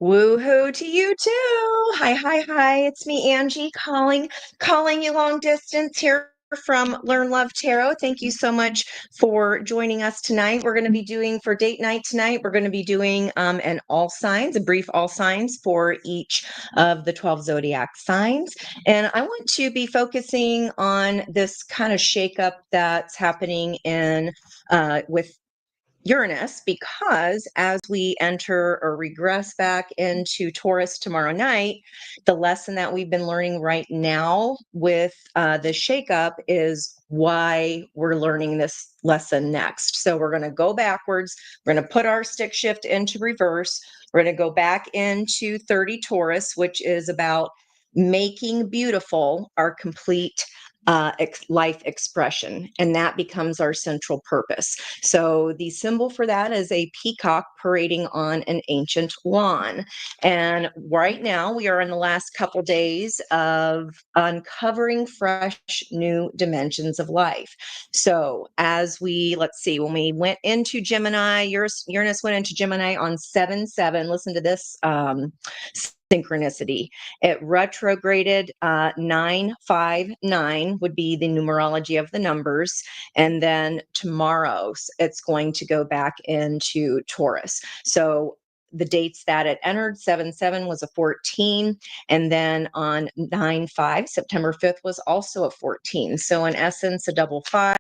Woohoo to you too. Hi, hi, hi. It's me, Angie, calling you long distance here from Learn Love Tarot. Thank you so much for joining us tonight. We're going to be doing for date night tonight. We're going to be doing a brief all signs for each of the 12 zodiac signs. And I want to be focusing on this kind of shakeup that's happening in with Uranus, because as we enter or regress back into Taurus tomorrow night, the lesson that we've been learning right now with the shakeup is why we're learning this lesson next. So we're going to go backwards. We're going to put our stick shift into reverse. We're going to go back into 30 Taurus, which is about making beautiful our complete life expression. And that becomes our central purpose. So the symbol for that is a peacock parading on an ancient lawn. And right now we are in the last couple days of uncovering fresh new dimensions of life. So let's see, when we went into Gemini, Uranus went into Gemini on 7/7. Listen to this synchronicity. It retrograded 959 would be the numerology of the numbers. And then tomorrow it's going to go back into Taurus. So the dates that it entered, 7/7 was a 14. And then on 9/5, September 5th was also a 14. So in essence, a double five.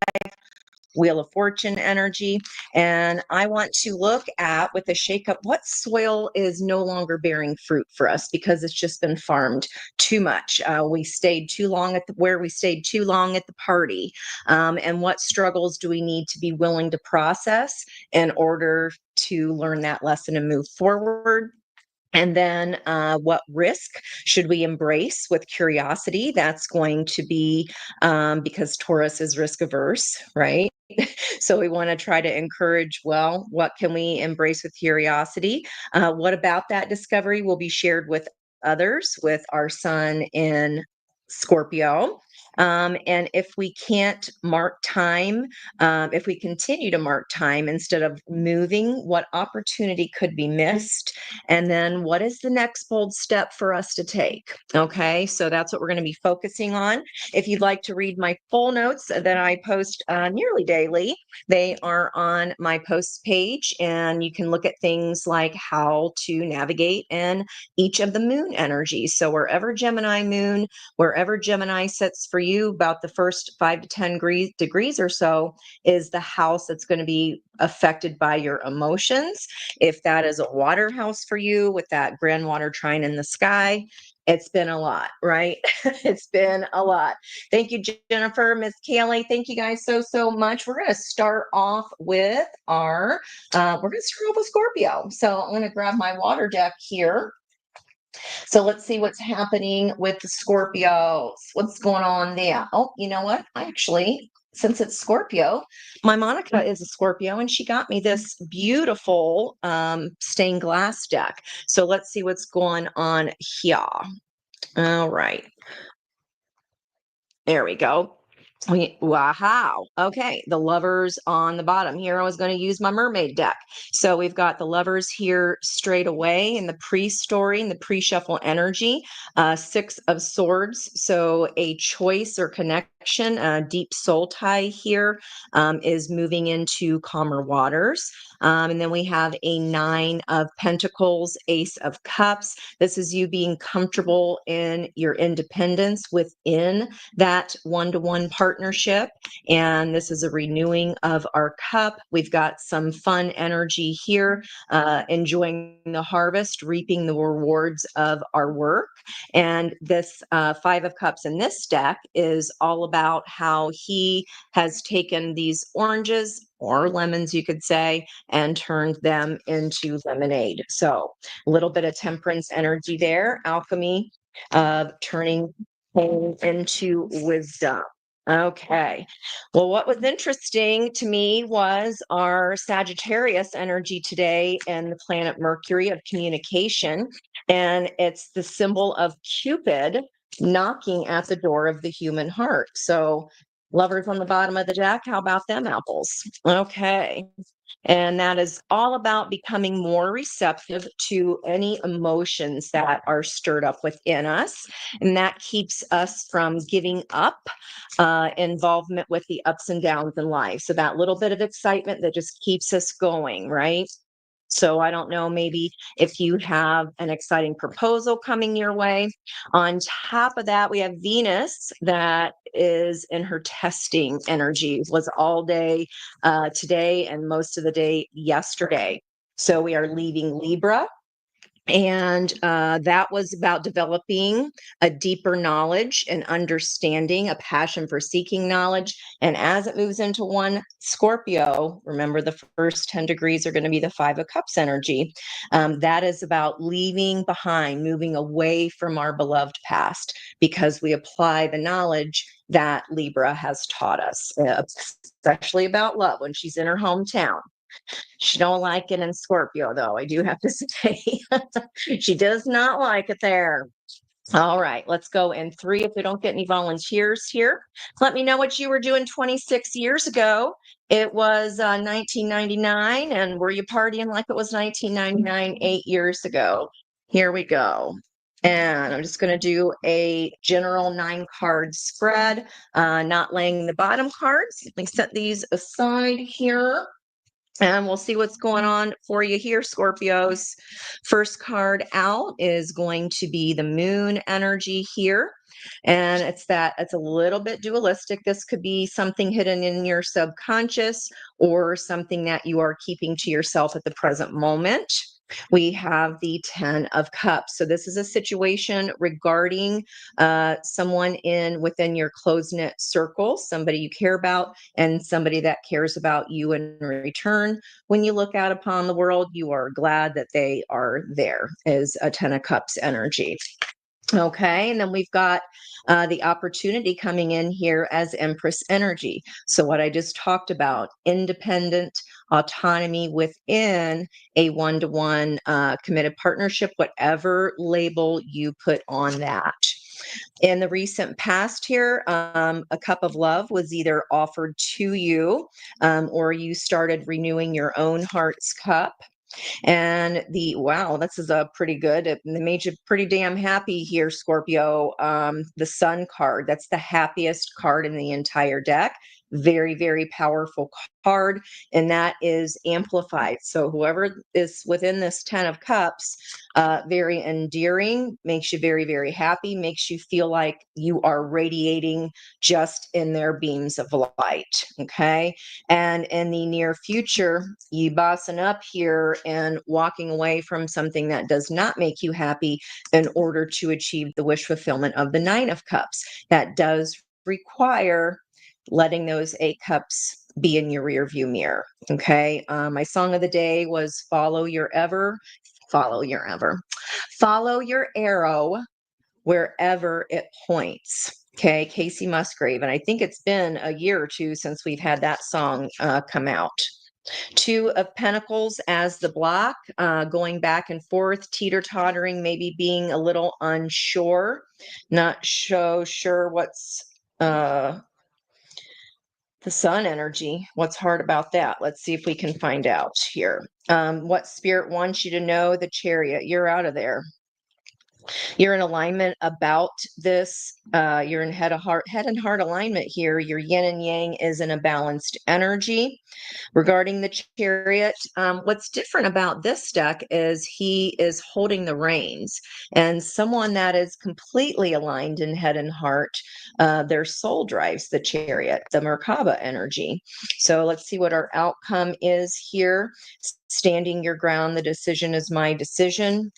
Wheel of Fortune energy. And I want to look at, with the shakeup, what soil is no longer bearing fruit for us because it's just been farmed too much. We stayed too long at where we stayed too long at the party. And what struggles do we need to be willing to process in order to learn that lesson and move forward? And then what risk should we embrace with curiosity? That's going to be because Taurus is risk averse, right? So we want to try to encourage, well, what can we embrace with curiosity? What about that discovery will be shared with others, with our sun in Scorpio? And if we can't mark time, if we continue to mark time instead of moving, what opportunity could be missed? And then what is the next bold step for us to take? Okay, so that's what we're going to be focusing on. If you'd like to read my full notes that I post nearly daily, they are on my posts page, and you can look at things like how to navigate in each of the moon energies. So wherever Gemini moon, wherever Gemini sits for you, about the first 5 to 10 degrees or so is the house that's going to be affected by your emotions. If that is a water house for you with that grand water trine in the sky, it's been a lot, right? It's been a lot. Thank you, Jennifer, Miss Kaylee. Thank you guys so much. We're going to start off with Scorpio. So I'm going to grab my water deck here. So let's see what's happening with the Scorpios. What's going on there? Oh, you know what? Since it's Scorpio, my Monica is a Scorpio, and she got me this beautiful stained glass deck. So let's see what's going on here. All right. There we go. Wow. Okay. The lovers on the bottom here. I was going to use my mermaid deck. So we've got the lovers here straight away in the pre-story, in the pre-shuffle energy. 6 of swords. So a choice or connection, a deep soul tie here is moving into calmer waters. And then we have a 9 of pentacles, ace of cups. This is you being comfortable in your independence within that one-to-one partnership. And this is a renewing of our cup. We've got some fun energy here, enjoying the harvest, reaping the rewards of our work. And this 5 of cups in this deck is all about how he has taken these oranges, or lemons, you could say, and turned them into lemonade. So a little bit of temperance energy there, alchemy, turning pain into wisdom. Okay. Well, what was interesting to me was our Sagittarius energy today and the planet Mercury of communication. And it's the symbol of Cupid knocking at the door of the human heart. So lovers on the bottom of the deck, how about them apples? Okay. And that is all about becoming more receptive to any emotions that are stirred up within us. And that keeps us from giving up involvement with the ups and downs in life. So that little bit of excitement that just keeps us going, right? So I don't know, maybe if you have an exciting proposal coming your way. On top of that, we have Venus that is in her testing energy, was all day today and most of the day yesterday. So we are leaving Libra, and that was about developing a deeper knowledge and understanding, a passion for seeking knowledge. And as it moves into one Scorpio, remember the first 10 degrees are going to be the Five of Cups energy. That is about leaving behind, moving away from our beloved past, because we apply the knowledge that Libra has taught us, especially about love when she's in her hometown. She don't like it in Scorpio, though, I do have to say. She does not like it there. All right, let's go in 3 if we don't get any volunteers here. Let me know what you were doing 26 years ago. It was 1999, and were you partying like it was 1999, 8 years ago? Here we go. And I'm just going to do a general 9-card spread, not laying the bottom cards. Let me set these aside here. And we'll see what's going on for you here, Scorpios. First card out is going to be the moon energy here. And it's a little bit dualistic. This could be something hidden in your subconscious or something that you are keeping to yourself at the present moment. We have the 10 of Cups. So this is a situation regarding someone within your close-knit circle, somebody you care about, and somebody that cares about you in return. When you look out upon the world, you are glad that they are there, is a 10 of Cups energy. Okay, and then we've got the opportunity coming in here as Empress energy. So what I just talked about, independent autonomy within a one-to-one committed partnership, whatever label you put on that. In the recent past here, a cup of love was either offered to you or you started renewing your own heart's cup. And wow, this is a pretty good. It made you pretty damn happy here, Scorpio. The Sun card, that's the happiest card in the entire deck. Very, very powerful card, and that is amplified. So whoever is within this 10 of Cups, very endearing, makes you very, very happy, makes you feel like you are radiating just in their beams of light. Okay. And in the near future, you bossing up here and walking away from something that does not make you happy in order to achieve the wish fulfillment of the 9 of Cups. That does require letting those 8 cups be in your rear view mirror. Okay. My song of the day was follow your arrow wherever it points. Okay, Kacey Musgrave. And I think it's been a year or two since we've had that song come out. 2 of Pentacles as the block, going back and forth, teeter-tottering, maybe being a little unsure, not so sure what's the Sun energy. What's hard about that? Let's see if we can find out here. What Spirit wants you to know, the Chariot. You're out of there. You're in alignment about this. You're in head and heart alignment here. Your yin and yang is in a balanced energy. Regarding the Chariot, what's different about this deck is he is holding the reins, and someone that is completely aligned in head and heart, their soul drives the Chariot, the Merkaba energy. So let's see what our outcome is here. Standing your ground, the decision is my decision.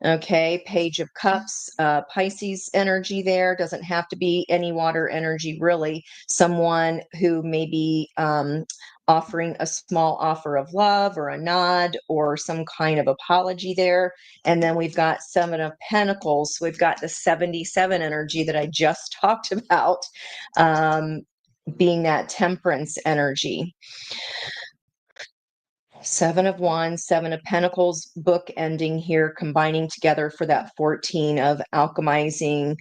Okay, Page of Cups, Pisces energy there. Doesn't have to be any water energy, really. Someone who may be offering a small offer of love or a nod or some kind of apology there. And then we've got 7 of Pentacles. We've got the 77 energy that I just talked about, being that temperance energy. Seven of Wands, Seven of Pentacles, book ending here, combining together for that 14 of alchemizing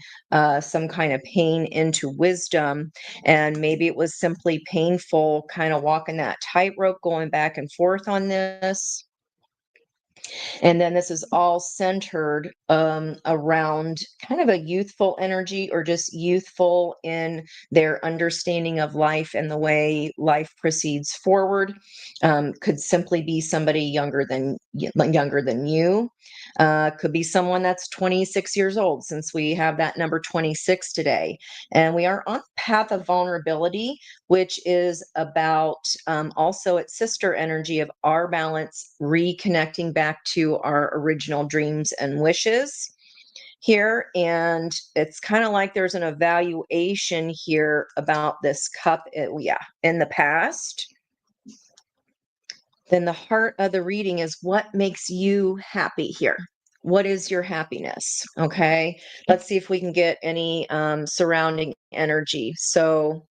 some kind of pain into wisdom. And maybe it was simply painful, kind of walking that tightrope, going back and forth on this. And then this is all centered around kind of a youthful energy, or just youthful in their understanding of life and the way life proceeds forward. Could simply be somebody younger than you. Could be someone that's 26 years old, since we have that number 26 today. And we are on the path of vulnerability, which is about also its sister energy of our balance, reconnecting back to our original dreams and wishes here. And it's kind of like there's an evaluation here about this cup. In the past. Then the heart of the reading is what makes you happy here. What is your happiness? Okay. Let's see if we can get any surrounding energy. So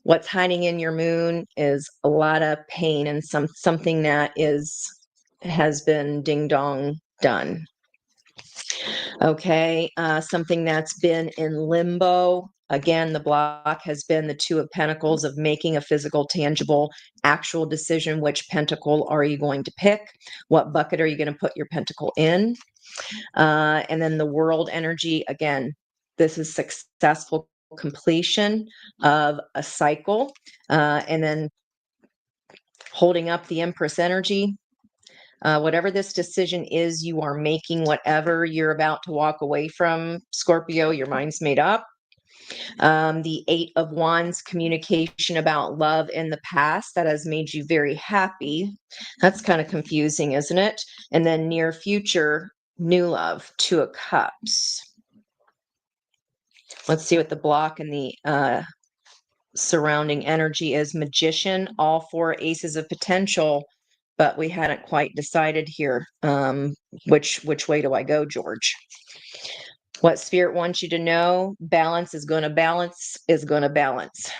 what's hiding in your moon is a lot of pain, and something that has been ding dong done. Okay, something that's been in limbo. Again, the block has been the Two of Pentacles, of making a physical, tangible, actual decision. Which pentacle are you going to pick? What bucket are you going to put your pentacle in? And then the World energy, again, this is successful completion of a cycle. And then holding up the Empress energy. Whatever this decision is you are making, whatever you're about to walk away from, Scorpio, your mind's made up. The Eight of Wands, communication about love in the past that has made you very happy. That's kind of confusing, isn't it? And then near future, new love, Two of Cups. Let's see what the block and the surrounding energy is. Magician, all four aces of potential, but we hadn't quite decided here. Which way do I go, George? What Spirit wants you to know: balance is going to balance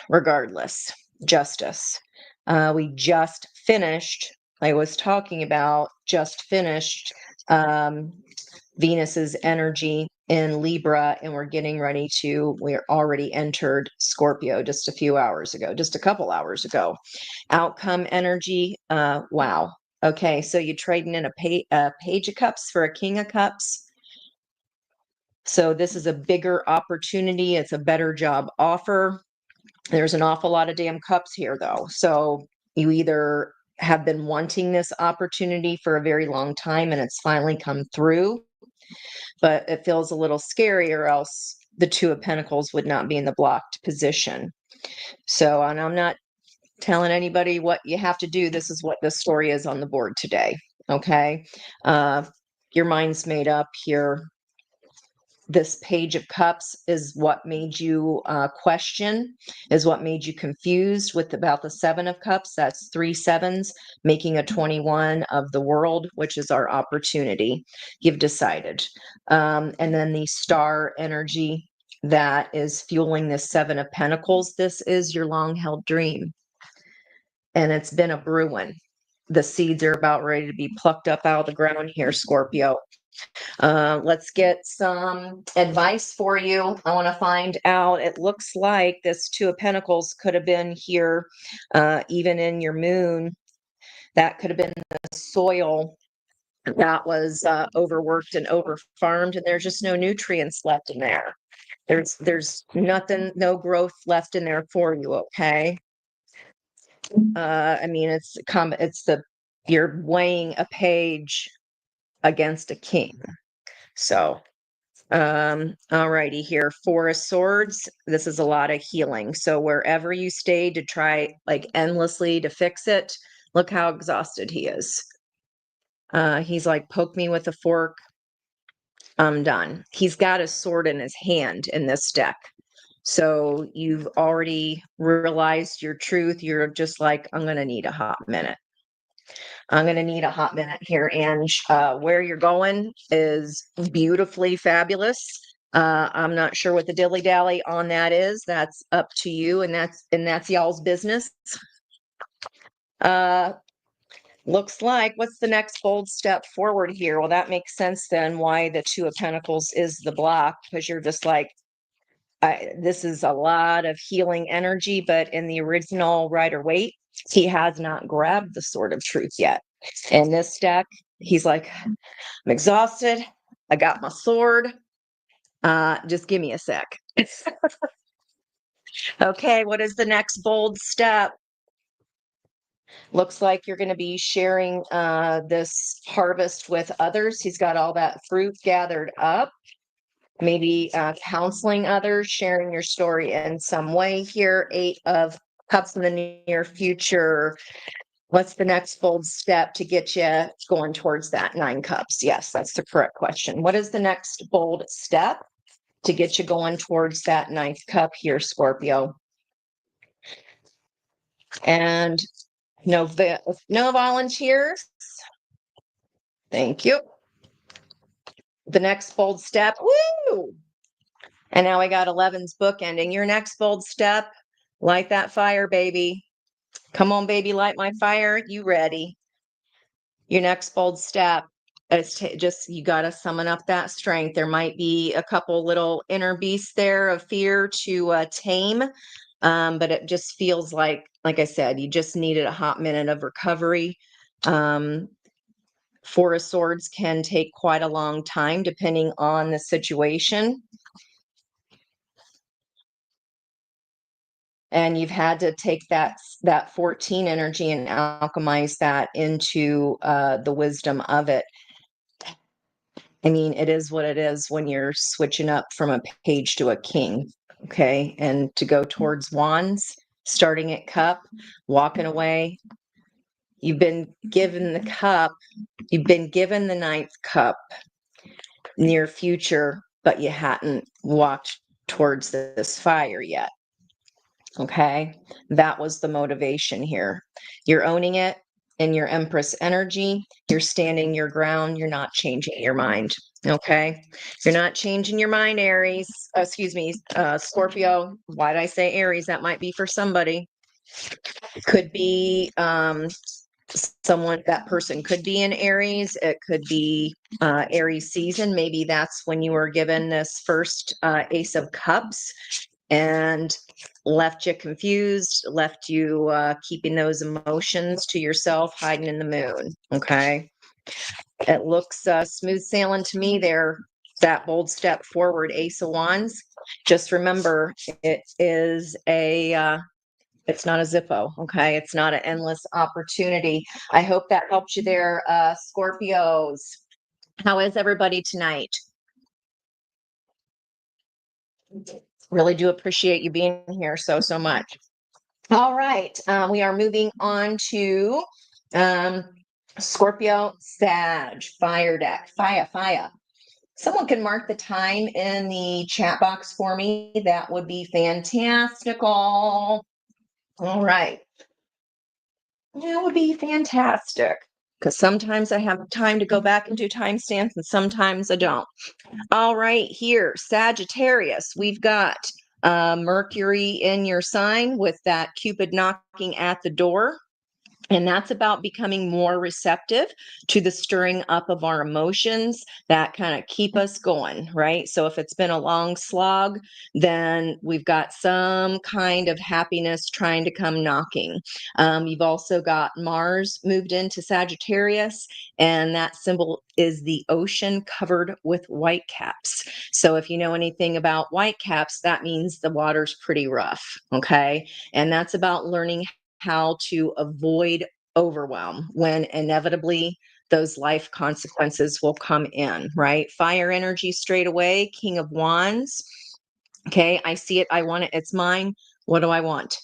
regardless. Justice. We just finished, I was talking about just finished Venus's energy in Libra, and we're already entered Scorpio just a couple hours ago. Outcome energy. Wow. Okay, so you're trading in a Page of Cups for a King of Cups. So this is a bigger opportunity. It's a better job offer. There's an awful lot of damn cups here, though. So you either have been wanting this opportunity for a very long time and it's finally come through, but it feels a little scary, or else the Two of Pentacles would not be in the blocked position. So, and I'm not telling anybody what you have to do. This is what the story is on the board today. Okay. Your mind's made up here. This Page of Cups is what made you question, is what made you confused with about the Seven of Cups. That's 3 sevens, making a 21 of the World, which is our opportunity. You've decided. And then the Star energy that is fueling this Seven of Pentacles. This is your long-held dream. And it's been a brewing. The seeds are about ready to be plucked up out of the ground here, Scorpio. Let's get some advice for you. I want to find out. It looks like this Two of Pentacles could have been here, even in your moon. That could have been the soil that was overworked and overfarmed, and there's just no nutrients left in there. There's nothing, no growth left in there for you. Okay. I mean, you're weighing a page against a king. So, alrighty here. Four of Swords. This is a lot of healing. So wherever you stay to try like endlessly to fix it, look how exhausted he is. He's like, poke me with a fork. I'm done. He's got a sword in his hand in this deck. So you've already realized your truth. You're just like, I'm going to need a hot minute. I'm going to need a hot minute here, Ange. Where you're going is beautifully fabulous. I'm not sure what the dilly dally on that is. That's up to you, and that's y'all's business. Looks like, what's the next bold step forward here? Well, that makes sense then why the Two of Pentacles is the block, because you're just like, this is a lot of healing energy, but in the original Rider-Waite, he has not grabbed the Sword of Truth yet. In this deck, he's like, I'm exhausted. I got my sword. Just give me a sec. Okay, what is the next bold step? Looks like you're going to be sharing this harvest with others. He's got all that fruit gathered up. Maybe counseling others, sharing your story in some way here. 8 of Cups in the near future. What's the next bold step to get you going towards that 9 cups? Yes, that's the correct question. What is the next bold step to get you going towards that 9th cup here, Scorpio? And no volunteers. Thank you. The next bold step. Woo! And now I got 11's book ending. Your next bold step, light that fire, baby. Come on, baby, light my fire. You ready? Your next bold step is just, you got to summon up that strength. There might be a couple little inner beasts there of fear to tame. But it just feels like I said, you just needed a hot minute of recovery. 4 of Swords can take quite a long time depending on the situation. And you've had to take that 14 energy and alchemize that into the wisdom of it. I mean, it is what it is when you're switching up from a page to a king, okay? And to go towards wands, starting at cup, walking away. You've been given the cup. You've been given the 9th cup, near future, but you hadn't walked towards this fire yet. Okay, that was the motivation here. You're owning it in your Empress energy. You're standing your ground. You're not changing your mind. Okay, you're not changing your mind, Aries. Scorpio. Why did I say Aries? That might be for somebody. Could be someone, that person could be in Aries. It could be Aries season. Maybe that's when you were given this first Ace of Cups and left you confused, left you keeping those emotions to yourself, hiding in the moon. Okay. It looks smooth sailing to me there. That bold step forward, Ace of Wands. Just remember, it is it's not a Zippo, okay? It's not an endless opportunity. I hope that helped you there, Scorpios. How is everybody tonight? Really do appreciate you being here so much. All right, we are moving on to Scorpio, Sag, fire deck, fire. Someone can mark the time in the chat box for me. That would be fantastical. All right. That would be fantastic, because sometimes I have time to go back and do timestamps and sometimes I don't. All right, here, Sagittarius, we've got Mercury in your sign with that Cupid knocking at the door. And that's about becoming more receptive to the stirring up of our emotions that kind of keep us going, right? So if it's been a long slog, then we've got some kind of happiness trying to come knocking. You've also got Mars moved into Sagittarius, and that symbol is the ocean covered with whitecaps. So if you know anything about whitecaps, that means the water's pretty rough, okay? And that's about learning how to avoid overwhelm when inevitably those life consequences will come in, right? Fire energy straight away, King of Wands. Okay, I see it. I want it. It's mine. What do I want?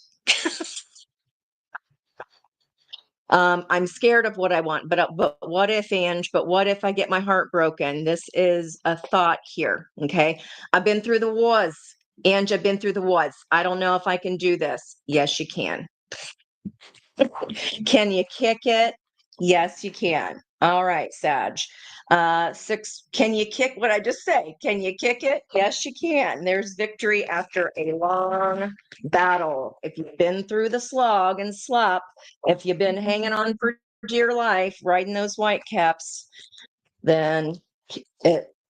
I'm scared of what I want, but what if, Ange? But what if I get my heart broken? This is a thought here. Okay, I've been through the wars, Ange. I've been through the wars. I don't know if I can do this. Yes, you can. Can you kick it? Yes, you can. All right, Sag. 6, can you kick what I just say? Can you kick it? Yes, you can. There's victory after a long battle. If you've been through the slog and slop, if you've been hanging on for dear life, riding those white caps, then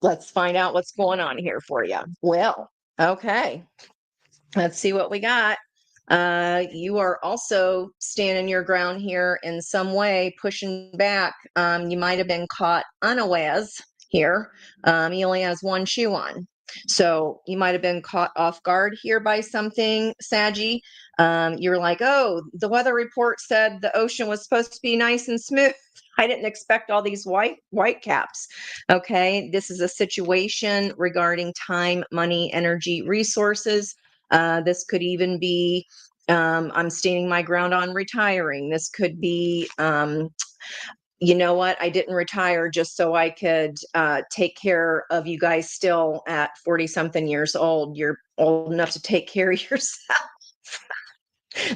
let's find out what's going on here for you. Well, okay. Let's see what we got. You are also standing your ground here in some way, pushing back. You might have been caught unawares here. He only has one shoe on. So you might have been caught off guard here by something, Saggy. You're like, oh, the weather report said the ocean was supposed to be nice and smooth. I didn't expect all these white caps. Okay, this is a situation regarding time, money, energy, resources. This could even be I'm standing my ground on retiring. This could be, you know what, I didn't retire just so I could take care of you guys still at 40 something years old. You're old enough to take care of yourself.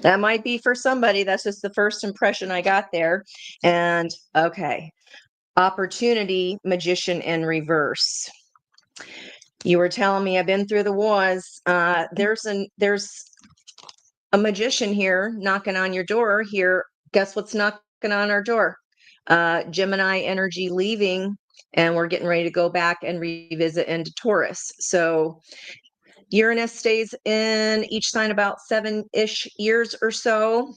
That might be for somebody. That's just the first impression I got there. And okay, opportunity, magician in reverse. You were telling me I've been through the wars. There's a magician here knocking on your door here. Guess what's knocking on our door? Gemini energy leaving, and we're getting ready to go back and revisit into Taurus. So Uranus stays in each sign about 7-ish years or so.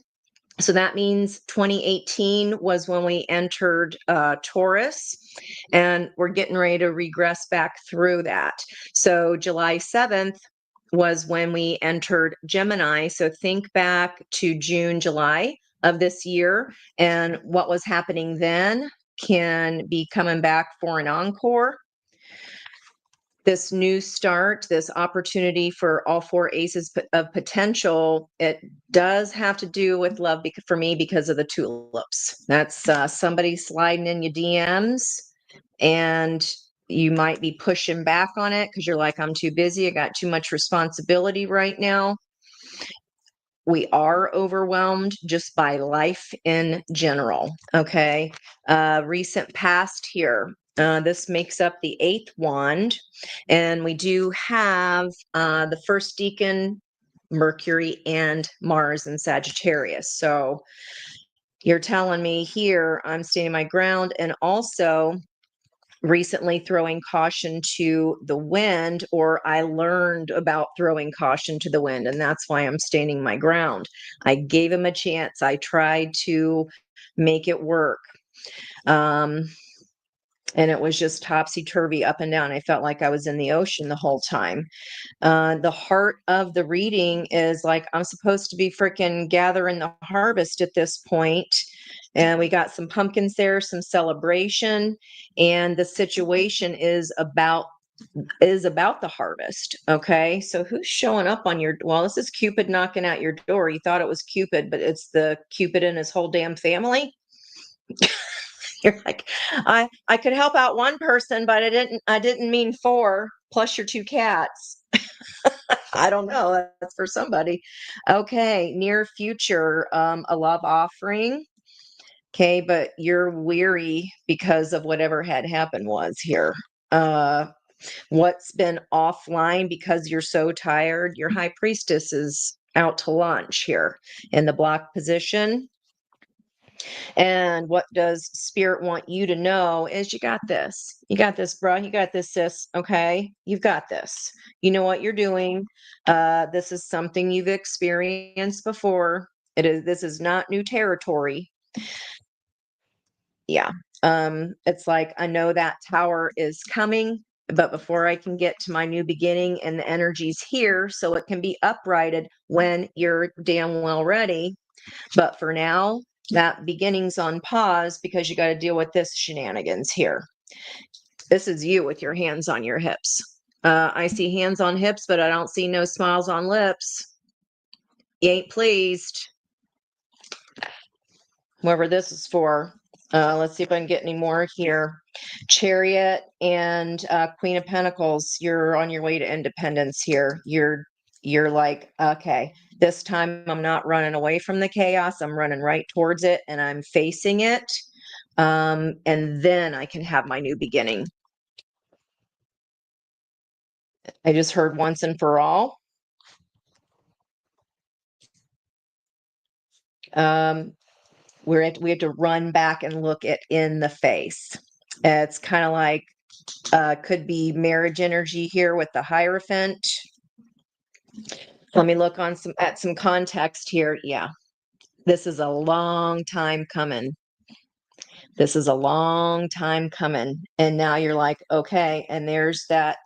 So that means 2018 was when we entered Taurus, and we're getting ready to regress back through that. So July 7th was when we entered Gemini. So think back to June, July of this year, and what was happening then can be coming back for an encore. This new start, this opportunity for all four aces of potential, it does have to do with love for me because of the tulips. That's somebody sliding in your DMs, and you might be pushing back on it because you're like, I'm too busy. I got too much responsibility right now. We are overwhelmed just by life in general. Okay. Recent past here. This makes up the 8th wand. And we do have the first deacon, Mercury, and Mars in Sagittarius. So you're telling me here I'm standing my ground, and also recently throwing caution to the wind, or I learned about throwing caution to the wind, and that's why I'm standing my ground. I gave him a chance. I tried to make it work. And it was just topsy-turvy up and down. I felt like I was in the ocean the whole time. The heart of the reading is like, I'm supposed to be freaking gathering the harvest at this point. And we got some pumpkins there, some celebration, and the situation is about the harvest. Okay, so who's showing up on your, well, this is Cupid knocking at your door. You thought it was Cupid, but it's the Cupid and his whole damn family. You're like, I could help out one person, but I didn't mean 4 plus your 2 cats. I don't know, that's for somebody. Okay, near future, a love offering. Okay, but you're weary because of whatever had happened was here. What's been offline because you're so tired? Your high priestess is out to lunch here in the block position. And what does spirit want you to know is you got this. You got this, bro. You got this, sis. Okay. You've got this. You know what you're doing. This is something you've experienced before. This is not new territory. Yeah. It's like, I know that tower is coming, but before I can get to my new beginning, and the energy's here, so it can be uprighted when you're damn well ready. But for now, that beginning's on pause because you got to deal with this shenanigans here. This is you with your hands on your hips. I see hands on hips, but I don't see no smiles on lips. You ain't pleased. Whoever this is for. Let's see if I can get any more here. Chariot and Queen of Pentacles. You're on your way to independence here. You're like, okay, this time I'm not running away from the chaos. I'm running right towards it, and I'm facing it. And then I can have my new beginning. I just heard once and for all. we have to run back and look it in the face. It's kind of like could be marriage energy here with the Hierophant. Let me look on at some context here. Yeah, this is a long time coming. This is a long time coming. And now you're like, okay, and there's that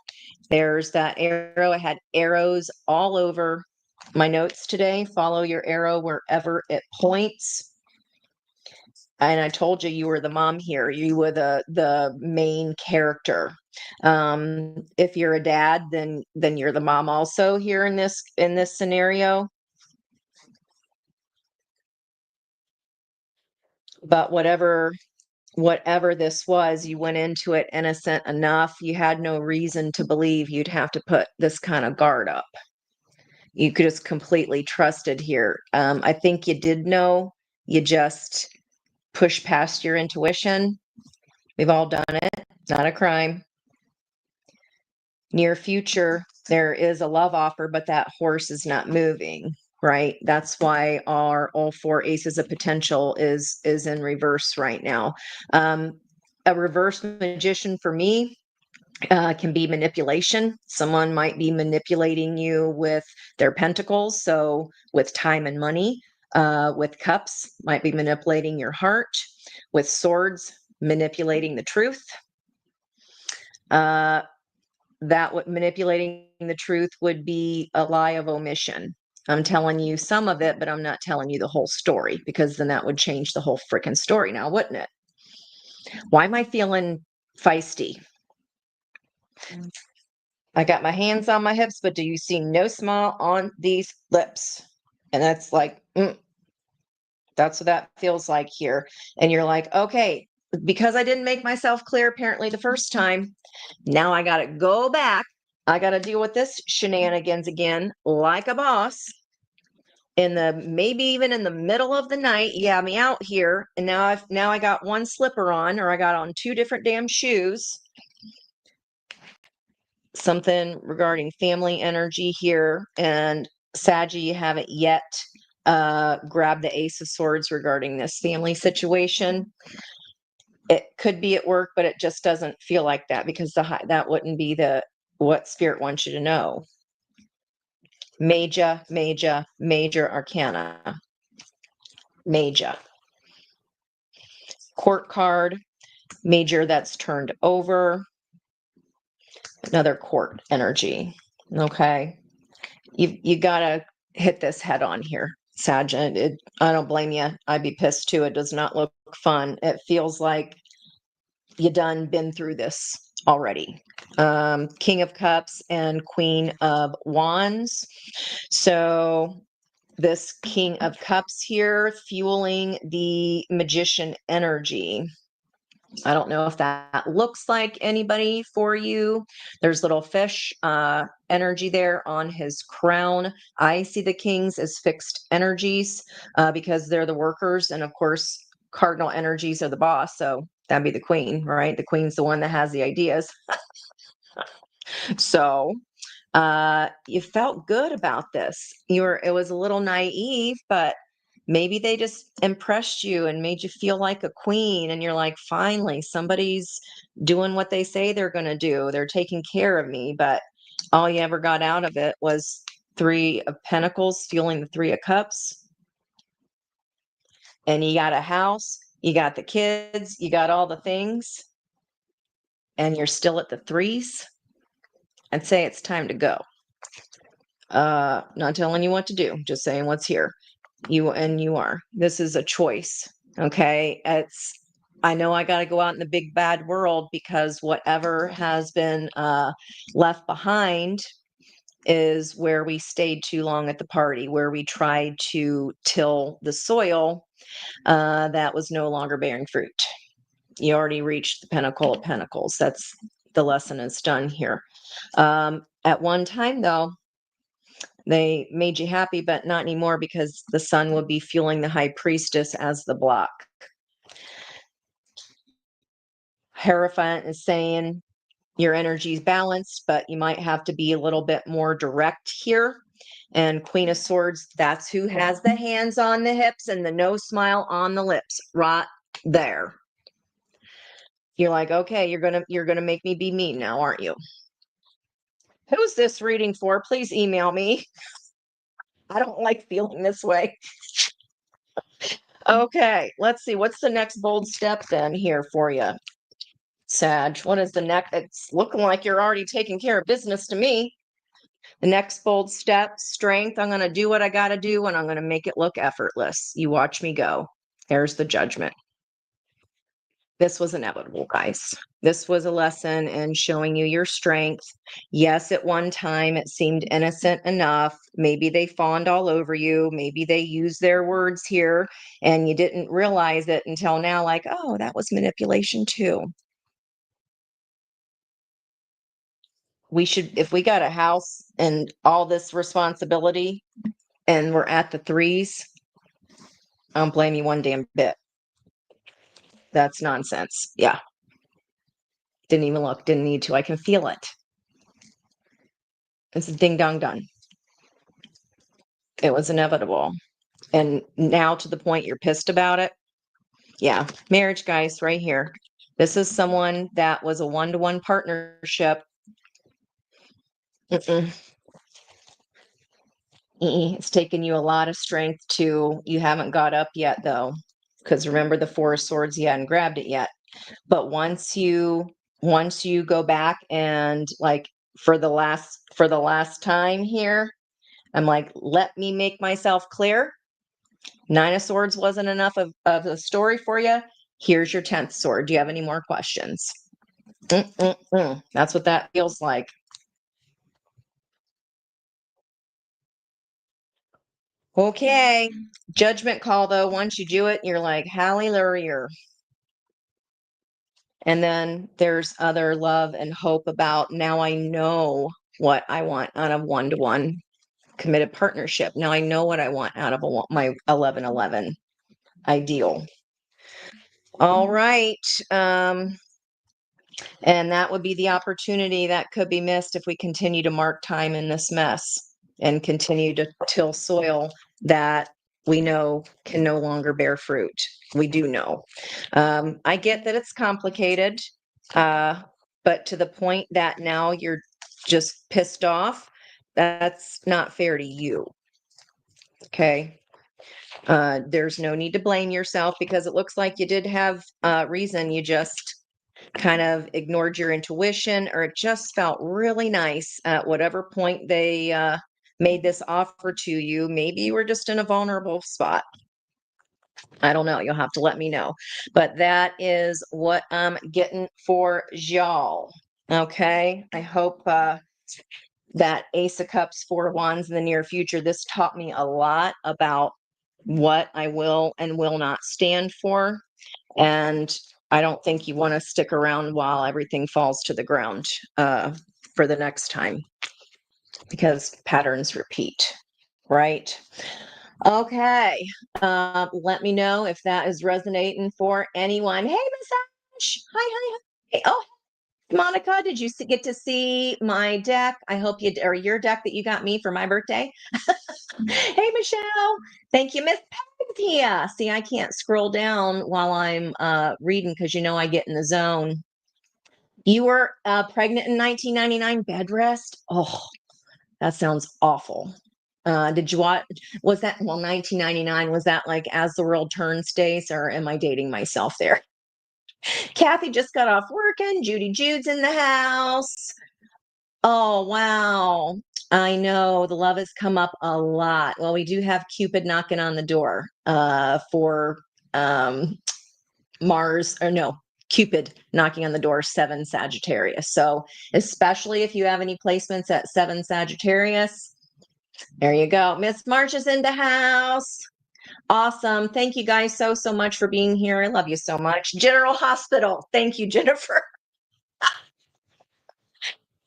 arrow. I had arrows all over my notes today. Follow your arrow wherever it points. And I told you you were the mom here. You were the main character. If you're a dad, then you're the mom also here in this scenario. But whatever this was, you went into it innocent enough. You had no reason to believe you'd have to put this kind of guard up. You could just completely trusted here. I think you did know. You just push past your intuition. We've all done it. It's not a crime. Near future, there is a love offer, but that horse is not moving, right? That's why our all four aces of potential is in reverse right now. A reverse magician for me can be manipulation. Someone might be manipulating you with their pentacles, so with time and money. With cups, might be manipulating your heart. With swords, manipulating the truth. That what manipulating the truth would be a lie of omission. I'm telling you some of it, but I'm not telling you the whole story, because then that would change the whole freaking story now, wouldn't it? Why am I feeling feisty? I got my hands on my hips, but do you see no smile on these lips? And that's like, that's what that feels like here. And you're like, okay, because I didn't make myself clear apparently the first time, now I got to go back. I got to deal with this shenanigans again, like a boss. Maybe even in the middle of the night, you have me out here, and now I got one slipper on, or I got on two different damn shoes. Something regarding family energy here, and Saggy, you haven't yet grabbed the Ace of Swords regarding this family situation. It could be at work, but it just doesn't feel like that, because that wouldn't be what Spirit wants you to know. Major arcana. Major. Court card. Major that's turned over. Another court energy. Okay. You got to hit this head on here, Sag. I don't blame you. I'd be pissed too. It does not look fun. It feels like you done been through this already. King of Cups and Queen of Wands. So this King of Cups here fueling the Magician energy. I don't know if that looks like anybody for you. There's little fish energy there on his crown. I see the kings as fixed energies because they're the workers. And of course, cardinal energies are the boss. So that'd be the queen, right? The queen's the one that has the ideas. So you felt good about this. It was a little naive, but maybe they just impressed you and made you feel like a queen. And you're like, finally, somebody's doing what they say they're going to do. They're taking care of me. But all you ever got out of it was Three of Pentacles, fueling the Three of Cups. And you got a house, you got the kids, you got all the things, and you're still at the threes. And say it's time to go. Not telling you what to do, just saying what's here. You are. This is a choice. Okay. I know I got to go out in the big bad world, because whatever has been left behind is where we stayed too long at the party, where we tried to till the soil that was no longer bearing fruit. You already reached the pinnacle of pentacles. That's the lesson is done here. At one time, though, they made you happy, but not anymore, because the sun will be fueling the high priestess as the block. Hierophant is saying your energy is balanced, but you might have to be a little bit more direct here. And Queen of Swords, that's who has the hands on the hips and the no smile on the lips, right there. You're like, okay, you're gonna make me be mean now, aren't you? Who's this reading for? Please email me. I don't like feeling this way. Okay, let's see. What's the next bold step then here for you, Sag? What is the next? It's looking like you're already taking care of business to me. The next bold step, strength. I'm going to do what I got to do and I'm going to make it look effortless. You watch me go. There's the judgment. This was inevitable, guys. This was a lesson in showing you your strength. Yes, at one time it seemed innocent enough. Maybe they fawned all over you. Maybe they used their words here and you didn't realize it until now, like, oh, that was manipulation too. We should, if we got a house and all this responsibility and we're at the threes, I don't blame you one damn bit. That's nonsense. Yeah. Didn't even look, didn't need to. I can feel it. It's ding dong done. It was inevitable. And now to the point you're pissed about it. Yeah. Marriage, guys, right here. This is someone that was a one-to-one partnership. It's taken you a lot of strength to, you haven't got up yet though. Because remember the Four of Swords, you hadn't grabbed it yet. But once you go back and like for the last time here, I'm like, let me make myself clear. Nine of Swords wasn't enough of a story for you. Here's your 10th sword. Do you have any more questions? That's what that feels like. Okay. Judgment call, though. Once you do it, you're like, hallelujah. And then there's other love and hope about now I know what I want out of one-to-one committed partnership. Now I know what I want out of my 11-11 ideal. All right. And that would be the opportunity that could be missed if we continue to mark time in this mess and continue to till soil that we know can no longer bear fruit. We do know. I get that it's complicated, but to the point that now you're just pissed off, that's not fair to you. Okay. There's no need to blame yourself because it looks like you did have reason. You just kind of ignored your intuition, or it just felt really nice at whatever point they made this offer to you. Maybe you were just in a vulnerable spot. I don't know. You'll have to let me know. But that is what I'm getting for y'all. Okay. I hope that Ace of Cups, Four of Wands in the near future, this taught me a lot about what I will and will not stand for. And I don't think you want to stick around while everything falls to the ground for the next time because patterns repeat, right? Okay. Let me know if that is resonating for anyone. Hey, Miss Ash. Hi, hi, hi. Oh, Monica, did you get to see my deck? I hope you, or your deck that you got me for my birthday. Hey, Michelle. Thank you, Miss Peg's here. See, I can't scroll down while I'm reading because I get in the zone. You were pregnant in 1999, bed rest? Oh, that sounds awful. Did you watch? Was that, 1999, was that like As the World Turns days, or am I dating myself there? Kathy just got off working. Judy Jude's in the house. Oh, wow. I know the love has come up a lot. Well, we do have Cupid knocking on the door for Mars, or no, Cupid knocking on the door, 7 Sagittarius. So especially if you have any placements at 7 Sagittarius, there you go. Miss March is in the house. Awesome. Thank you guys so much for being here. I love you so much. General Hospital. Thank you, Jennifer.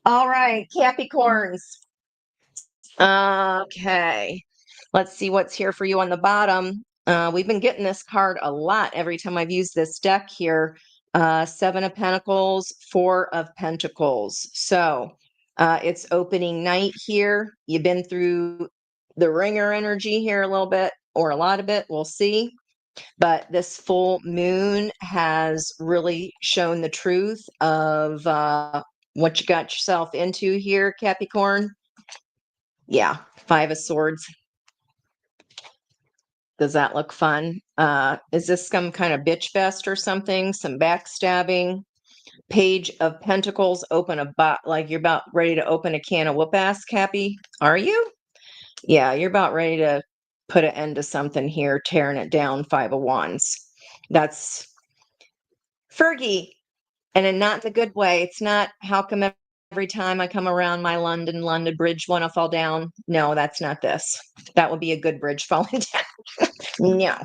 All right, Capricorns. Okay. Let's see what's here for you on the bottom. We've been getting this card a lot every time I've used this deck here. 7 of Pentacles, 4 of Pentacles. So It's opening night here. You've been through the ringer energy here a little bit or a lot of it. We'll see. But this full moon has really shown the truth of what you got yourself into here, Capricorn. Yeah, Five of Swords. Does that look fun? Is this some kind of bitch fest or something? Some backstabbing? Page of Pentacles, open like you're about ready to open a can of whoop ass, Cappy. Are you? Yeah, you're about ready to put an end to something here, tearing it down. Five of Wands. That's Fergie, and in not the good way. It's not how come every time I come around my London Bridge want to fall down. No, that's not this. That would be a good bridge falling down. No.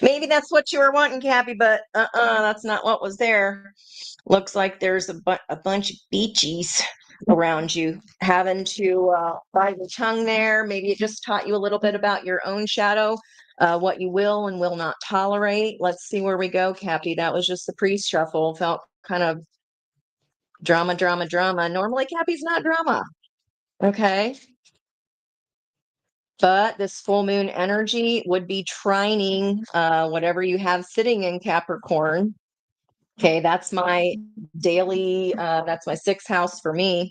Maybe that's what you were wanting, Cappy, but that's not what was there. Looks like there's a bunch of beachies around you having to bite the tongue there. Maybe it just taught you a little bit about your own shadow, what you will and will not tolerate. Let's see where we go, Cappy. That was just the pre-shuffle. Felt kind of drama, drama, drama. Normally, Cappy's not drama. Okay. But this full moon energy would be trining whatever you have sitting in Capricorn. Okay, that's my daily, that's my sixth house for me.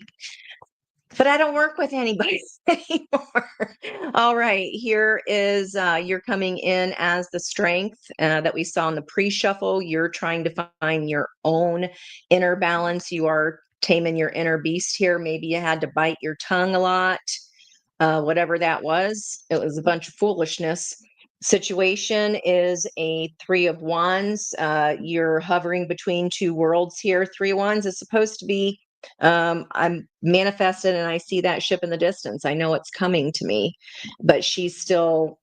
But I don't work with anybody anymore. All right, here is you're coming in as the strength that we saw in the pre-shuffle. You're trying to find your own inner balance. You are taming your inner beast here. Maybe you had to bite your tongue a lot. Whatever that was, it was a bunch of foolishness. Situation is a Three of Wands. You're hovering between two worlds here. Three of Wands is supposed to be, I'm manifested and I see that ship in the distance. I know it's coming to me, but she's still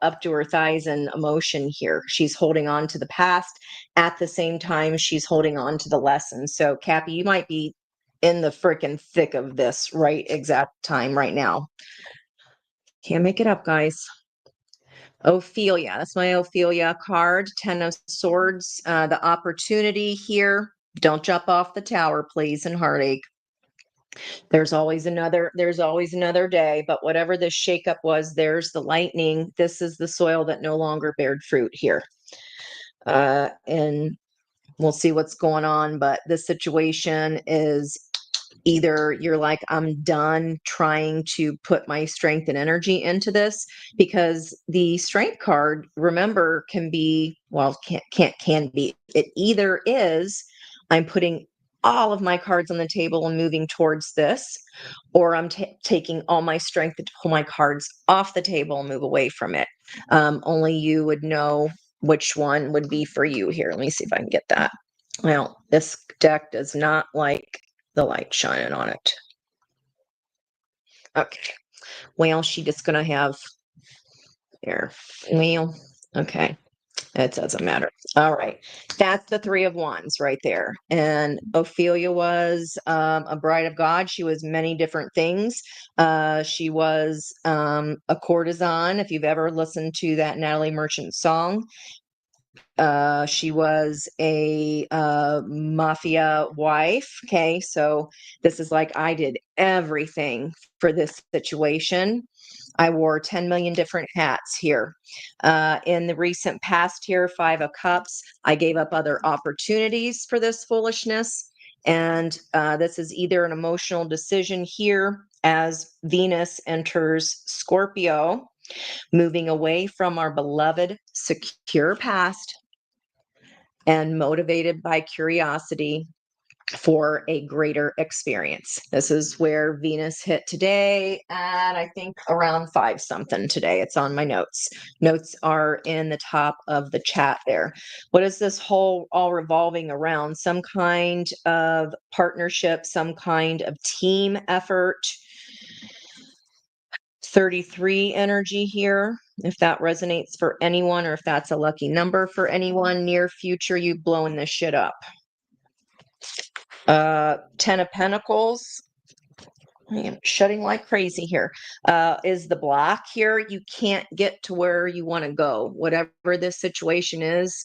up to her thighs in emotion here. She's holding on to the past. At the same time, she's holding on to the lesson. So Cappy, you might be in the freaking thick of this right exact time right now. Can't make it up, guys. Ophelia, that's my Ophelia card. 10 of Swords. The opportunity here. Don't jump off the tower, please, and heartache. There's always another day, but whatever this shakeup was, there's the lightning. This is the soil that no longer bared fruit here. And we'll see what's going on, but this situation is either you're like, I'm done trying to put my strength and energy into this, because the strength card, remember, can be, well, can be, it either is I'm putting all of my cards on the table and moving towards this, or I'm taking all my strength to pull my cards off the table and move away from it. Only you would know which one would be for you here. Let me see if I can get that. Well, this deck does not like the light shining on it. Okay. Well, she just gonna have there. Well, okay. It doesn't matter. All right. That's the Three of Wands right there. And Ophelia was a bride of God. She was many different things. She was a courtesan, if you've ever listened to that Natalie Merchant song. She was a mafia wife. Okay, so this is like I did everything for this situation. I wore 10 million different hats here. In the recent past here, Five of Cups, I gave up other opportunities for this foolishness. And this is either an emotional decision here as Venus enters Scorpio, moving away from our beloved secure past and motivated by curiosity for a greater experience. This is where Venus hit today at, I think, around 5 something today. It's on my notes. Notes are in the top of the chat there. What is this whole all revolving around? Some kind of partnership, some kind of team effort. 33 energy here, if that resonates for anyone, or if that's a lucky number for anyone. Near future, you blowing this shit up. 10 of Pentacles. I am shutting like crazy here. Is the block here. You can't get to where you want to go. Whatever this situation is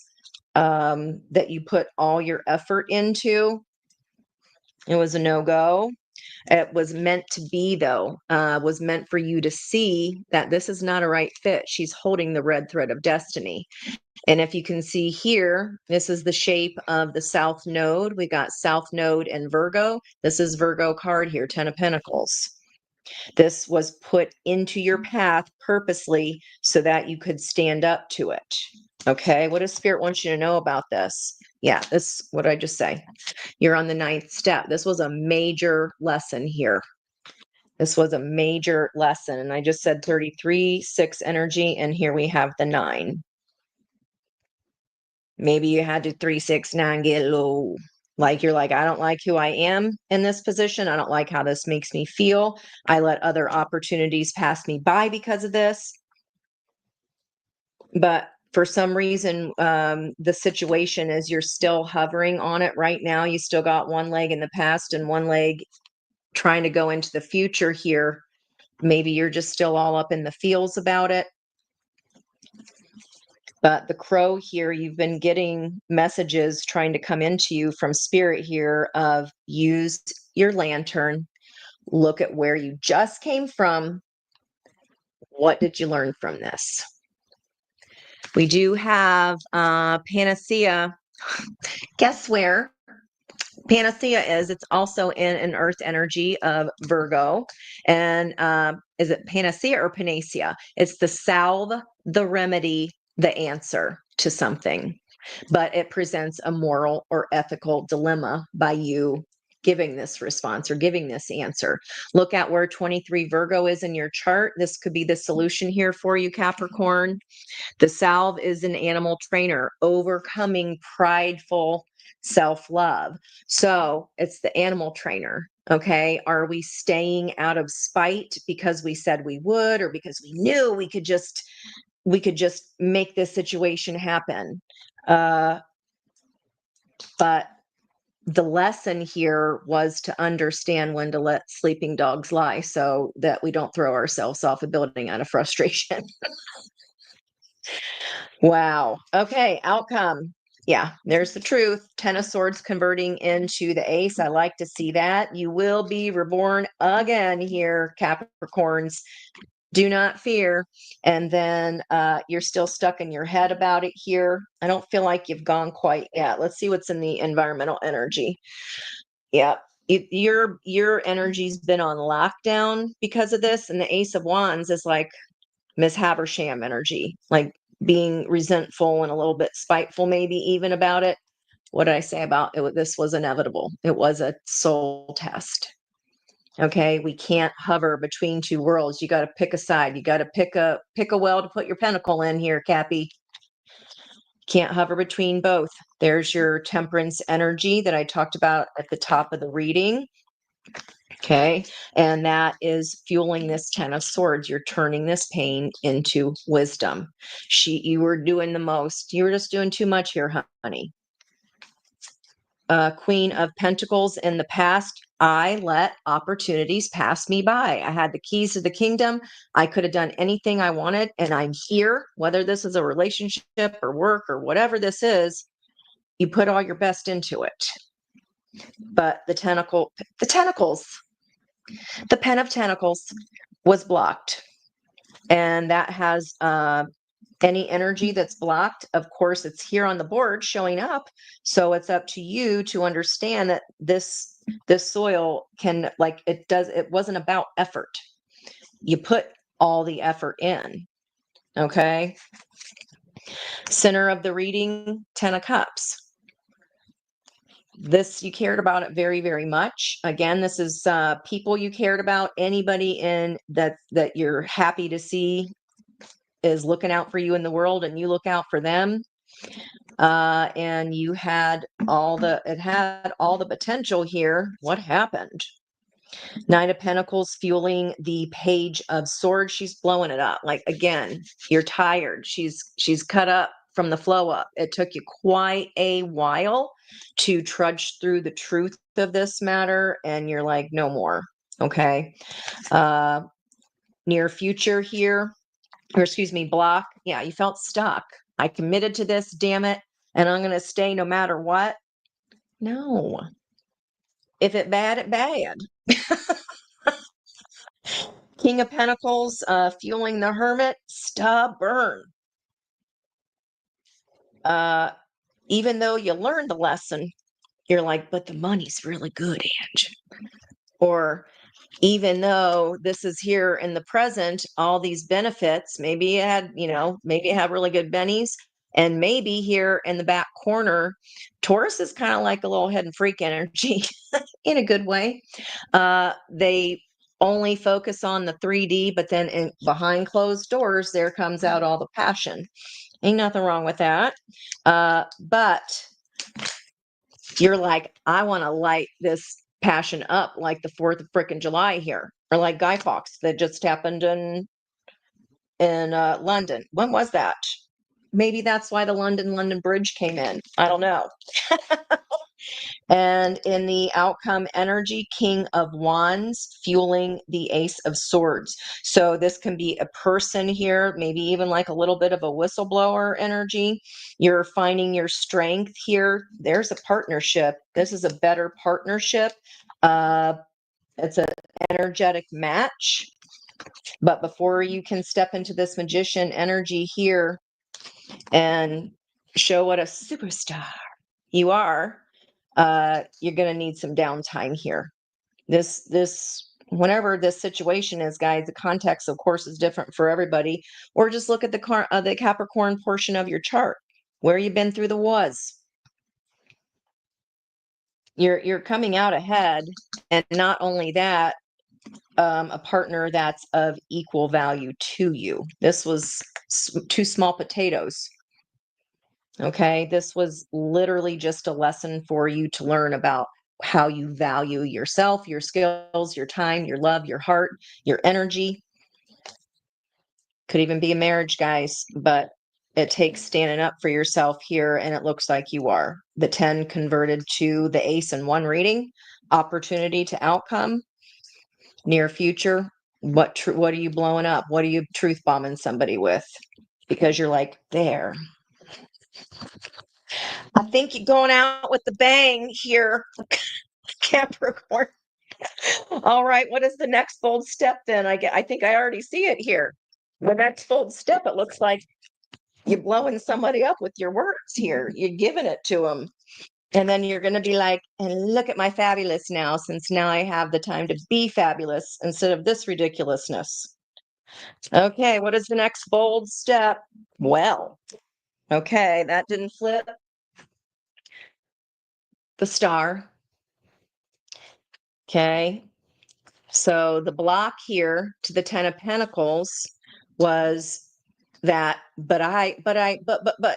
that you put all your effort into, It was a no-go. It was meant to be, though, was meant for you to see that this is not a right fit. She's holding the red thread of destiny. And if you can see here, this is the shape of the South Node. We got South Node and Virgo. This is Virgo card here, 10 of Pentacles. This was put into your path purposely so that you could stand up to it. Okay, what does Spirit want you to know about this? Yeah, this, what did I just say? You're on the 9th step. This was a major lesson here. This was a major lesson. And I just said 33, 6 energy, and here we have the 9. Maybe you had to 3, 6, 9 get low. Like you're like, I don't like who I am in this position. I don't like how this makes me feel. I let other opportunities pass me by because of this. But for some reason, the situation is you're still hovering on it right now. You still got one leg in the past and one leg trying to go into the future here. Maybe you're just still all up in the feels about it. But the crow here, you've been getting messages trying to come into you from Spirit here of use your lantern, look at where you just came from. What did you learn from this? We do have Panacea. Guess where Panacea is? It's also in an earth energy of Virgo. And is it Panacea or Panacea? It's the salve, the remedy, the answer to something. But it presents a moral or ethical dilemma by you giving this response or giving this answer. Look at where 23 Virgo is in your chart. This could be the solution here for you, Capricorn. The salve is an animal trainer, overcoming prideful self-love. So it's the animal trainer. Okay. Are we staying out of spite because we said we would, or because we knew we could just make this situation happen? But the lesson here was to understand when to let sleeping dogs lie so that we don't throw ourselves off a building out of frustration. Wow. Okay. Outcome. Yeah, there's the truth. 10 of Swords converting into the Ace. I like to see that. You will be reborn again here, Capricorns. Do not fear. And then you're still stuck in your head about it here. I don't feel like you've gone quite yet. Let's see what's in the environmental energy. Yeah. Your energy's been on lockdown because of this. And the Ace of Wands is like Miss Haversham energy, like being resentful and a little bit spiteful, maybe even about it. What did I say about it? This was inevitable. It was a soul test. Okay, we can't hover between two worlds. You got to pick a side. You got to pick a well to put your pentacle in here, Cappy. Can't hover between both. There's your temperance energy that I talked about at the top of the reading. Okay. And that is fueling this 10 of Swords. You're turning this pain into wisdom. You were doing the most. You were just doing too much here, honey. Queen of Pentacles in the past, I let opportunities pass me by. I had the keys to the kingdom. I could have done anything I wanted, and I'm here, whether this is a relationship or work or whatever this is, you put all your best into it. But the tentacles, the Pen of Tentacles was blocked. And that has any energy that's blocked. Of course, it's here on the board showing up. So it's up to you to understand that this soil can, like, it wasn't about effort. You put all the effort in. Okay. Center of the reading, 10 of Cups. This, you cared about it very, very much. Again, this is people you cared about. Anybody in that you're happy to see is looking out for you in the world, and you look out for them. And you had it had all the potential here. What happened? 9 of Pentacles fueling the Page of Swords. She's blowing it up. Like, again, you're tired. She's cut up from the flow up. It took you quite a while to trudge through the truth of this matter, and you're like, no more. Okay. Near future here, or excuse me, block. Yeah, you felt stuck. I committed to this, damn it, and I'm going to stay no matter what. No. If it bad, it bad. King of Pentacles, fueling the Hermit, stubborn. Even though you learned the lesson, you're like, but the money's really good, Ange. Or even though this is here in the present, all these benefits, maybe you had, maybe you have really good bennies. And maybe here in the back corner, Taurus is kind of like a little hidden freak energy in a good way. They only focus on the 3D, but then behind closed doors, there comes out all the passion. Ain't nothing wrong with that. But you're like, I want to light this passion up like the 4th of frickin' July here, or like Guy Fawkes that just happened in London. When was that? Maybe that's why the London Bridge came in. I don't know. And in the outcome energy, King of Wands, fueling the Ace of Swords. So this can be a person here, maybe even like a little bit of a whistleblower energy. You're finding your strength here. There's a partnership. This is a better partnership. It's an energetic match. But before you can step into this magician energy here and show what a superstar you are, you're going to need some downtime here. Whenever this situation is, guys, the context, of course, is different for everybody. Or just look at the Capricorn portion of your chart, where you've been through the was. You're coming out ahead, and not only that, a partner that's of equal value to you. This was two small potatoes. Okay, this was literally just a lesson for you to learn about how you value yourself, your skills, your time, your love, your heart, your energy. Could even be a marriage, guys, but it takes standing up for yourself here, and it looks like you are. The 10 converted to the ace in one reading, opportunity to outcome, near future. What are you blowing up? What are you truth bombing somebody with? Because you're like, there. I think you're going out with the bang here, Capricorn. All right, what is the next bold step then? I think I already see it here. The next bold step, it looks like you're blowing somebody up with your words here. You're giving it to them. And then you're going to be like, and look at my fabulous now, since now I have the time to be fabulous instead of this ridiculousness. Okay, what is the next bold step? Well, okay, that didn't flip. The star. Okay, so the block here to the 10 of Pentacles was that, but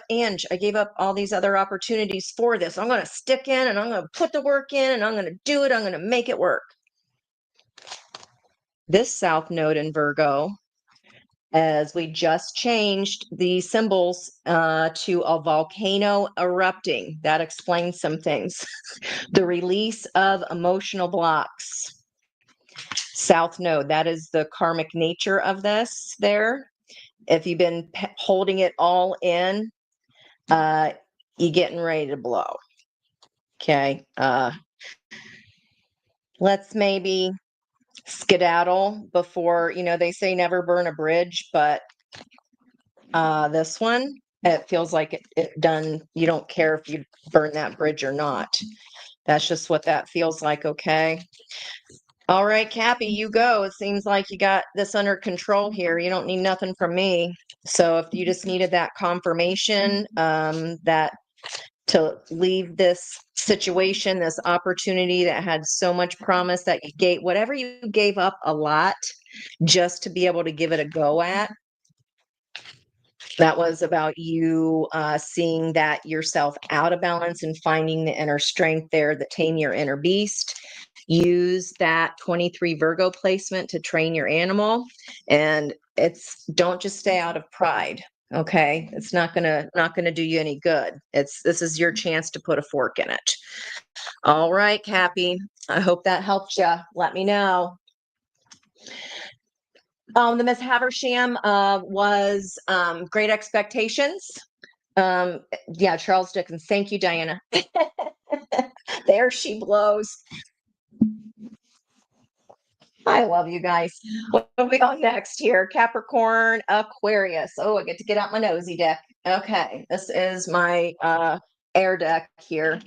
Ange, I gave up all these other opportunities for this. I'm going to stick in and I'm going to put the work in and I'm going to do it. I'm going to make it work. This South Node in Virgo, as we just changed the symbols to a volcano erupting. That explains some things. The release of emotional blocks. South Node, that is the karmic nature of this there. If you've been holding it all in, you're getting ready to blow. Okay. Let's maybe skedaddle before, they say never burn a bridge, but this one, it feels like it done. You don't care if you burn that bridge or not. That's just what that feels like. Okay. All right, Cappy, you go. It seems like you got this under control here. You don't need nothing from me. So if you just needed that confirmation, that to leave this situation, this opportunity that had so much promise that you gave, whatever you gave up a lot just to be able to give it a go at, that was about you seeing that yourself out of balance and finding the inner strength there, the tame your inner beast. Use that 23 Virgo placement to train your animal. And don't just stay out of pride. Okay. It's not gonna do you any good. This is your chance to put a fork in it. All right, Cappy. I hope that helped you. Let me know. The Miss Haversham was Great Expectations. Yeah, Charles Dickens. Thank you, Diana. There she blows. I love you guys. What are we on next here? Capricorn, Aquarius. Oh, I get to get out my nosy deck. Okay, this is my air deck here.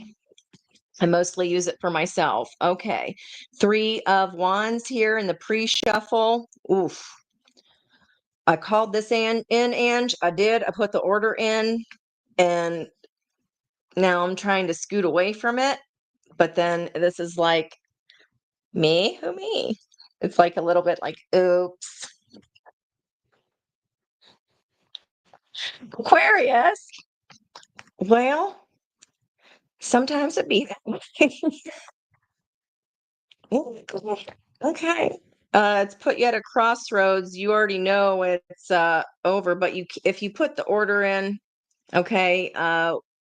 I mostly use it for myself. Okay, 3 of Wands here in the pre-shuffle. Oof. I called this in, Ange. I did. I put the order in, and now I'm trying to scoot away from it. But then this is like, me? Who me? It's like a little bit like, oops. Aquarius. Well, sometimes it be that way. Okay. It's put you at a crossroads. You already know it's over, but if you put the order in, okay,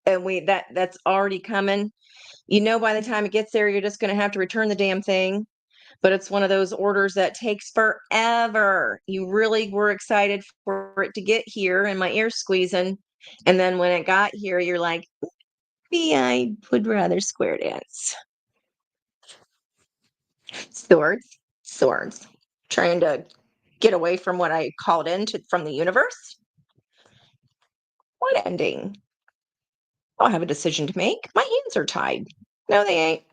and that's already coming. You know, by the time it gets there, you're just going to have to return the damn thing. But it's one of those orders that takes forever. You really were excited for it to get here, and my ear squeezing. And then when it got here, you're like, maybe I would rather square dance. Swords. Trying to get away from what I called from the universe. What ending? I'll have a decision to make. My hands are tied. No, they ain't.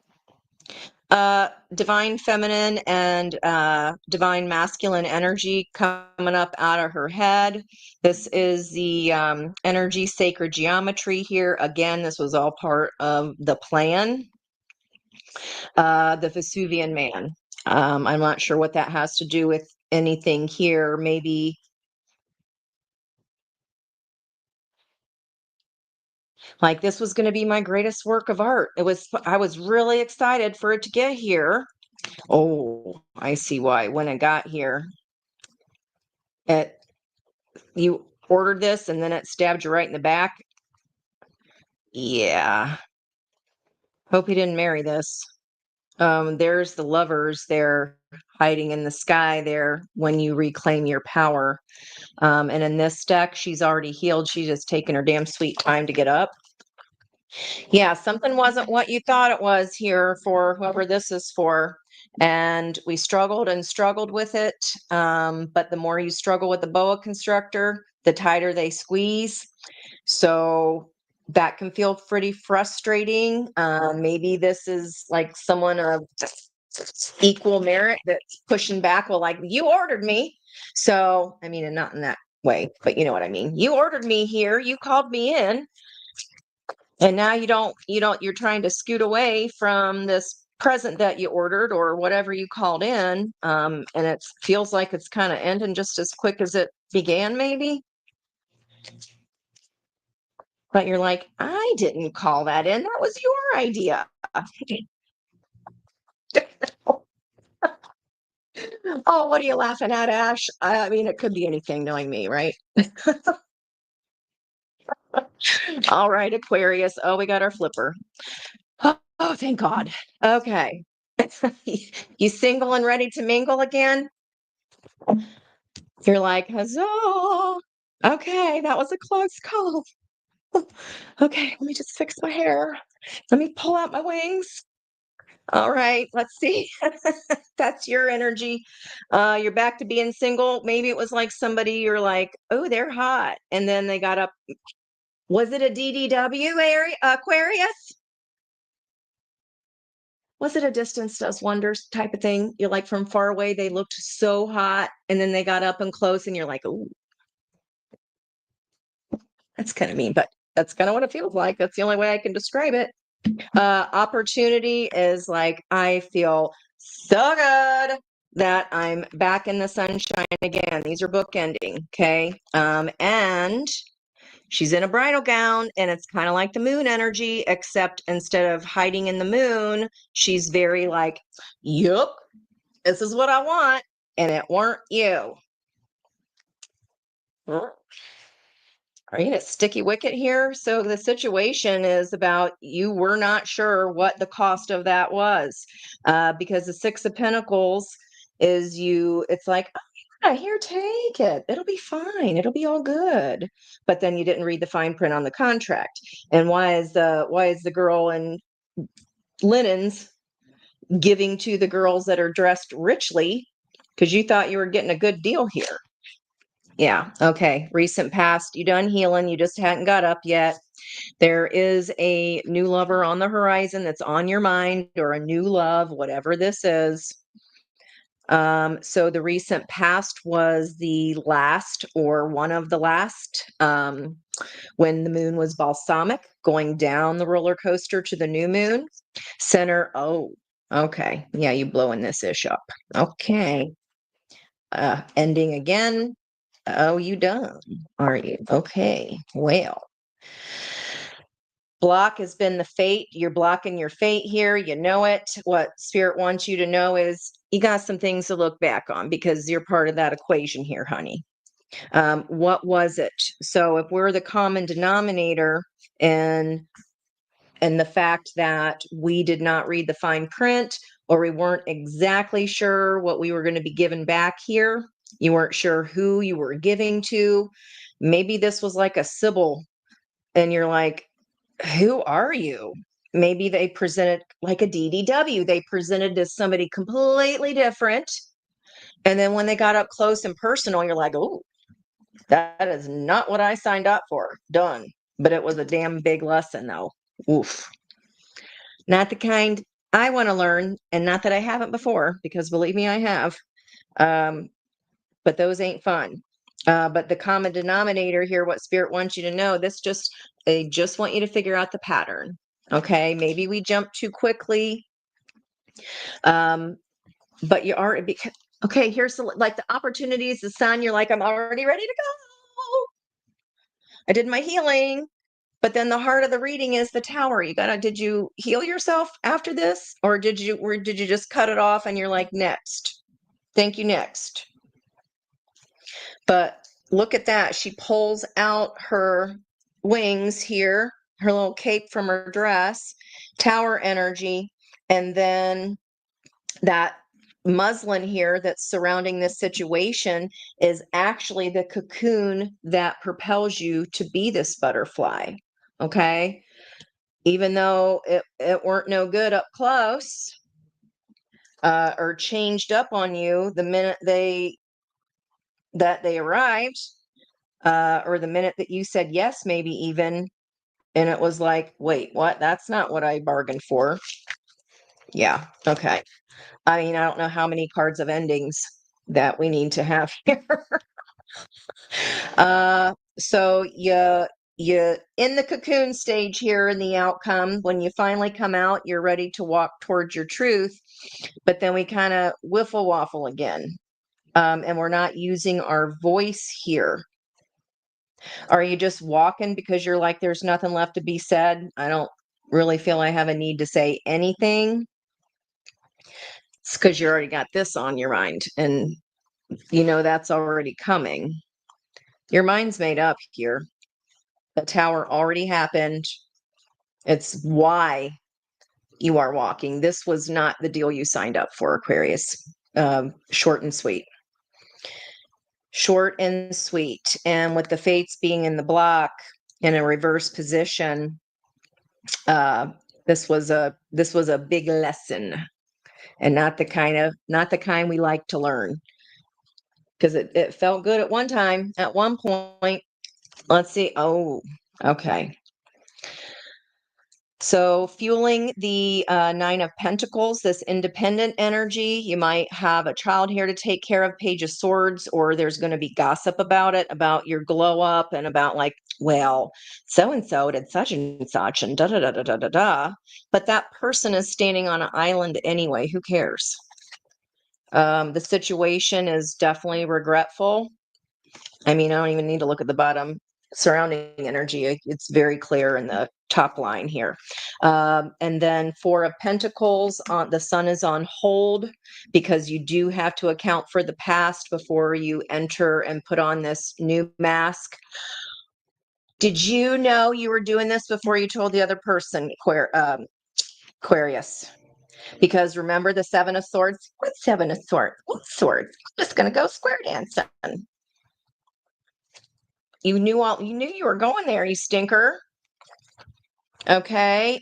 Divine feminine and divine masculine energy coming up out of her head. This is the energy sacred geometry here. Again, this was all part of the plan. The Vesuvian man. I'm not sure what that has to do with anything here. Maybe like this was going to be my greatest work of art. I was really excited for it to get here. Oh, I see why. When it got here, you ordered this and then it stabbed you right in the back. Yeah. Hope you didn't marry this. There's the lovers there hiding in the sky there when you reclaim your power. And in this deck, she's already healed. She's just taking her damn sweet time to get up. Yeah, something wasn't what you thought it was here for whoever this is for. And we struggled and struggled with it. But the more you struggle with the boa constrictor, the tighter they squeeze. So that can feel pretty frustrating. Maybe this is like someone of equal merit that's pushing back. Well, like, you ordered me. So, I mean, and not in that way, but you know what I mean. You ordered me here. You called me in. And now you're trying to scoot away from this present that you ordered or whatever you called in. And it feels like it's kind of ending just as quick as it began, maybe. But you're like, I didn't call that in. That was your idea. Oh, what are you laughing at, Ash? I mean, it could be anything knowing me, right? All right, Aquarius. Oh, we got our flipper. Oh, thank God. Okay. You single and ready to mingle again? You're like, huzzah. Okay, that was a close call. Okay, let me just fix my hair. Let me pull out my wings. All right, let's see. That's your energy. You're back to being single. Maybe it was like somebody you're like, oh, they're hot. And then they got up. Was it a DDW area, Aquarius? Was it a distance does wonders type of thing? You're like from far away, they looked so hot. And then they got up and close, and you're like, oh, that's kind of mean, but that's kind of what it feels like. That's the only way I can describe it. Opportunity is like, I feel so good that I'm back in the sunshine again. These are bookending. Okay. And she's in a bridal gown, and it's kind of like the moon energy, except instead of hiding in the moon, she's very like, yup, this is what I want. And it weren't you. Are you in a sticky wicket here? So the situation is about you were not sure what the cost of that was, because the Six of Pentacles is it's like, oh, yeah, here, take it. It'll be fine. It'll be all good. But then you didn't read the fine print on the contract. And why is the girl in linens giving to the girls that are dressed richly because you thought you were getting a good deal here. Yeah. Okay. Recent past, you done healing. You just hadn't got up yet. There is a new lover on the horizon that's on your mind, or a new love, whatever this is. So the recent past was the last, or one of the last, when the moon was balsamic, going down the roller coaster to the new moon. Center. Oh, okay. Yeah, you blowing this ish up. Okay. Ending again. Oh, you done, are you? Okay. Well, block has been the fate. You're blocking your fate here. You know it. What spirit wants you to know is you got some things to look back on, because you're part of that equation here, honey. What was it? So if we're the common denominator, and the fact that we did not read the fine print, or we weren't exactly sure what we were going to be given back here, you weren't sure who you were giving to. Maybe this was like a Sybil, and you're like, who are you? Maybe they presented like a DDW. They presented as somebody completely different. And then when they got up close and personal, you're like, oh, that is not what I signed up for. Done. But it was a damn big lesson, though. Oof. Not the kind I want to learn, and not that I haven't before, because believe me, I have. But those ain't fun. But the common denominator here, what spirit wants you to know, they just want you to figure out the pattern. Okay, maybe we jump too quickly. But you are, okay, here's like the opportunities, the sun, you're like, I'm already ready to go. I did my healing. But then the heart of the reading is the Tower. Did you heal yourself after this? Or did you just cut it off and you're like, next? Thank you, next. But look at that. She pulls out her wings here, her little cape from her dress, Tower energy, and then that muslin here that's surrounding this situation is actually the cocoon that propels you to be this butterfly. Okay. Even though it weren't no good up close, or changed up on you the minute they arrived, or the minute that you said yes, maybe even, and it was like, wait, what? That's not what I bargained for. Yeah. Okay. I mean, I don't know how many cards of endings that we need to have here. So you in the cocoon stage here in the outcome. When you finally come out, you're ready to walk towards your truth. But then we kind of wiffle waffle again. And we're not using our voice here. Are you just walking because you're like, there's nothing left to be said? I don't really feel I have a need to say anything. It's because you already got this on your mind, and you know that's already coming. Your mind's made up here. The Tower already happened. It's why you are walking. This was not the deal you signed up for, Aquarius. Short and sweet. Short and sweet. And with the fates being in the block in a reverse position, this was a big lesson, and not the kind we like to learn, because it felt good at one time, at one point. Let's see. Oh, okay. So fueling the Nine of Pentacles, this independent energy, you might have a child here to take care of, Page of Swords, or there's going to be gossip about it, about your glow up, and about like, well, so-and-so did such and such, and da-da-da-da-da-da-da. But that person is standing on an island anyway. Who cares? The situation is definitely regretful. I mean, I don't even need to look at the bottom surrounding energy. It's very clear in the top line here. And then Four of Pentacles, the sun is on hold, because you do have to account for the past before you enter and put on this new mask. Did you know you were doing this before you told the other person, Aquarius? Because remember the Seven of Swords? What Seven of Swords? What swords? I'm just going to go square dancing. You knew you were going there, you stinker. Okay.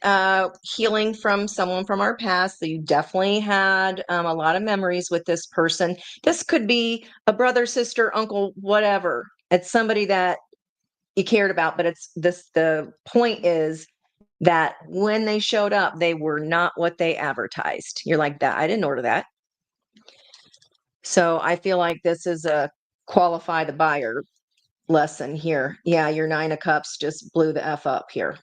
Healing from someone from our past. So you definitely had a lot of memories with this person. This could be a brother, sister, uncle, whatever. It's somebody that you cared about, but the point is that when they showed up, they were not what they advertised. You're like, that I didn't order that. So I feel like this is a qualify the buyer lesson here. Yeah, your 9 of Cups just blew the F up here.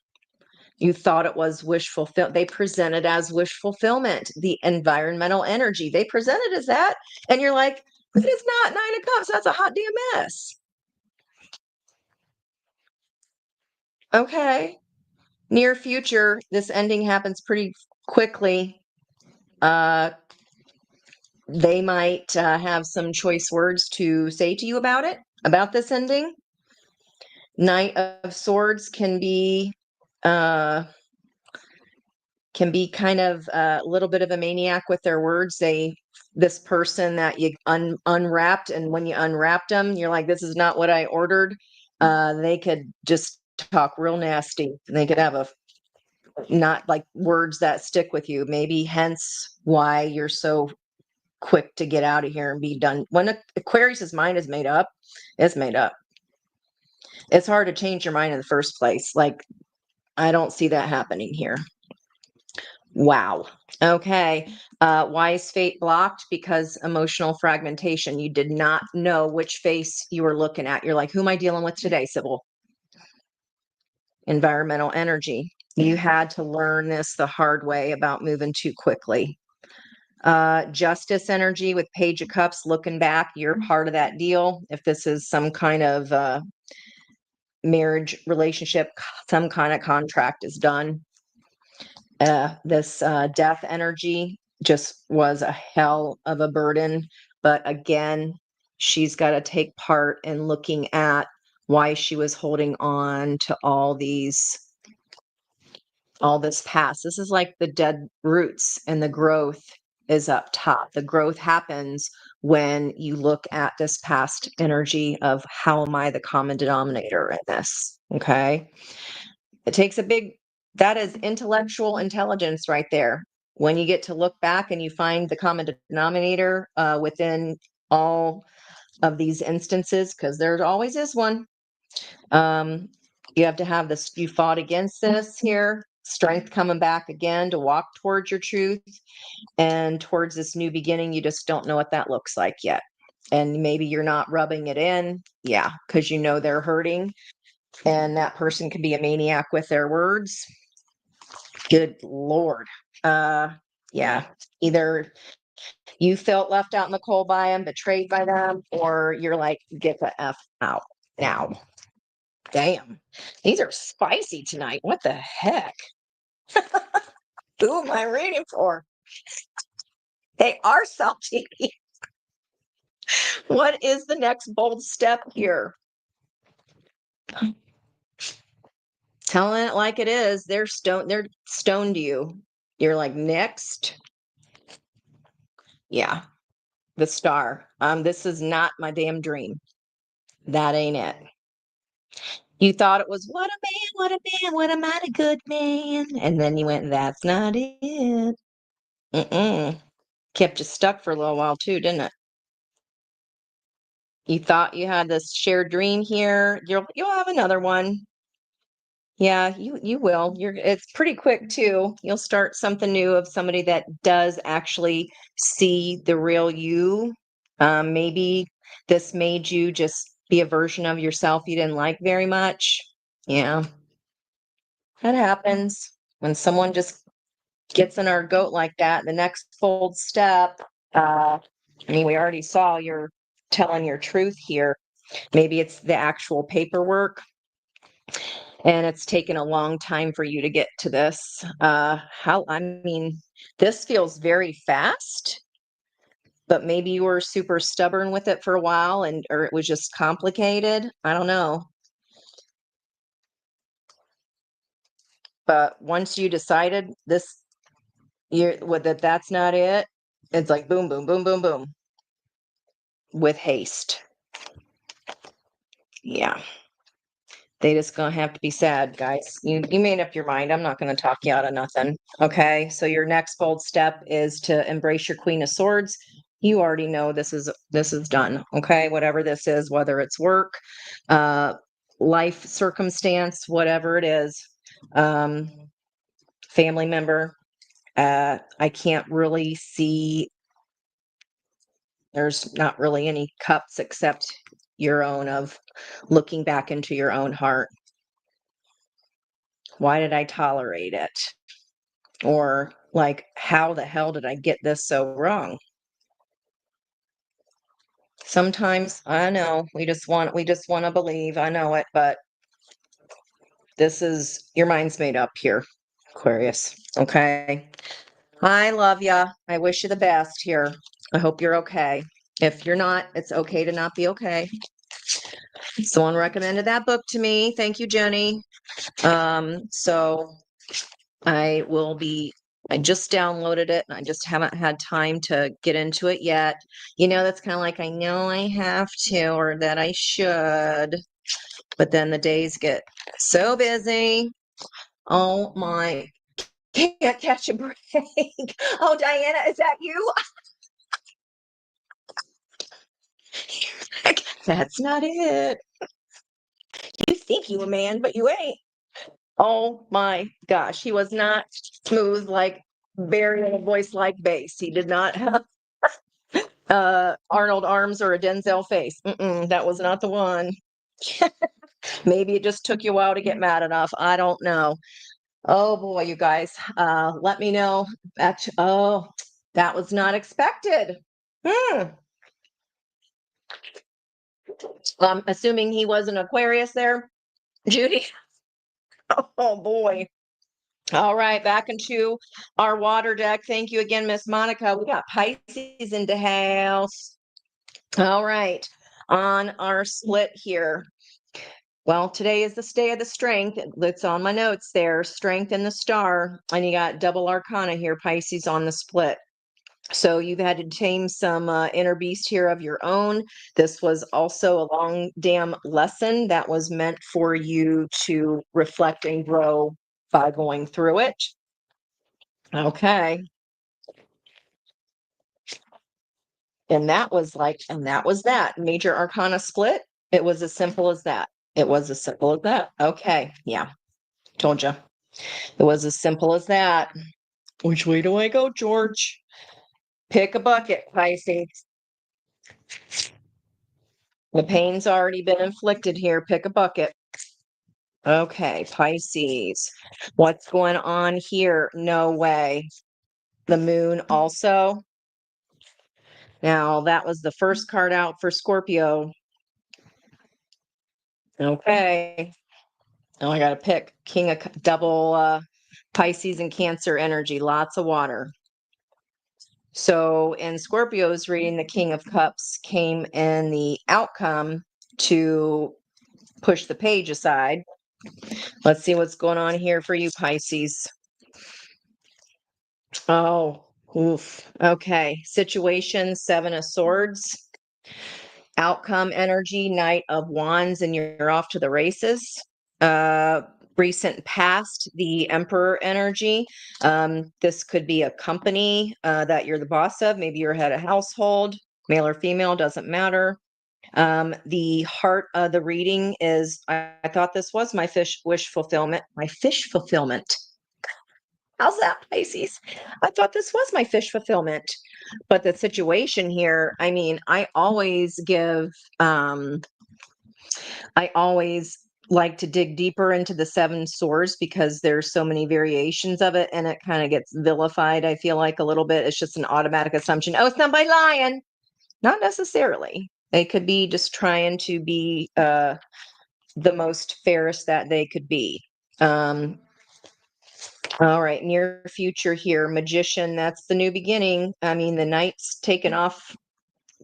You thought it was wish fulfillment. They presented as wish fulfillment, the environmental energy. They presented as that. And you're like, it is not 9 of Cups. That's a hot damn mess. Okay. Near future, this ending happens pretty quickly. Uh, they might have some choice words to say to you about it, about this ending. Knight of Swords uh, can be kind of a little bit of a maniac with their words. This person that you unwrapped, and when you unwrapped them, you're like, this is not what I ordered. They could just talk real nasty. They could have a not like words that stick with you. Maybe hence why you're so quick to get out of here and be done. When Aquarius's mind is made up, it's made up. It's hard to change your mind in the first place. Like, I don't see that happening here. Wow. Okay. Why is fate blocked? Because emotional fragmentation. You did not know which face you were looking at. You're like, who am I dealing with today, Sybil? Environmental energy. You had to learn this the hard way about moving too quickly. Justice energy with Page of Cups. Looking back, you're part of that deal. If this is some kind of marriage relationship, some kind of contract is done. This death energy just was a hell of a burden. But again, she's got to take part in looking at why she was holding on to all this past. This is like the dead roots, and the growth is up top. The growth happens when you look at this past energy of how am I the common denominator in this? Okay. It takes that is intellectual intelligence right there. When you get to look back and you find the common denominator within all of these instances, because there always is one. You have to have this, you fought against this here, strength coming back again to walk towards your truth and towards this new beginning. You just don't know what that looks like yet. And maybe you're not rubbing it in. Yeah, because you know they're hurting. And that person can be a maniac with their words. Good Lord. Yeah, either you felt left out in the cold by them, betrayed by them, or you're like, get the F out now. Damn, these are spicy tonight. What the heck? Who am I reading for? They are salty. What is the next bold step here? Telling it like it is. They're stoned you. You're like, next. Yeah, the star. This is not my damn dream. That ain't it. You thought it was what a man, what a man, what a mighty good man. And then you went, that's not it. Mm-mm. Kept you stuck for a little while too, didn't it? You thought you had this shared dream here. You'll have another one. Yeah, you will. It's pretty quick too. You'll start something new of somebody that does actually see the real you. Maybe this made you just be a version of yourself you didn't like very much. Yeah, that happens when someone just gets in our goat like that. The next bold step. I mean, we already saw you're telling your truth here. Maybe it's the actual paperwork, and it's taken a long time for you to get to this. I mean, this feels very fast, but maybe you were super stubborn with it for a while, or it was just complicated. I don't know. But once you decided that's not it, it's like boom, boom, boom, boom, boom with haste. Yeah. They just gonna have to be sad, guys. You made up your mind. I'm not gonna talk you out of nothing. Okay. So your next bold step is to embrace your Queen of Swords. You already know this is done. Okay. Whatever this is, whether it's work, uh, life circumstance, whatever it is, um, family member. I can't really see, there's not really any cups except your own of looking back into your own heart. Why did I tolerate it? Or like, how the hell did I get this so wrong? Sometimes I know we just want to believe. I know it, but this is your mind's made up here, Aquarius. Okay. I love ya. I wish you the best here. I hope you're okay. If you're not, it's okay to not be okay. Someone recommended that book to me. Thank you, Jenny. So I will be, I just downloaded it and I just haven't had time to get into it yet. That's kind of like, I know I have to or that I should, but then the days get so busy. Oh my, can't catch a break. Oh, Diana, is that you? That's not it. You think you a man, but you ain't. Oh my gosh, he was not smooth like Barry in a voice like bass. He did not have Arnold arms or a Denzel face. That was not the one. Maybe it just took you a while to get mad enough. I don't know. Oh boy, you guys. Let me know. Oh, that was not expected. Hmm. I'm assuming he was an Aquarius there, Judy. Oh boy. All right, back into our water deck. Thank you again, Miss Monica. We got Pisces in the house. All right, on our split here. Well, today is the day of the strength. It's on my notes there. Strength in the star. And you got double arcana here, Pisces on the split. So you've had to tame some inner beast here of your own. This was also a long damn lesson that was meant for you to reflect and grow by going through it. Okay. And that was that. Major arcana split. It was as simple as that. It was as simple as that. Okay. Yeah. Told you. It was as simple as that. Which way do I go, George? Pick a bucket, Pisces. The pain's already been inflicted here. Pick a bucket. Okay, Pisces. What's going on here? No way. The moon also. Now, that was the first card out for Scorpio. Okay. Oh, I got to pick King of double Pisces and Cancer energy. Lots of water. So in Scorpio's reading, the King of Cups came in the outcome to push the page aside. Let's see what's going on here for you, Pisces. Oh, oof. Okay. Situation, Seven of Swords. Outcome energy, Knight of Wands, and you're off to the races. Recent past, the Emperor energy. This could be a company that you're the boss of. Maybe you're head of household, male or female, doesn't matter. The heart of the reading is I thought this was my wish fulfillment. My fish fulfillment. How's that, Pisces? I thought this was my fish fulfillment. But the situation here, I mean, I always like to dig deeper into the seven swords because there's so many variations of it and it kind of gets vilified. I feel like a little bit. It's just an automatic assumption. Oh, it's not by lion. Not necessarily. They could be just trying to be the most fairest that they could be. All right, near future here, magician. That's the new beginning. I mean, the night's taken off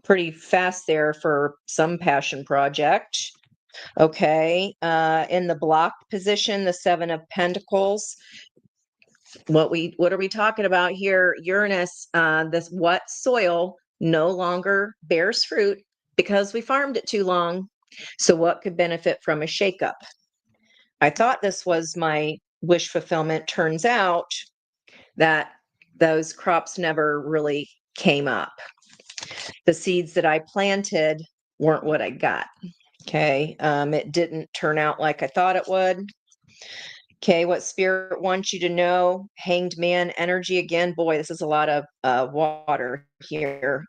pretty fast there for some passion project. Okay, in the block position, the Seven of Pentacles. What are we talking about here? Uranus, this what soil no longer bears fruit because we farmed it too long. So what could benefit from a shakeup? I thought this was my wish fulfillment. Turns out that those crops never really came up. The seeds that I planted weren't what I got. Okay. It didn't turn out like I thought it would. Okay. What spirit wants you to know? Hanged man energy again. Boy, this is a lot of water here.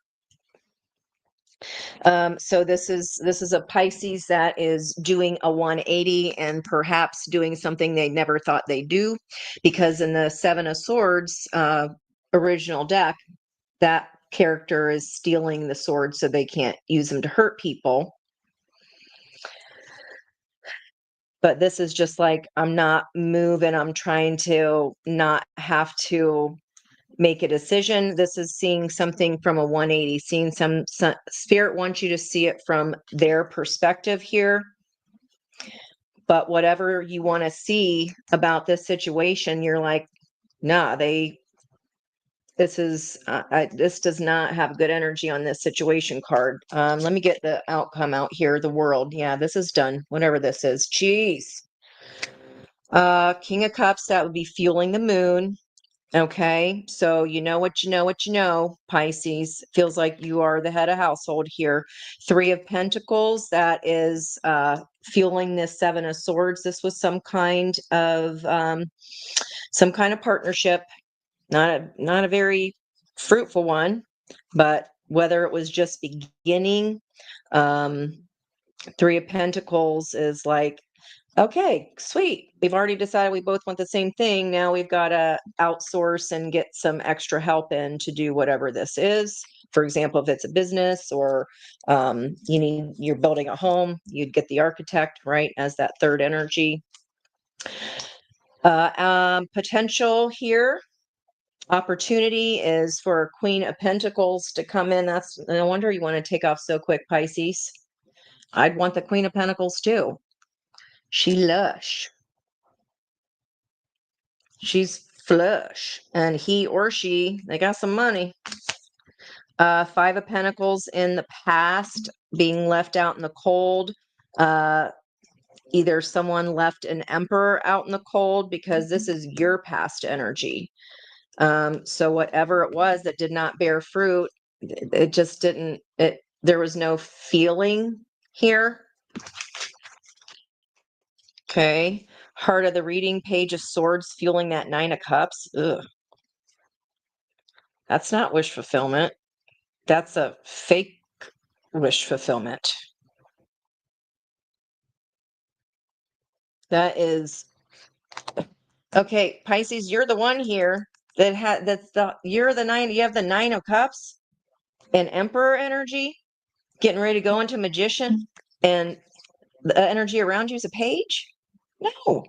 So this is a Pisces that is doing a 180 and perhaps doing something they never thought they'd do, because in the Seven of Swords original deck, that character is stealing the swords so they can't use them to hurt people. But this is just like, I'm not moving. I'm trying to not have to make a decision. This is seeing something from a 180, seeing some spirit wants you to see it from their perspective here. But whatever you want to see about this situation, you're like, nah, this does not have good energy on this situation card. Let me get the outcome out here. The world. Yeah, this is done. Whatever this is. Jeez. King of Cups, that would be fueling the moon. Okay, so you know what you know what you know, Pisces. Feels like you are the head of household here. Three of Pentacles, that is fueling this Seven of Swords. This was some kind of partnership, not a very fruitful one, but whether it was just beginning, um, Three of Pentacles is like, okay, sweet. We've already decided we both want the same thing. Now we've got to outsource and get some extra help in to do whatever this is. For example, if it's a business or you're building a home, you'd get the architect, right, as that third energy. Potential here. Opportunity is for Queen of Pentacles to come in. That's no wonder you want to take off so quick, Pisces. I'd want the Queen of Pentacles too. She lush. She's flush. And he or she, they got some money. Five of Pentacles in the past, being left out in the cold. Either someone left an Emperor out in the cold, because this is your past energy. So whatever it was that did not bear fruit, it just didn't, there was no feeling here. Okay. Heart of the reading, Page of Swords, fueling that Nine of Cups. Ugh. That's not wish fulfillment. That's a fake wish fulfillment. That is okay. Pisces, you're the one here that you're the nine. You have the Nine of Cups and Emperor energy, getting ready to go into Magician, and the energy around you is a Page. No,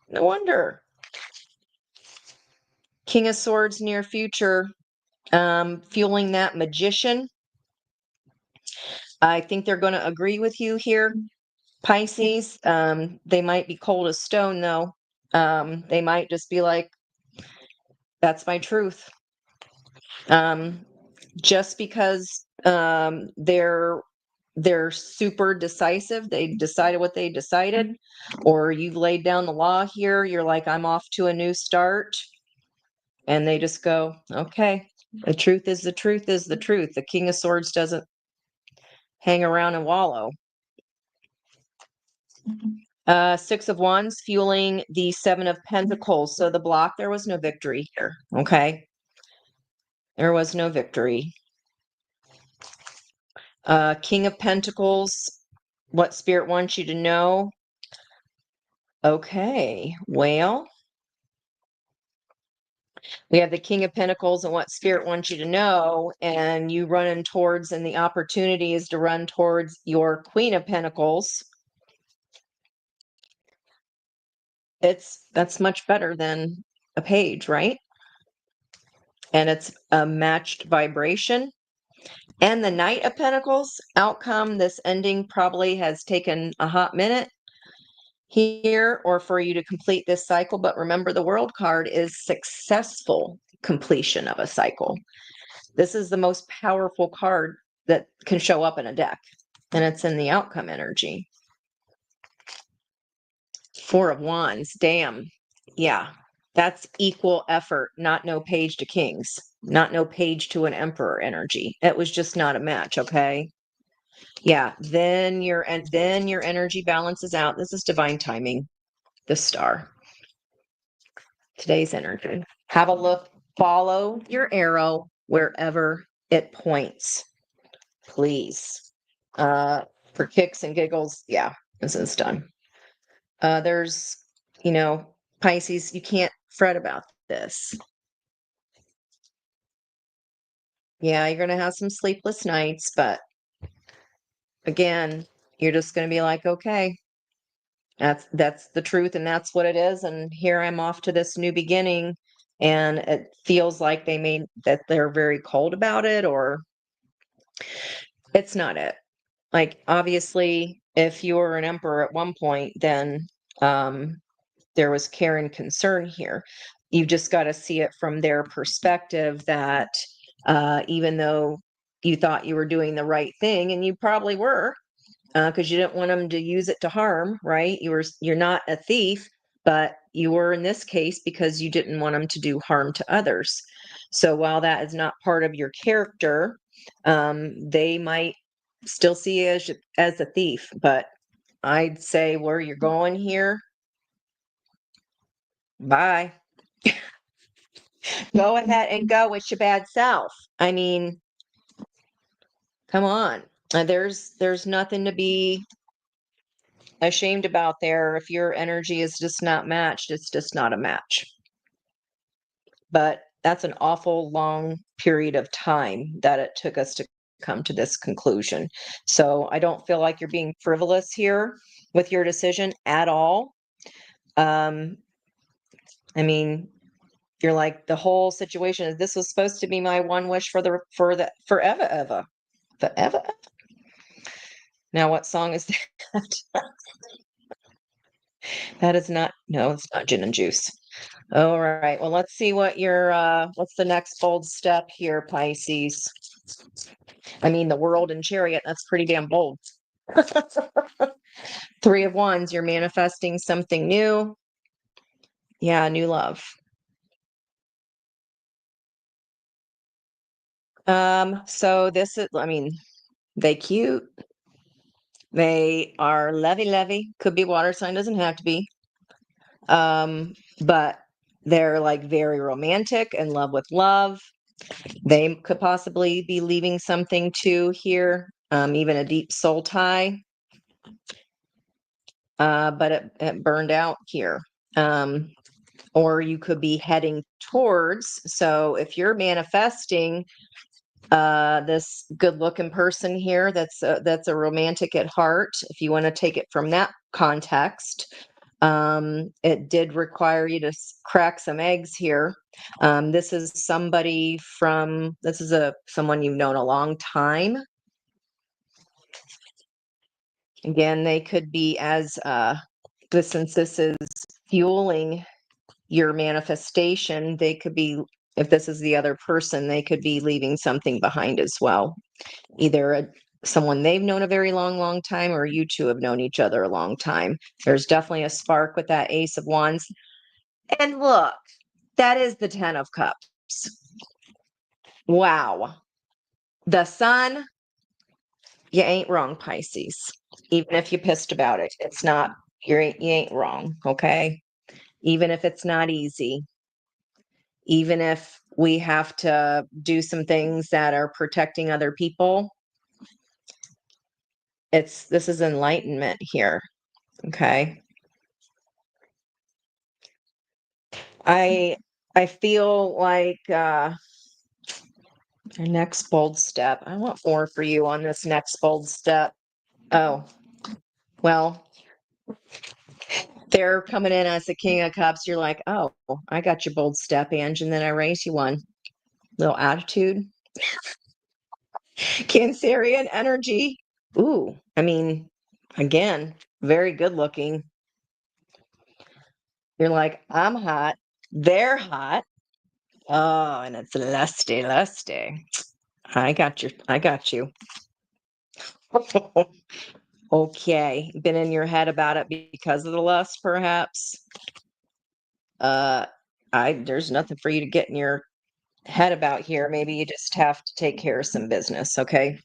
no wonder. King of Swords, near future, fueling that Magician. I think they're going to agree with you here, Pisces. They might be cold as stone, though. They might just be like, that's my truth. Just because they're super decisive, they decided what they decided, or you've laid down the law here, you're like, I'm off to a new start. And they just go, okay, the truth is the truth is the truth. The King of Swords doesn't hang around and wallow. Six of Wands, fueling the Seven of Pentacles. So the block, there was no victory here. Okay. There was no victory. King of Pentacles, what Spirit wants you to know. Okay. Well, we have the King of Pentacles and what Spirit wants you to know. And you running towards, and the opportunity is to run towards your Queen of Pentacles. That's much better than a Page, right? And it's a matched vibration. And the Knight of Pentacles outcome, this ending probably has taken a hot minute here, or for you to complete this cycle. But remember, the World card is successful completion of a cycle. This is the most powerful card that can show up in a deck, and it's in the outcome energy. Four of Wands. Damn. Yeah. That's equal effort, not no page to kings, not no page to an emperor energy. It was just not a match, okay? Yeah, then your energy balances out. This is divine timing. The star. Today's energy. Have a look, follow your arrow wherever it points, please. For kicks and giggles, yeah, this is done. There's, Pisces, you can't fret about this. Yeah, you're going to have some sleepless nights, but again, you're just going to be like, okay, that's the truth and that's what it is. And here I'm off to this new beginning. And it feels like that they're very cold about it, or it's not it. Like, obviously, if you were an emperor at one point, then there was care and concern here. You've just got to see it from their perspective that even though you thought you were doing the right thing, and you probably were, because you didn't want them to use it to harm, right? You're not a thief, but you were in this case because you didn't want them to do harm to others. So while that is not part of your character, they might still see you as a thief. But I'd say where you're going here, bye. Go ahead and go with your bad self. I mean, come on. There's nothing to be ashamed about there. If your energy is just not matched, it's just not a match. But that's an awful long period of time that it took us to come to this conclusion. So I don't feel like you're being frivolous here with your decision at all. I mean, you're like, the whole situation is, this was supposed to be my one wish for the forever ever. Forever. Now, what song is that? That is not, no, it's not gin and juice. All right. Well, let's see what's the next bold step here, Pisces. I mean, the World and Chariot, that's pretty damn bold. Three of Wands, you're manifesting something new. Yeah, new love. So this is, I mean, they cute. They are lovey-lovey. Could be water sign, doesn't have to be. But they're like very romantic, in love with love. They could possibly be leaving something too here, even a deep soul tie. But it burned out here. Or you could be heading towards. So if you're manifesting this good-looking person here, that's a romantic at heart. If you want to take it from that context, it did require you to crack some eggs here. This is someone you've known a long time. Again, they could be since this is fueling your manifestation, they could be, if this is the other person, they could be leaving something behind as well. Either someone they've known a very long, long time, or you two have known each other a long time. There's definitely a spark with that Ace of Wands. And look, that is the 10 of Cups. Wow. The Sun, you ain't wrong, Pisces. Even if you're pissed about it, it's not, you ain't wrong, okay? Even if it's not easy, even if we have to do some things that are protecting other people, this is enlightenment here, okay? I feel like our next bold step. I want more for you on this next bold step. Oh, well, they're coming in as the King of Cups. You're like, oh, I got your bold step, Ange, and then I raise you one. Little attitude. Cancerian energy. Ooh, I mean, again, very good looking. You're like, I'm hot. They're hot. Oh, and it's lusty, lusty. I got you. Okay. Been in your head about it because of the lust, perhaps? Uh, there's nothing for you to get in your head about here. Maybe you just have to take care of some business, okay?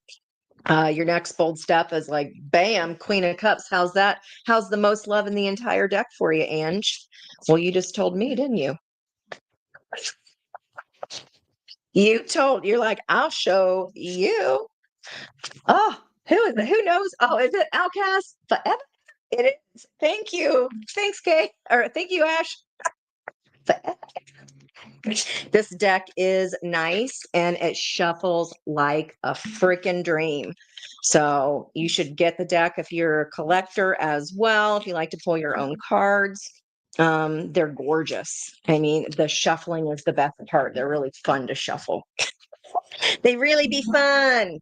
Your next bold step is like, bam, Queen of Cups. How's that? How's the most love in the entire deck for you, Ange? Well, you just told me, didn't you? You're like, I'll show you. Oh, who is it? Who knows? Oh, is it Outcast Forever? It is. Thank you. Thanks, Kay. Or thank you, Ash. Forever. This deck is nice and it shuffles like a freaking dream. So you should get the deck if you're a collector as well, if you like to pull your own cards. They're gorgeous. I mean, the shuffling is the best part. They're really fun to shuffle. They really be fun.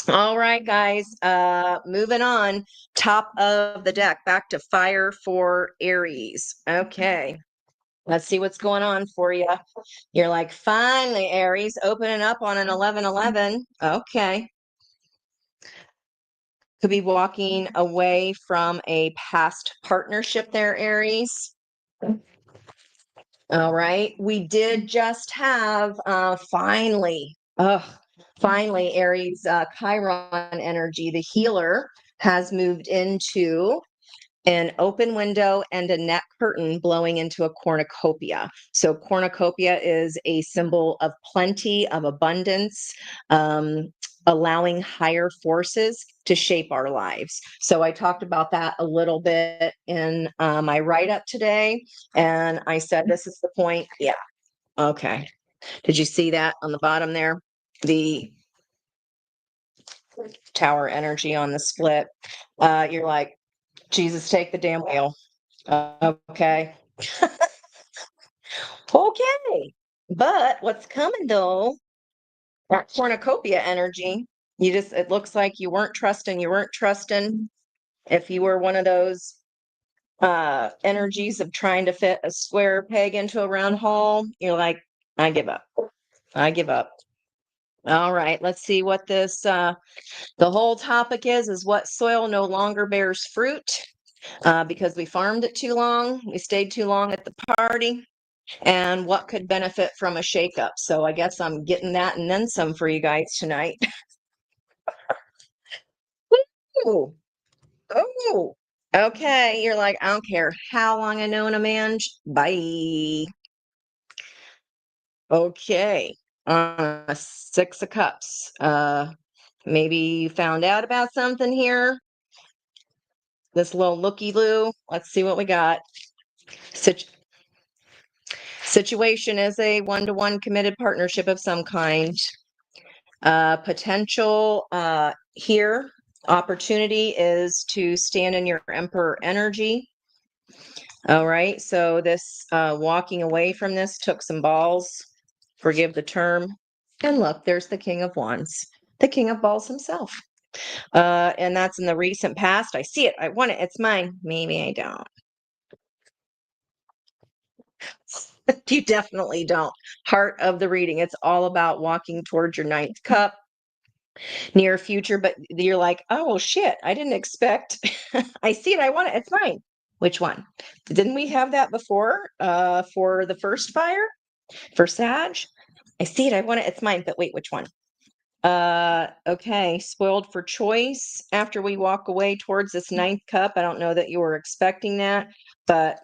All right, guys. Moving on. Top of the deck. Back to fire for Aries. Okay. Let's see what's going on for you. You're like, finally, Aries, opening up on an 11-11. Okay. Could be walking away from a past partnership there, Aries. All right. We did just have finally, Aries, Chiron energy, the healer, has moved into an open window and a net curtain blowing into a cornucopia. So cornucopia is a symbol of plenty, of abundance, allowing higher forces to shape our lives. So I talked about that a little bit in my write-up today, and I said this is the point. Yeah. Okay. Did you see that on the bottom there? The tower energy on the split. You're like, Jesus, take the damn wheel. Okay. Okay. But what's coming though, that cornucopia energy, it looks like you weren't trusting. If you were one of those energies of trying to fit a square peg into a round hole, you're like, I give up. I give up. All right, let's see what the whole topic is what soil no longer bears fruit because we farmed it too long, we stayed too long at the party, and what could benefit from a shakeup. So I guess I'm getting that and then some for you guys tonight. Ooh. Oh, okay. You're like, I don't care how long I known a man. Bye. Okay. Six of Cups. Maybe you found out about something here. This little looky-loo. Let's see what we got. Situation is a one-to-one committed partnership of some kind. Potential here, opportunity is to stand in your Emperor energy. All right, so this walking away from this took some balls, forgive the term. And look, there's the King of Wands, the King of Balls himself. And that's in the recent past. I see it, I want it, it's mine. Maybe I don't. You definitely don't. Heart of the reading, it's all about walking towards your ninth cup, near future, but you're like, oh shit, I didn't expect. I see it, I want it, it's mine. Which one? Didn't we have that before for the first fire for Sag? I see it, I want it, it's mine, but wait, which one? Okay, spoiled for choice after we walk away towards this ninth cup. I don't know that you were expecting that, but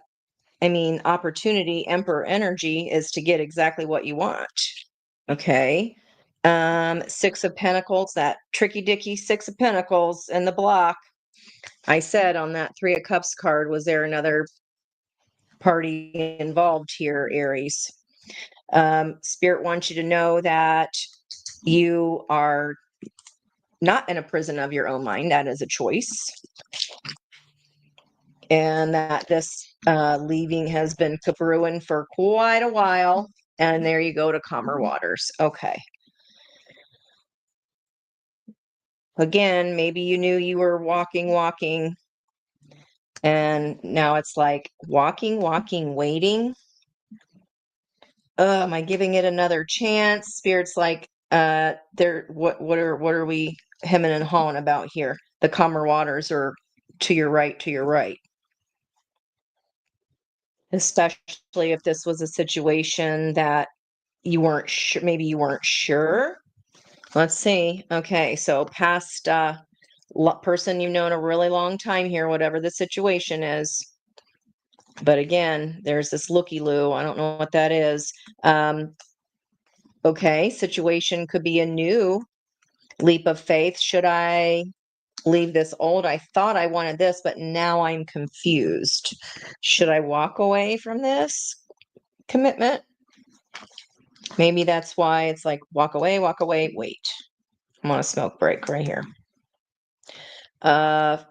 I mean, opportunity, Emperor energy is to get exactly what you want. Okay. Six of Pentacles, that tricky dicky Six of Pentacles in the block. I said on that Three of Cups card, was there another party involved here, Aries? Spirit wants you to know that you are not in a prison of your own mind. That is a choice. And that this leaving has been brewing for quite a while. And there you go to calmer waters. Okay. Again, maybe you knew you were walking, and now it's like walking, waiting. Am I giving it another chance? Spirit's like, what are we hemming and hawing about here? the calmer waters are to your right. Especially if this was a situation that you weren't sure, maybe you weren't sure. Let's see. Okay, so past person you've known a really long time here, whatever the situation is. But again, there's this looky-loo. I don't know what that is. Okay, situation could be a new leap of faith. Should I leave this old? I thought I wanted this, but now I'm confused. Should I walk away from this commitment? Maybe that's why it's like walk away, wait. I'm on a smoke break right here.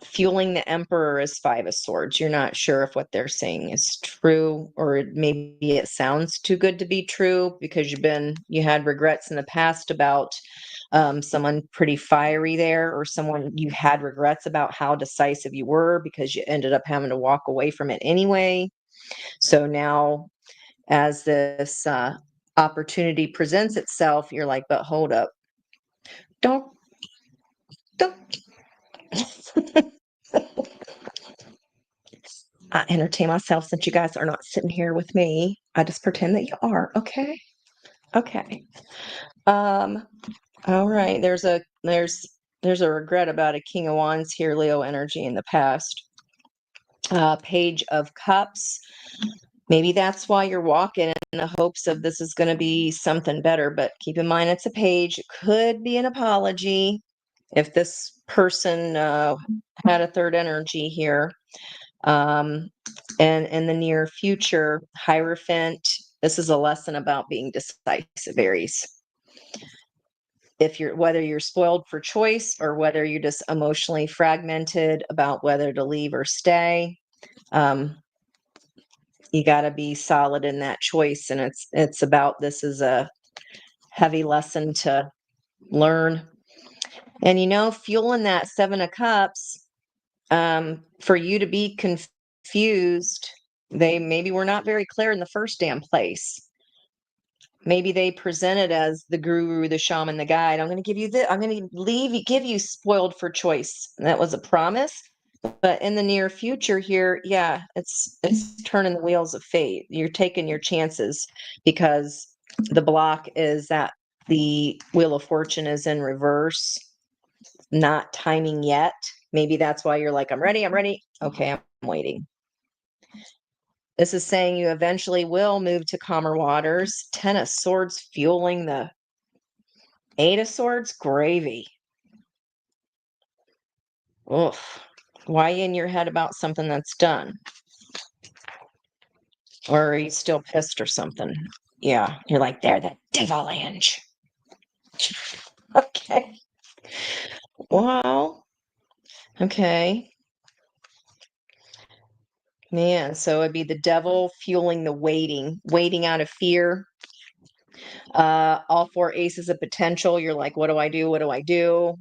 Fueling the Emperor is Five of Swords. You're not sure if what they're saying is true, or maybe it sounds too good to be true because you had regrets in the past about someone pretty fiery there, or someone you had regrets about how decisive you were because you ended up having to walk away from it anyway. So now, as this opportunity presents itself, you're like, but hold up. Don't. I entertain myself since you guys are not sitting here with me. I just pretend that you are. Okay. Okay. All right. There's a regret about a King of Wands here, Leo energy in the past. Page of Cups. Maybe that's why you're walking in the hopes of this is going to be something better. But keep in mind, it's a page. It could be an apology if this person had a third energy here. And in the near future, Hierophant, this is a lesson about being decisive, Aries. Whether you're spoiled for choice or whether you're just emotionally fragmented about whether to leave or stay, you got to be solid in that choice. And it's about, this is a heavy lesson to learn. And fueling that Seven of Cups, for you to be confused, they maybe were not very clear in the first damn place. Maybe they presented as the guru, the shaman, the guide. I'm going to give you this. I'm going to give you spoiled for choice. And that was a promise. But in the near future here, yeah, it's turning the wheels of fate. You're taking your chances because the block is that the Wheel of Fortune is in reverse, not timing yet. Maybe that's why you're like, I'm ready. Okay, I'm waiting. This is saying you eventually will move to calmer waters. Ten of Swords fueling the Eight of Swords, gravy. Oof. Why in your head about something that's done? Or are you still pissed or something? Yeah, you're like, they're the devil, Ange. Okay. Wow. Okay. Man, so it'd be the devil fueling the waiting out of fear. All four aces of potential. You're like, what do I do? What do I do?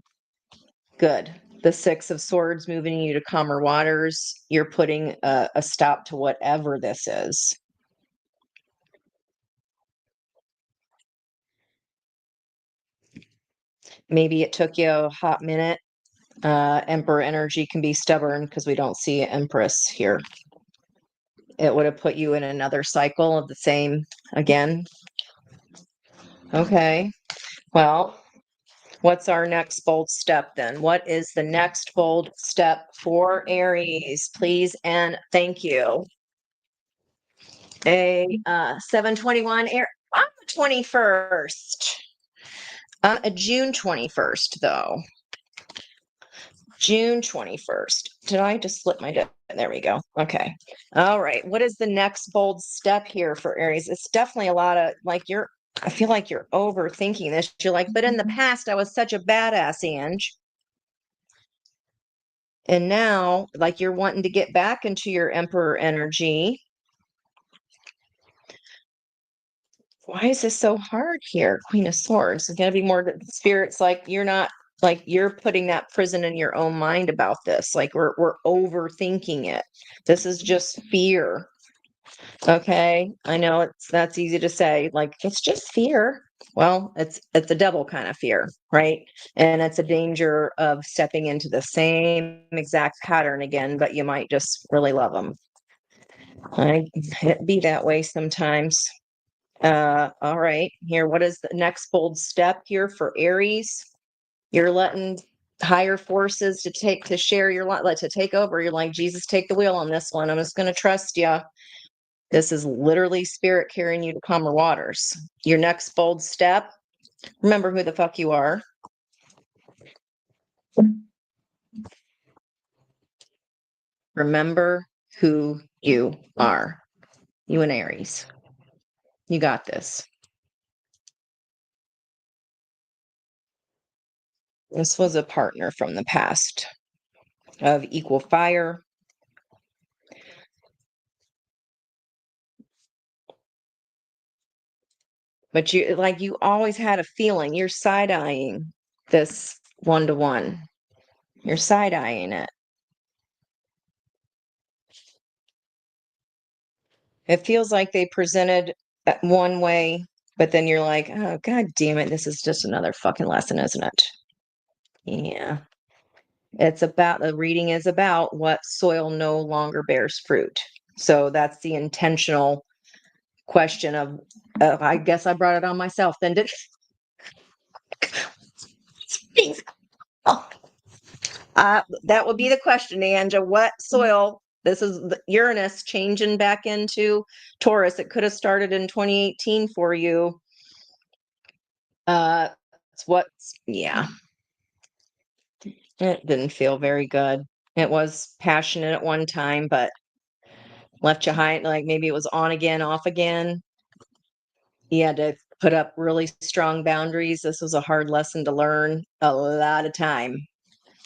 Good. The Six of Swords moving you to calmer waters. You're putting a stop to whatever this is. Maybe it took you a hot minute. Emperor energy can be stubborn because we don't see Empress here. It would have put you in another cycle of the same again. Okay. Well, what's our next bold step then? What is the next bold step for Aries? Please and thank you. A 7/21 on the 21st. A June 21st, though. June 21st. Did I just slip my There we go. Okay. All right. What is the next bold step here for Aries? It's definitely a lot of I feel like you're overthinking this. You're like, but in the past, I was such a badass, Ange. And now, like, you're wanting to get back into your Emperor energy. Why is this so hard here? Queen of Swords. There's going to be more spirits. Like, you're putting that prison in your own mind about this. Like, we're overthinking it. This is just fear. Okay. I know that's easy to say. Like, it's just fear. Well, it's a devil kind of fear, right? And it's a danger of stepping into the same exact pattern again, but you might just really love them. It be that way sometimes. All right. Here, what is the next bold step here for Aries? You're letting higher forces to share your life, like to take over. You're like, Jesus, take the wheel on this one. I'm just going to trust you. This is literally spirit carrying you to calmer waters. Your next bold step, remember who the fuck you are. Remember who you are. You and Aries. You got this. This was a partner from the past of equal fire. But you always had a feeling you're side eyeing this 1-to-1. You're side eyeing it. It feels like they presented one way, but then you're like, oh, God damn it. This is just another fucking lesson, isn't it? Yeah. The reading is about what soil no longer bears fruit. So that's the intentional question of, I guess I brought it on myself then, did that would be the question, Anja. What soil? This is the Uranus changing back into Taurus. It could have started in 2018 for you. It's yeah. It didn't feel very good. It was passionate at one time, but left you high, like maybe it was on again, off again. You had to put up really strong boundaries. This was a hard lesson to learn. A lot of time.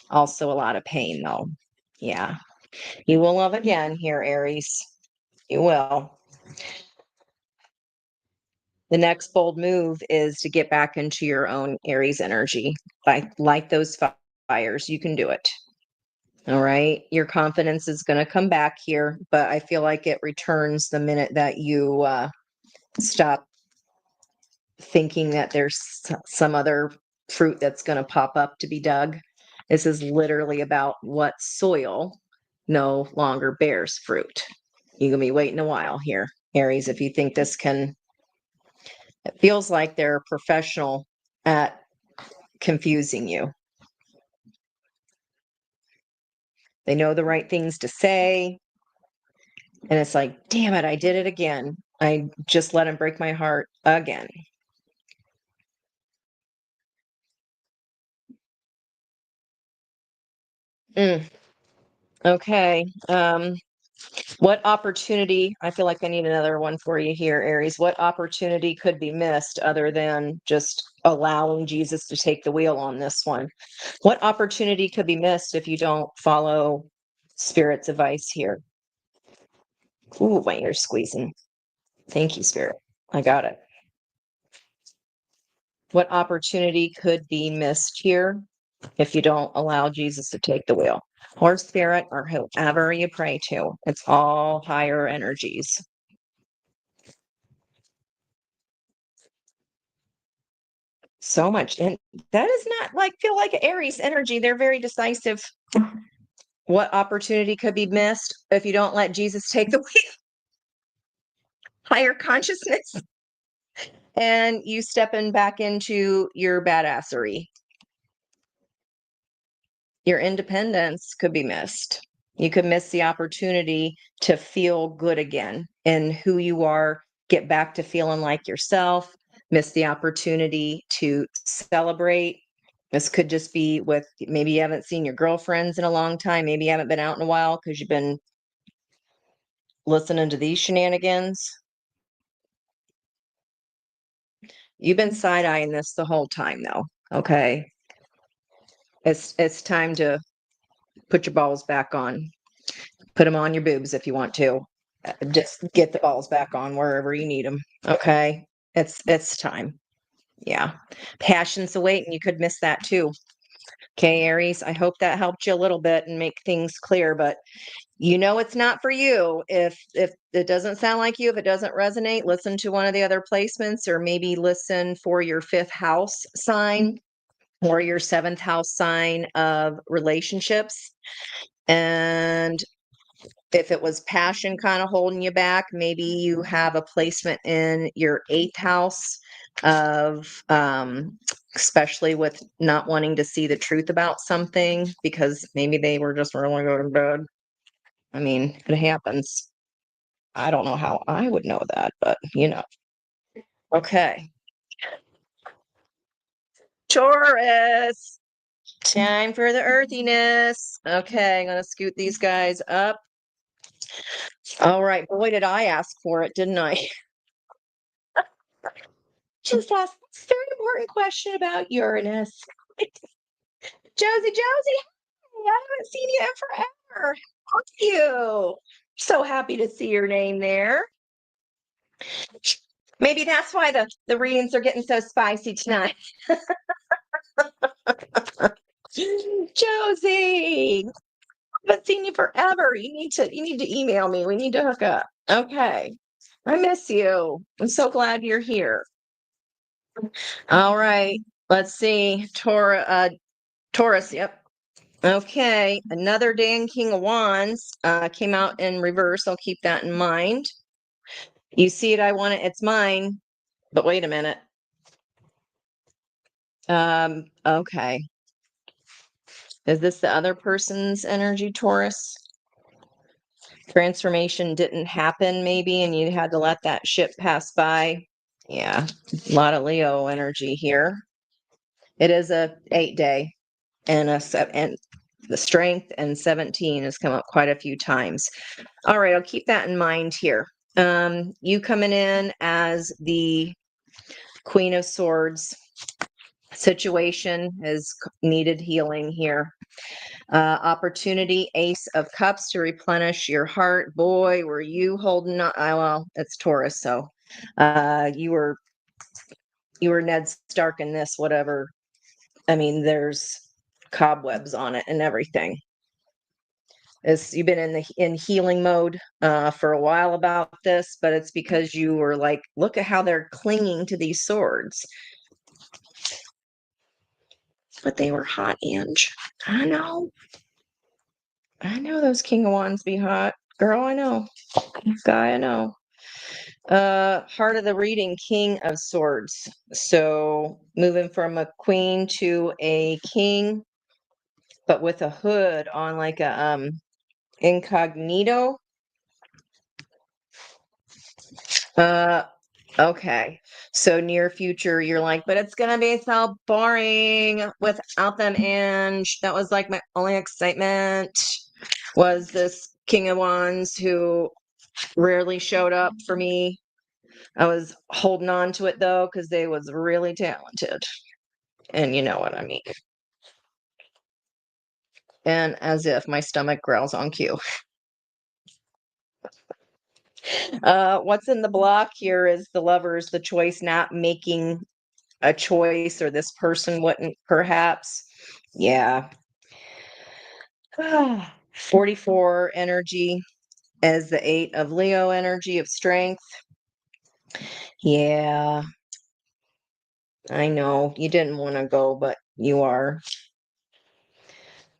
Also a lot of pain, though. Yeah. You will love again here, Aries. You will. The next bold move is to get back into your own Aries energy. Like those fires, you can do it. All right. Your confidence is going to come back here, but I feel like it returns the minute that you stop thinking that there's some other fruit that's going to pop up to be dug. This is literally about what soil no longer bears fruit. You're going to be waiting a while here, Aries, if you think this can. It feels like they're professional at confusing you. They know the right things to say. And it's like, damn it, I did it again. I just let him break my heart again. Mm, okay. What opportunity? I feel like I need another one for you here, Aries. What opportunity could be missed other than just allowing Jesus to take the wheel on this one? What opportunity could be missed if you don't follow Spirit's advice here? Ooh, my ear's squeezing. Thank you, Spirit. I got it. What opportunity could be missed here if you don't allow Jesus to take the wheel? Or Spirit, or whoever you pray to. It's all higher energies. So much. And that is not feel like Aries energy. They're very decisive. What opportunity could be missed if you don't let Jesus take the wheel? Higher consciousness. And you stepping back into your badassery. Your independence could be missed. You could miss the opportunity to feel good again in who you are, get back to feeling like yourself, miss the opportunity to celebrate. This could just be with maybe you haven't seen your girlfriends in a long time. Maybe you haven't been out in a while because you've been listening to these shenanigans. You've been side eyeing this the whole time, though. Okay. It's time to put your balls back on. Put them on your boobs if you want to. Just get the balls back on wherever you need them. Okay. It's time. Yeah. Passion's awaiting. You could miss that too. Okay, Aries. I hope that helped you a little bit and make things clear, but You know it's not for you. If it doesn't sound like you, if it doesn't resonate, listen to one of the other placements, or maybe listen for your 5th house sign or your 7th house sign of relationships. And if it was passion kind of holding you back, maybe you have a placement in your 8th house of especially with not wanting to see the truth about something because maybe they were just really going to bed. I mean, it happens. I don't know how I would know that, but you know. Okay. Taurus. Time for the earthiness. Okay, I'm going to scoot these guys up. All right. Boy, did I ask for it, didn't I? Just asked a very important question about Uranus. Josie, hey, I haven't seen you in forever. How are you? So happy to see your name there. Maybe that's why the readings are getting so spicy tonight. Josie, I haven't seen you forever. You need to email me. We need to hook up. Okay. I miss you. I'm so glad you're here. All right. Let's see. Taurus, yep. Okay. Another Dan King of Wands came out in reverse. I'll keep that in mind. You see it, I want it, it's mine. But wait a minute. Okay. Is this the other person's energy, Taurus? Transformation didn't happen, maybe, and you had to let that ship pass by. Yeah, a lot of Leo energy here. It is a 8-day, and and the strength and 17 has come up quite a few times. All right, I'll keep that in mind here. You coming in as the Queen of Swords. Situation has needed healing here. Opportunity, Ace of Cups to replenish your heart. Boy, were you holding on. Well, it's Taurus, so you were Ned Stark in this, whatever. I mean, there's cobwebs on it and everything. You've been in healing mode for a while about this, but it's because you were like, look at how they're clinging to these swords. But they were hot, Ange. I know. I know those King of Wands be hot. Girl, I know. Guy, I know. Heart of the reading, King of Swords. So moving from a queen to a king, but with a hood on, like a incognito. Okay. So near future, you're like, but it's gonna be so boring without them. And that was like my only excitement was this King of Wands who rarely showed up for me. I was holding on to it though, because they was really talented. And you know what I mean. And as if my stomach growls on cue. What's in the block here is the Lovers, the choice, not making a choice, or this person wouldn't perhaps. Yeah. 44 energy as the 8 of Leo energy of strength. Yeah. I know you didn't want to go, but you are.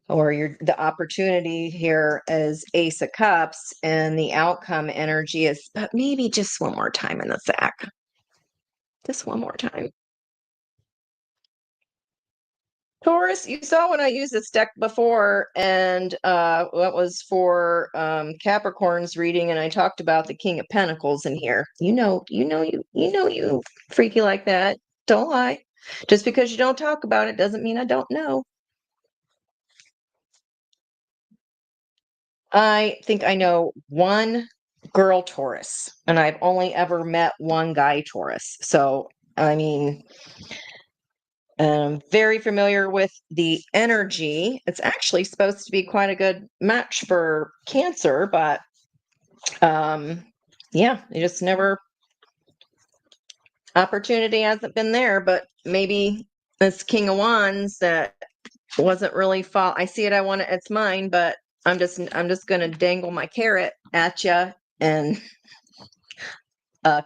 Or the opportunity here is Ace of Cups, and the outcome energy is, but maybe just one more time in the sack. Just one more time. Taurus, you saw when I used this deck before, and that was for Capricorn's reading, and I talked about the King of Pentacles in here. You freaky like that. Don't lie. Just because you don't talk about it doesn't mean I don't know. I think I know one girl Taurus, and I've only ever met one guy Taurus. So, I mean, I'm very familiar with the energy. It's actually supposed to be quite a good match for Cancer, but yeah, you just never, opportunity hasn't been there, but maybe this King of Wands that wasn't really I see it, I want it, it's mine, but I'm just gonna dangle my carrot at you, and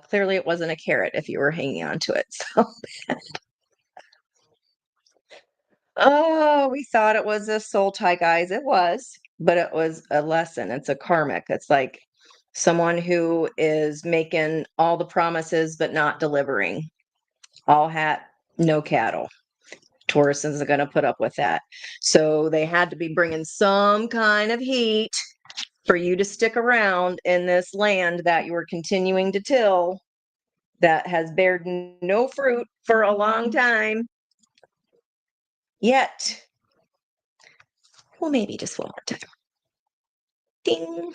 clearly it wasn't a carrot if you were hanging on to it. So, oh, we thought it was a soul tie, guys. It was, but it was a lesson. It's a karmic. It's like someone who is making all the promises but not delivering. All hat, no cattle. Taurus isn't going to put up with that. So they had to be bringing some kind of heat for you to stick around in this land that you were continuing to till that has bared no fruit for a long time. Yet, well, maybe just one more time. Ding.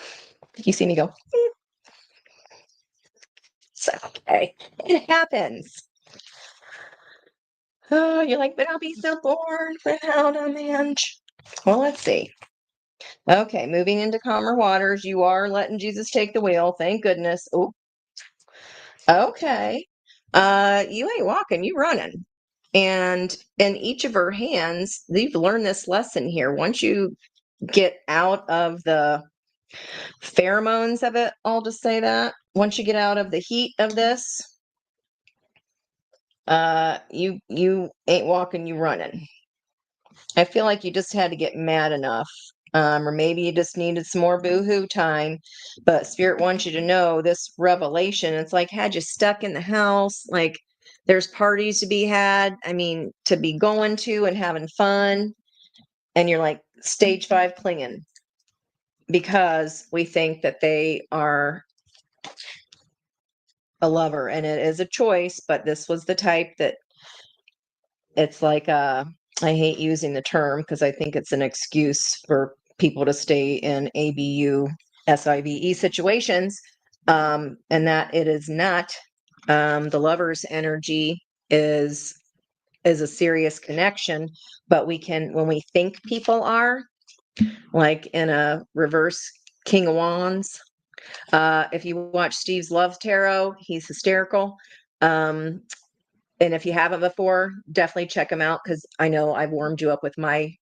You see me go, it's okay. It happens. Oh, you're like, but I'll be so bored without a man. Well, let's see. Okay, moving into calmer waters. You are letting Jesus take the wheel. Thank goodness. Oh, okay. You ain't walking, you running. And in each of her hands, you've learned this lesson here. Once you get out of the pheromones of it, I'll just say that. Once you get out of the heat of this, you ain't walking, you running. I feel like you just had to get mad enough. Or maybe you just needed some more boohoo time. But Spirit wants you to know this revelation. It's like, had you stuck in the house, like there's parties to be had. I mean, to be going to and having fun. And you're like stage 5 clinging because we think that they are a lover and it is a choice. But this was the type that it's like, I hate using the term because I think it's an excuse for people to stay in ABU, SIVE situations, and that it is not. The lover's energy is a serious connection, but we can, when we think people are, like in a reverse King of Wands. If you watch Steve's Love Tarot, he's hysterical. And if you haven't before, definitely check him out because I know I've warmed you up with my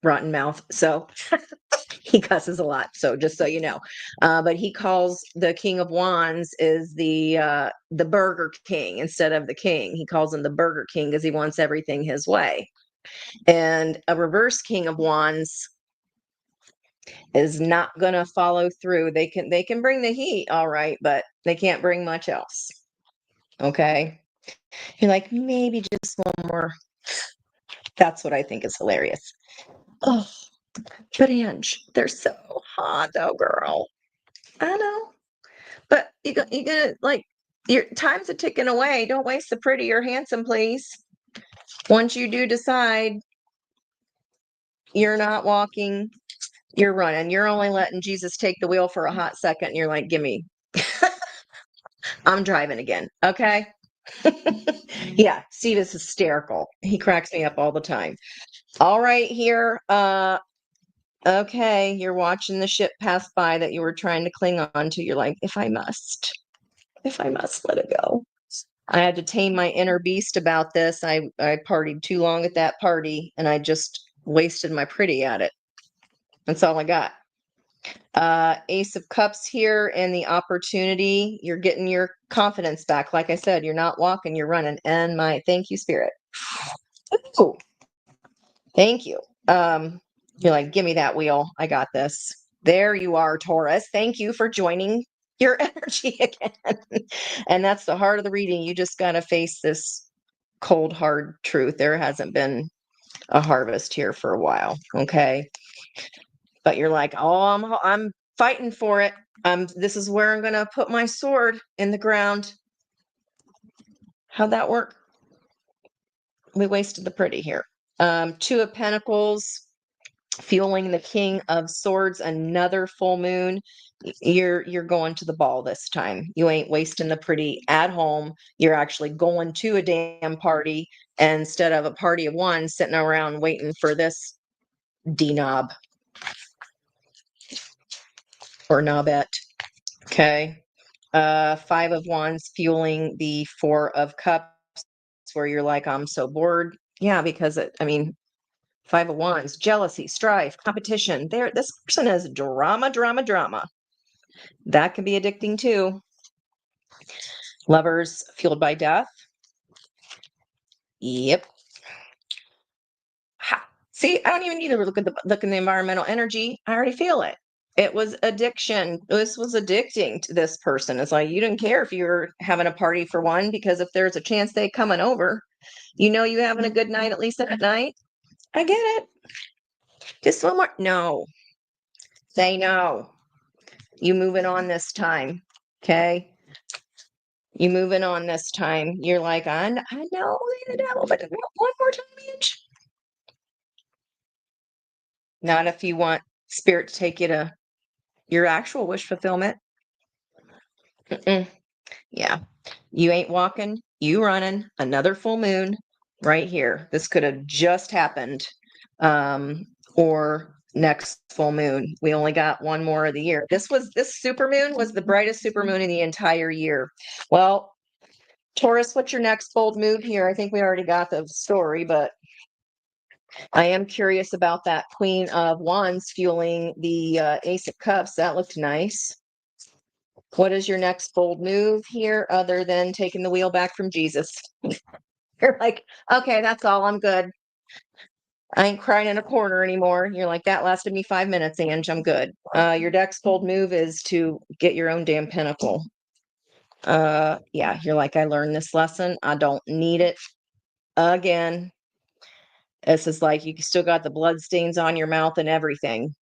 rotten mouth. So he cusses a lot. So just so you know, but he calls the King of Wands is the Burger King instead of the King. He calls him the Burger King because he wants everything his way. And a reverse King of Wands is not going to follow through. They can bring the heat, all right, but they can't bring much else. Okay. You're like, maybe just one more. That's what I think is hilarious. Oh, but Ange, they're so hot though, girl. I know. But you gotta like your time's a ticking away. Don't waste the pretty or handsome, please. Once you do decide you're not walking, you're running. You're only letting Jesus take the wheel for a hot second. And you're like, give me. I'm driving again. Okay. Yeah, Steve is hysterical. He cracks me up all the time. All right, here. Okay, you're watching the ship pass by that you were trying to cling on to. You're like, if I must let it go. I had to tame my inner beast about this. I partied too long at that party and I just wasted my pretty at it. That's all I got. Ace of Cups here and the opportunity. You're getting your confidence back. Like I said, you're not walking, you're running. And my thank you, Spirit. Ooh, thank you. You're like, give me that wheel. I got this. There you are, Taurus. Thank you for joining your energy again. And that's the heart of the reading. You just got to face this cold, hard truth. There hasn't been a harvest here for a while. Okay. But you're like, oh, I'm fighting for it. This is where I'm going to put my sword in the ground. How'd that work? We wasted the pretty here. Two of Pentacles, fueling the King of Swords, another full moon. You're going to the ball this time. You ain't wasting the pretty at home. You're actually going to a damn party instead of a party of one sitting around waiting for this D-knob or knobette. Okay. Five of Wands fueling the Four of Cups, where you're like, I'm so bored. Yeah, because Five of Wands, jealousy, strife, competition. This person has drama, drama, drama. That can be addicting too. Lovers, fueled by death. Yep. Ha. See, I don't even need to look in the environmental energy. I already feel it. It was addiction. This was addicting to this person. It's like you didn't care if you were having a party for one, because if there's a chance they coming over, you having a good night at least at night. I get it. Just one more. No. Say no. You moving on this time. Okay. You moving on this time. You're like, I know the devil, but one more time, bitch. Not if you want spirit to take you to your actual wish fulfillment. Mm-mm. Yeah. You ain't walking, you running. Another full moon right here. This could have just happened. Or next full moon. We only got one more of the year. This super moon was the brightest super moon in the entire year. Well, Taurus, what's your next bold move here? I think we already got the story, but I am curious about that Queen of Wands fueling the Ace of Cups. That looked nice. What is your next bold move here other than taking the wheel back from Jesus? You're like, okay, that's all. I'm good. I ain't crying in a corner anymore. You're like, that lasted me 5 minutes, Ange. I'm good. Your next bold move is to get your own damn pinnacle. Yeah, you're like, I learned this lesson. I don't need it again. This is like, you still got the blood stains on your mouth and everything.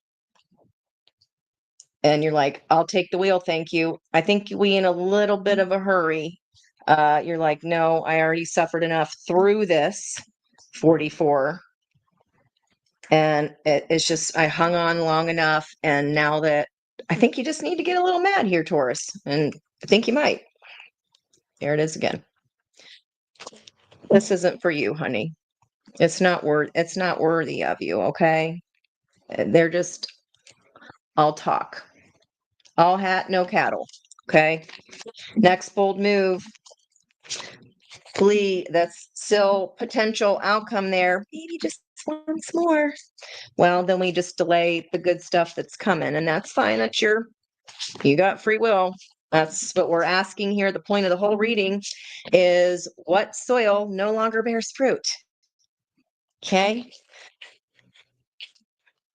And you're like, I'll take the wheel. Thank you. I think we in a little bit of a hurry. You're like, no, I already suffered enough through this 44. And it's just, I hung on long enough. And now that I think you just need to get a little mad here, Taurus. And I think you might. There it is again. This isn't for you, honey. It's not worthy of you, okay? They're just all talk. All hat, no cattle. Okay. Next bold move. Flee. That's still potential outcome there. Maybe just once more. Well, then we just delay the good stuff that's coming, and that's fine. You got free will. That's what we're asking here. The point of the whole reading is what soil no longer bears fruit. Okay.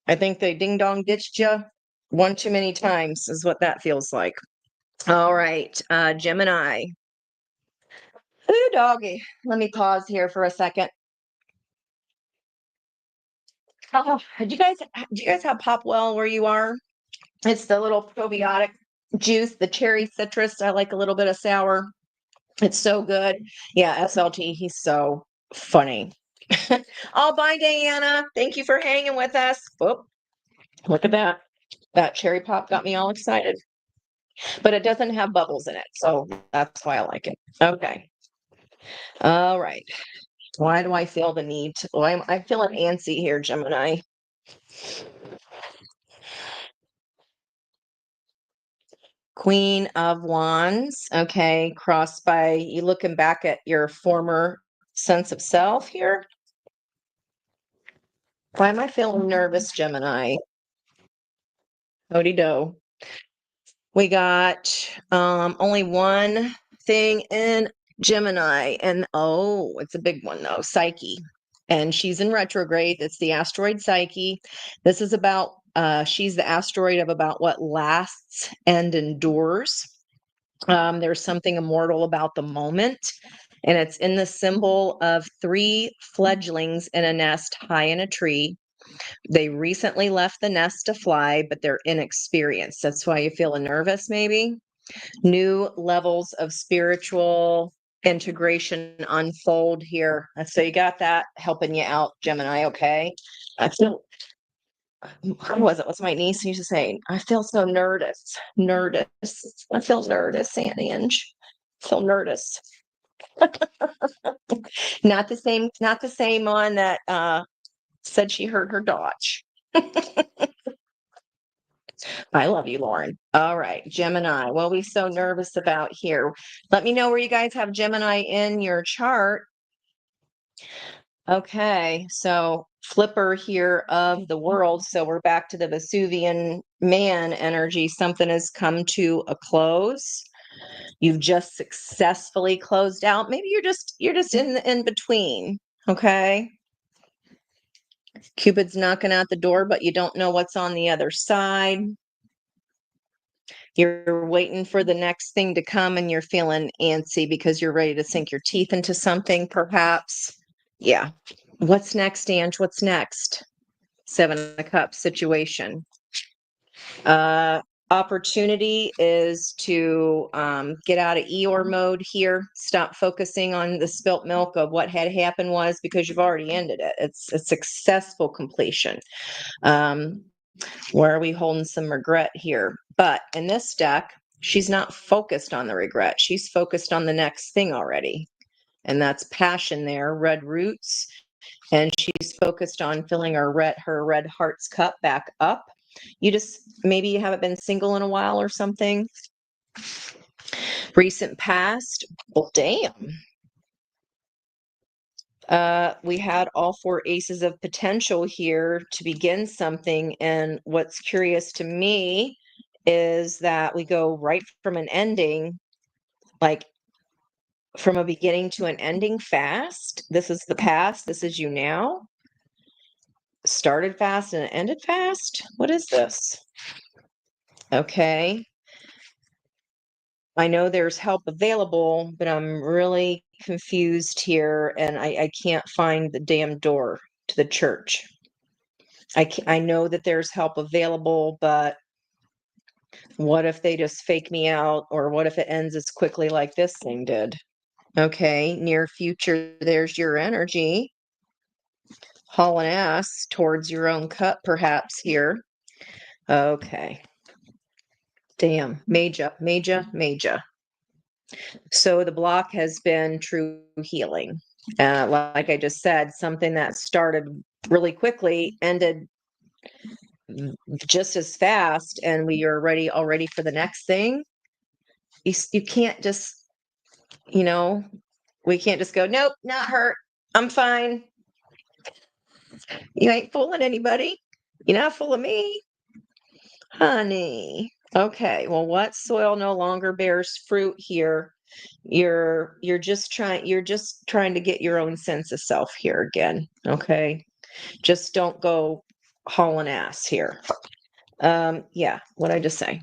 I think they ding dong ditched you one too many times is what that feels like. All right. Gemini. Ooh, doggy. Let me pause here for a second. Oh, do you guys have Popwell where you are? It's the little probiotic juice, the cherry citrus. I like a little bit of sour. It's so good. Yeah, SLT, he's so funny. Oh, bye, Diana. Thank you for hanging with us. Whoop. Look at that. That cherry pop got me all excited. But it doesn't have bubbles in it, so that's why I like it. Okay. All right. Why do I feel the need to? Well, I'm feeling antsy here, Gemini. Queen of Wands. Okay. Crossed by you looking back at your former sense of self here. Why am I feeling nervous, Gemini? Hody do. We got only one thing in Gemini, and oh, it's a big one though, Psyche. And she's in retrograde. It's the asteroid Psyche. This is about she's the asteroid of about what lasts and endures. There's something immortal about the moment, and it's in the symbol of three fledglings in a nest high in a tree. They recently left the nest to fly, but they're inexperienced. That's why you feel nervous, maybe. New levels of spiritual integration unfold here. So you got that helping you out, Gemini. Okay. I feel, what was it? What's my niece used to say? I feel so nervous. Nervous. I feel nervous, Sandy Inch. I feel nervous. Not the same one that said she heard her Dodge. I love you, Lauren. All right, Gemini. What are we so nervous about here? Let me know where you guys have Gemini in your chart. Okay, so flipper here of the world. So we're back to the Vesuvian man energy. Something has come to a close. You've just successfully closed out. Maybe you're just in between. Okay. Cupid's knocking at the door, but you don't know what's on the other side. You're waiting for the next thing to come and you're feeling antsy because you're ready to sink your teeth into something, perhaps. Yeah. What's next, Ange? What's next? Seven of Cups situation. Uh, Opportunity is to get out of Eeyore mode here. Stop focusing on the spilt milk of what had happened was because you've already ended it. It's a successful completion. Um, where are we holding some regret here? But in this deck, she's not focused on the regret. She's focused on the next thing already. And that's passion there, red roots. And she's focused on filling her red heart's cup back up. You just, maybe you haven't been single in a while or something. Recent past. Well, damn. We had all four aces of potential here to begin something. And what's curious to me is that we go right from an ending, like from a beginning to an ending fast. This is the past. This is you now. Started fast and it ended fast. What is this? Okay. I know there's help available, but I'm really confused here and I can't find the damn door to the church. I know that there's help available, but what if they just fake me out? Or what if it ends as quickly like this thing did? Okay, near future, there's your energy. Hauling ass towards your own cup, perhaps here. Okay. Damn, major, major, major. So the block has been true healing. Like I just said, something that started really quickly ended just as fast, and we are ready already for the next thing. You can't just, you know, we can't just go, nope, not hurt. I'm fine. You ain't fooling anybody. You're not fooling me, honey. Okay, well, what soil no longer bears fruit here? You're just trying to get your own sense of self here again. Okay, just don't go hauling ass here. Yeah, what I just say.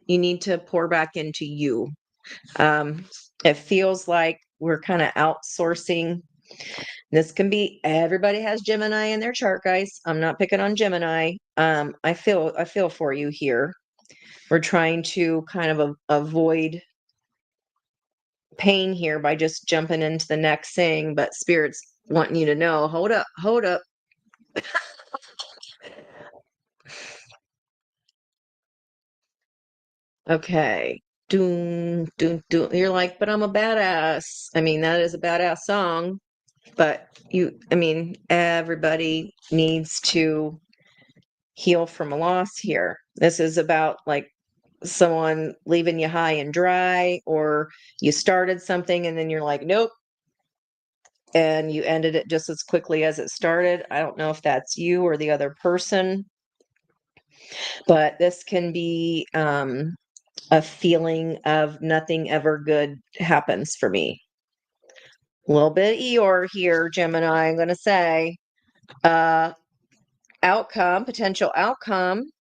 You need to pour back into you. Um, it feels like we're kind of outsourcing. This can be everybody has Gemini in their chart, guys. I'm not picking on Gemini. I feel for you here. We're trying to kind of avoid pain here by just jumping into the next thing, but spirits wanting you to know, hold up, hold up. Okay. Doom, doom, doom. You're like, but I'm a badass. I mean, that is a badass song, but everybody needs to heal from a loss here. This is about like someone leaving you high and dry, or you started something and then you're like, nope, and you ended it just as quickly as it started. I don't know if that's you or the other person, but this can be a feeling of nothing ever good happens for me. A little bit Eeyore here, Gemini, I'm going to say. Uh, potential outcome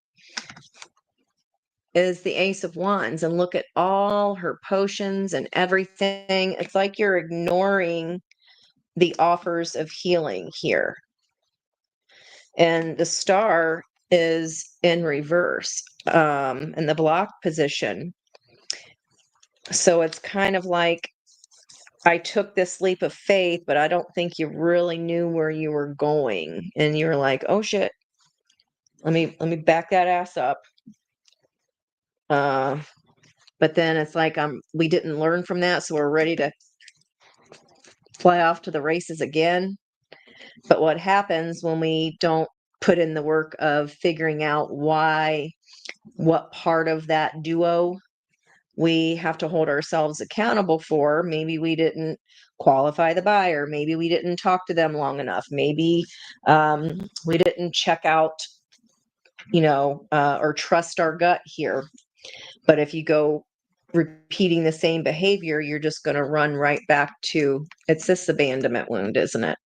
is the Ace of Wands. And look at all her potions and everything. It's like you're ignoring the offers of healing here. And the star is in reverse in the block position. So it's kind of like I took this leap of faith, but I don't think you really knew where you were going. And you're like, oh shit, let me back that ass up. Uh, but then it's like we didn't learn from that, so we're ready to fly off to the races again. But what happens when we don't put in the work of figuring out what part of that duo we have to hold ourselves accountable for. Maybe we didn't qualify the buyer. Maybe we didn't talk to them long enough. Maybe we didn't check out, or trust our gut here. But if you go repeating the same behavior, you're just going to run right back to, it's this abandonment wound, isn't it?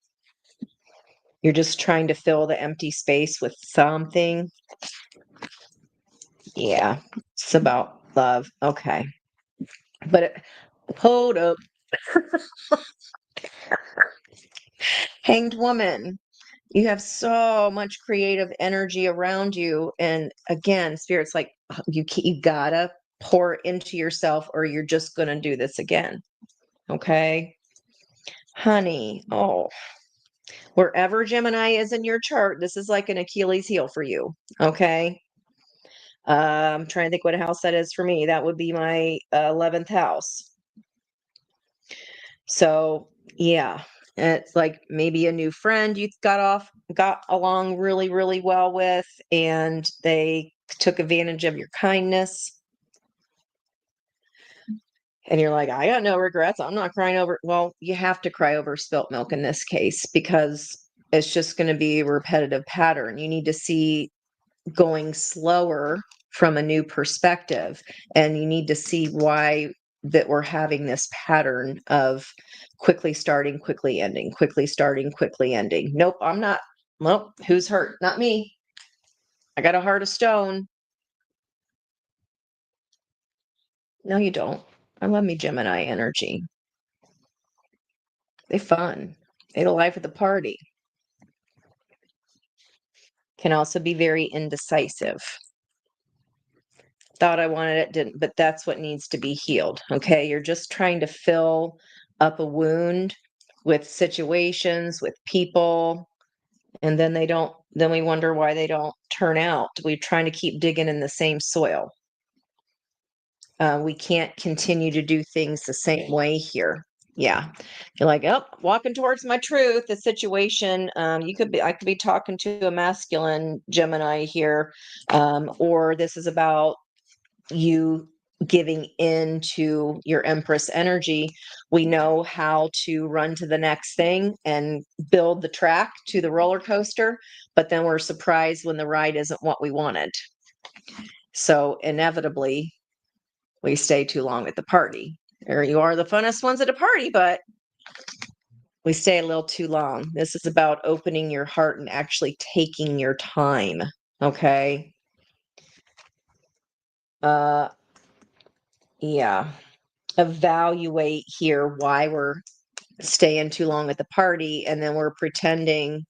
You're just trying to fill the empty space with something. Yeah, it's about love. Okay. But hold up. Hanged woman. You have so much creative energy around you. And again, spirit's like, you gotta pour into yourself or you're just going to do this again. Okay. Honey. Oh, wherever Gemini is in your chart, this is like an Achilles heel for you. Okay. I'm trying to think what house that is for me. That would be my 11th house. So yeah, it's like maybe a new friend you got along really, really well with, and they took advantage of your kindness. And you're like, I got no regrets. I'm not crying over. Well, you have to cry over spilt milk in this case because it's just going to be a repetitive pattern. You need to see going slower from a new perspective, and you need to see why that we're having this pattern of quickly starting, quickly ending, quickly starting, quickly ending. Nope, I'm not. Well, who's hurt? Not me. I got a heart of stone. No, you don't. I love me Gemini energy. They fun. They the life of the party. Can also be very indecisive. Thought I wanted it, didn't, but that's what needs to be healed. Okay. You're just trying to fill up a wound with situations, with people, and then then we wonder why they don't turn out. We're trying to keep digging in the same soil. We can't continue to do things the same way here. Yeah. You're like, oh, walking towards my truth. The situation, I could be talking to a masculine Gemini here, or this is about you giving in to your Empress energy. We know how to run to the next thing and build the track to the roller coaster, but then we're surprised when the ride isn't what we wanted. So inevitably, we stay too long at the party. Or you are the funnest ones at a party, but we stay a little too long. This is about opening your heart and actually taking your time. Okay. Yeah. Evaluate here why we're staying too long at the party, and then we're pretending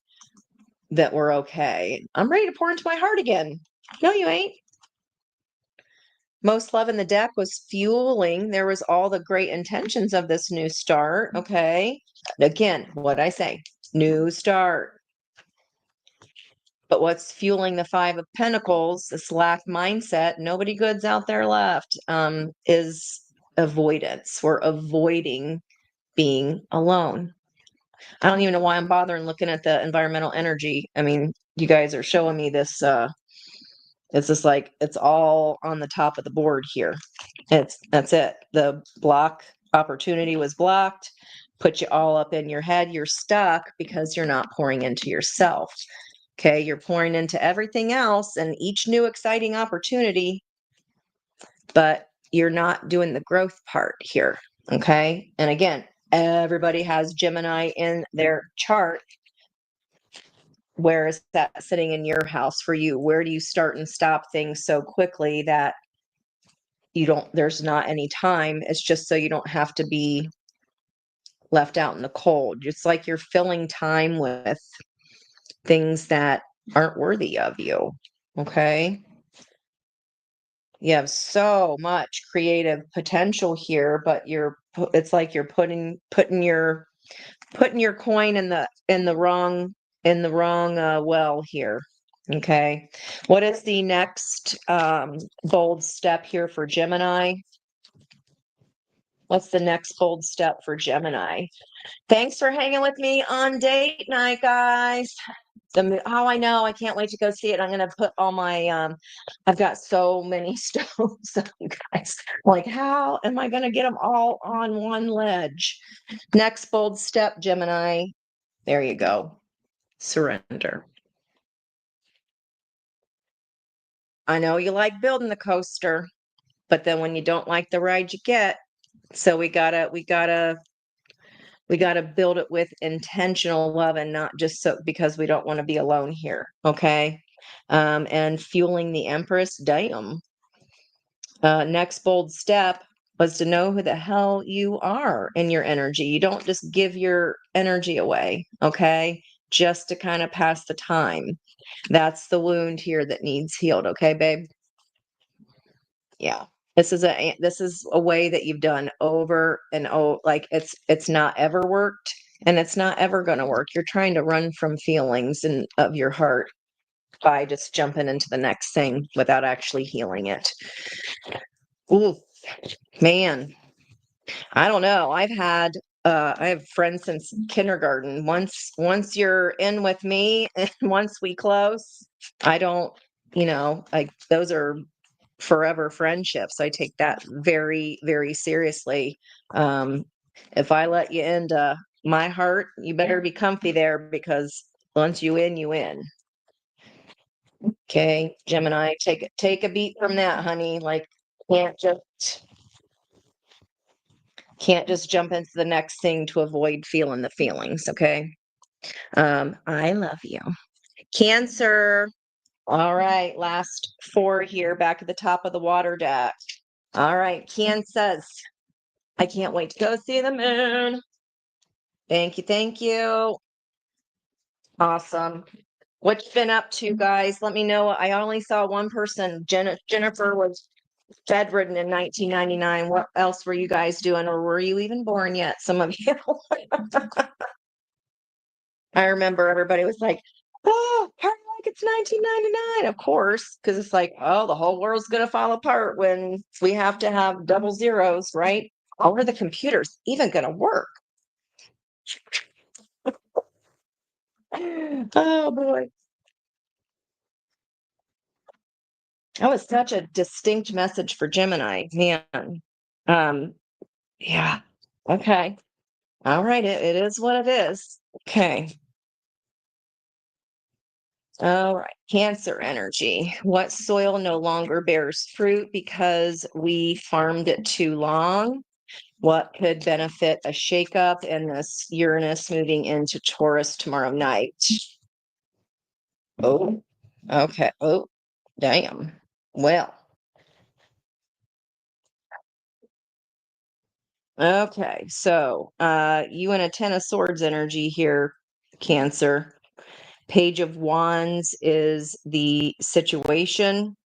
that we're okay. I'm ready to pour into my heart again. No, you ain't. Most love in the deck was fueling. There was all the great intentions of this new start. Okay. Again, what I say, new start. But what's fueling the Five of Pentacles, this lack mindset, nobody good's out there left, is avoidance. We're avoiding being alone. I don't even know why I'm bothering looking at the environmental energy. I mean, you guys are showing me this. It's just like it's all on the top of the board here. That's it. The block opportunity was blocked. Put you all up in your head. You're stuck because you're not pouring into yourself. Okay, you're pouring into everything else and each new exciting opportunity, but you're not doing the growth part here. Okay, and again, everybody has Gemini in their chart. Where is that sitting in your house for you? Where do you start and stop things so quickly that there's not any time? It's just so you don't have to be left out in the cold. It's like you're filling time with things that aren't worthy of you. Okay. You have so much creative potential here, but it's like you're putting your coin in the wrong well here. Okay. What is the next bold step here for Gemini? What's the next bold step for Gemini? Thanks for hanging with me on date night, guys. How I know, I can't wait to go see it. I'm gonna put all my I've got so many stones up, guys. Like, how am I gonna get them all on one ledge? Next bold step, Gemini. There you go. Surrender. I know you like building the coaster, but then when you don't like the ride you get, so we gotta build it with intentional love and not just so because we don't want to be alone here. Okay. And fueling the Empress, damn. Next bold step was to know who the hell you are in your energy. You don't just give your energy away, okay? Just to kind of pass the time. That's the wound here that needs healed, okay, babe? Yeah. This is a way that you've done over and over. Like it's not ever worked and it's not ever going to work. You're trying to run from feelings and of your heart by just jumping into the next thing without actually healing it. Ooh, man, I don't know. I have friends since kindergarten. Once you're in with me and once we close, I don't, like those are forever friendships. I take that very, very seriously. Um, if I let you into my heart, you better be comfy there because once you in, you in. Okay, Gemini, take a beat from that, honey. Like can't just can't just jump into the next thing to avoid feeling the feelings, okay? I love you. Cancer. All right, last four here back at the top of the water deck. All right, Can says, I can't wait to go see the moon. Thank you, thank you. Awesome. What you been up to, guys? Let me know. I only saw one person. Jennifer was bedridden in 1999. What else were you guys doing, or were you even born yet? Some of you. I remember everybody was like, "Oh, party like it's 1999." Of course, because it's like, oh, the whole world's gonna fall apart when we have to have double zeros, right? How are the computers even gonna work? Oh boy. That was such a distinct message for Gemini, man. Um, yeah. Okay. All right. It is what it is. Okay. All right. Cancer energy. What soil no longer bears fruit because we farmed it too long? What could benefit a shakeup in this Uranus moving into Taurus tomorrow night? Oh, okay. Oh, damn. Well, okay. So, you and a Ten of Swords energy here, Cancer. Page of Wands is the situation.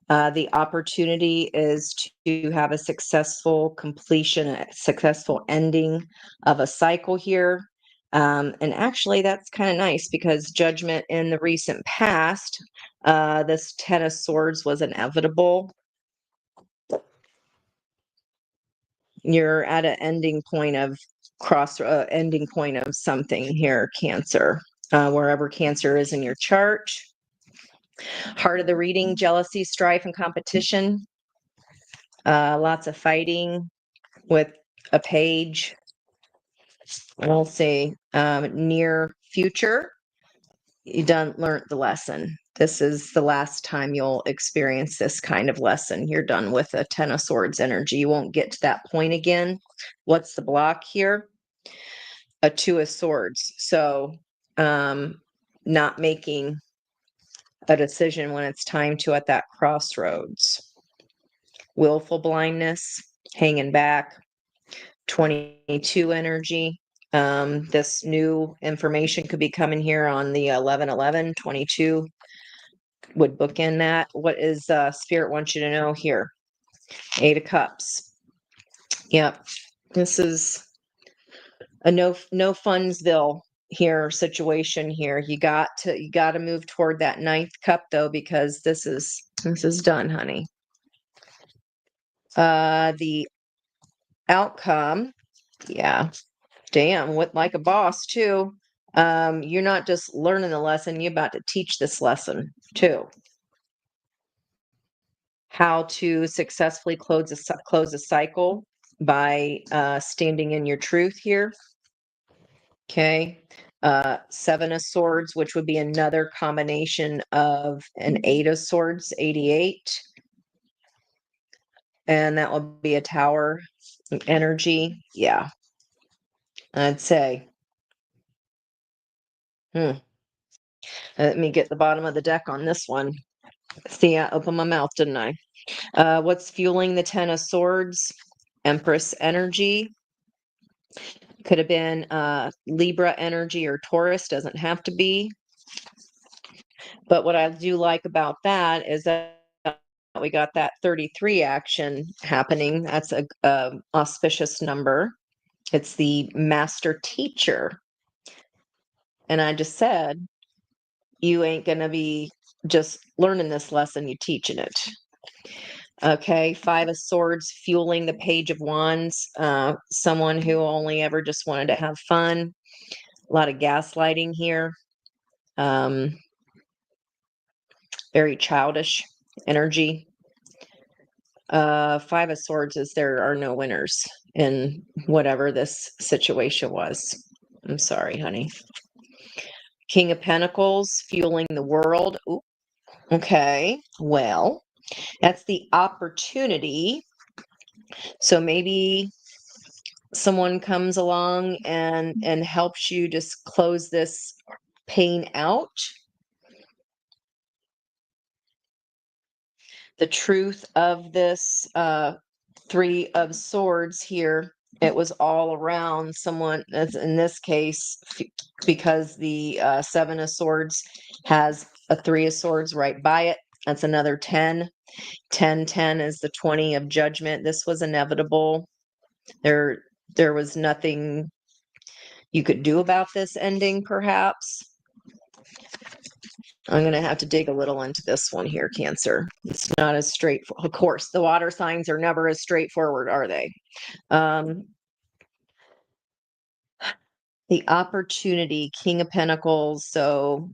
The opportunity is to have a successful completion, a successful ending of a cycle here. And actually, that's kind of nice because judgment in the recent past, this Ten of Swords was inevitable. You're at an ending point of something here, Cancer. Wherever Cancer is in your chart. Heart of the reading, jealousy, strife, and competition. Lots of fighting with a page. We'll see. Near future, you done learned the lesson. This is the last time you'll experience this kind of lesson. You're done with a Ten of Swords energy. You won't get to that point again. What's the block here? A Two of Swords. So, not making a decision when it's time to at that crossroads. Willful blindness, hanging back, 22 energy. This new information could be coming here on the 11/11. 22 would book in that. What is Spirit wants you to know here? Eight of Cups. Yep. This is a no funsville here situation here. You got to move toward that ninth cup though, because this is done, honey. The outcome, yeah. Damn, with like a boss too. You're not just learning the lesson, you're about to teach this lesson too. How to successfully close a cycle by standing in your truth here. Okay. Seven of Swords, which would be another combination of an Eight of Swords, 88. And that will be a Tower energy. Yeah, I'd say. Let me get the bottom of the deck on this one. See, I opened my mouth, didn't I? What's fueling the Ten of Swords? Empress energy. Could have been Libra energy or Taurus, doesn't have to be. But what I do like about that is that we got that 33 action happening. That's a auspicious number. It's the master teacher. And I just said, you ain't going to be just learning this lesson, you teaching it. Okay, Five of Swords fueling the Page of Wands. Someone who only ever just wanted to have fun. A lot of gaslighting here. Very childish energy. Five of Swords is there are no winners in whatever this situation was. I'm sorry, honey. King of Pentacles fueling the world. Ooh, okay, well, that's the opportunity. So maybe someone comes along and helps you just close this pain out. The truth of this Three of Swords here, it was all around someone, as in this case, because the Seven of Swords has a Three of Swords right by it. That's another 10. 10 is the 20 of Judgment. This was inevitable. There was nothing you could do about this ending, perhaps. I'm going to have to dig a little into this one here, Cancer. It's not as straightforward. Of course, the water signs are never as straightforward, are they? The opportunity, King of Pentacles, so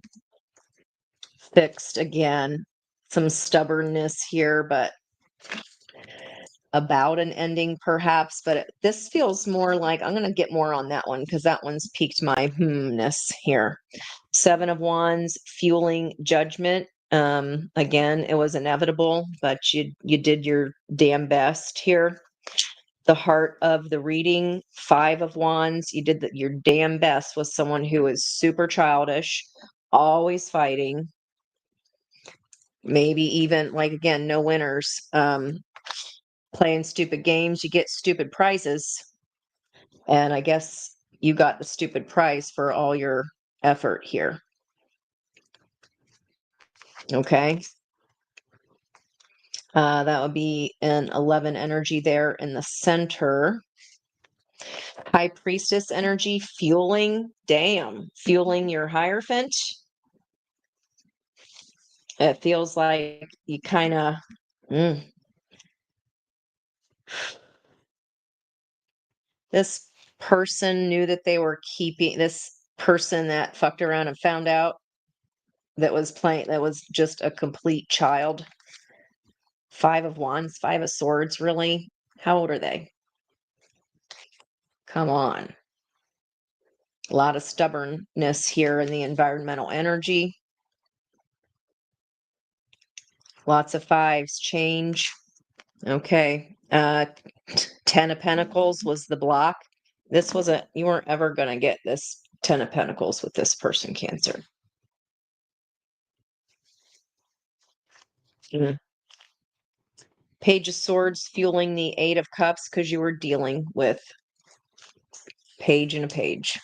fixed again. Some stubbornness here, but about an ending perhaps. But this feels more like, I'm going to get more on that one because that one's piqued my ness here. Seven of Wands, fueling Judgment. Again, it was inevitable, but you did your damn best here. The heart of the reading, Five of Wands, you did your damn best with someone who is super childish, always fighting, maybe even, like, again, no winners. Playing stupid games, you get stupid prizes, and I guess you got the stupid prize for all your effort here. Okay. That would be an 11 energy there in the center. High Priestess energy, fueling your Hierophant. It feels like you kind of, this person knew that they were keeping, this person that fucked around and found out, that was just a complete child. Five of Wands, Five of Swords, really? How old are they? Come on. A lot of stubbornness here in the environmental energy. Lots of fives, change. Okay. 10 of Pentacles was the block. This wasn't, you weren't ever going to get this 10 of Pentacles with this person, Cancer. Page of Swords fueling the Eight of Cups because you were dealing with page and a page.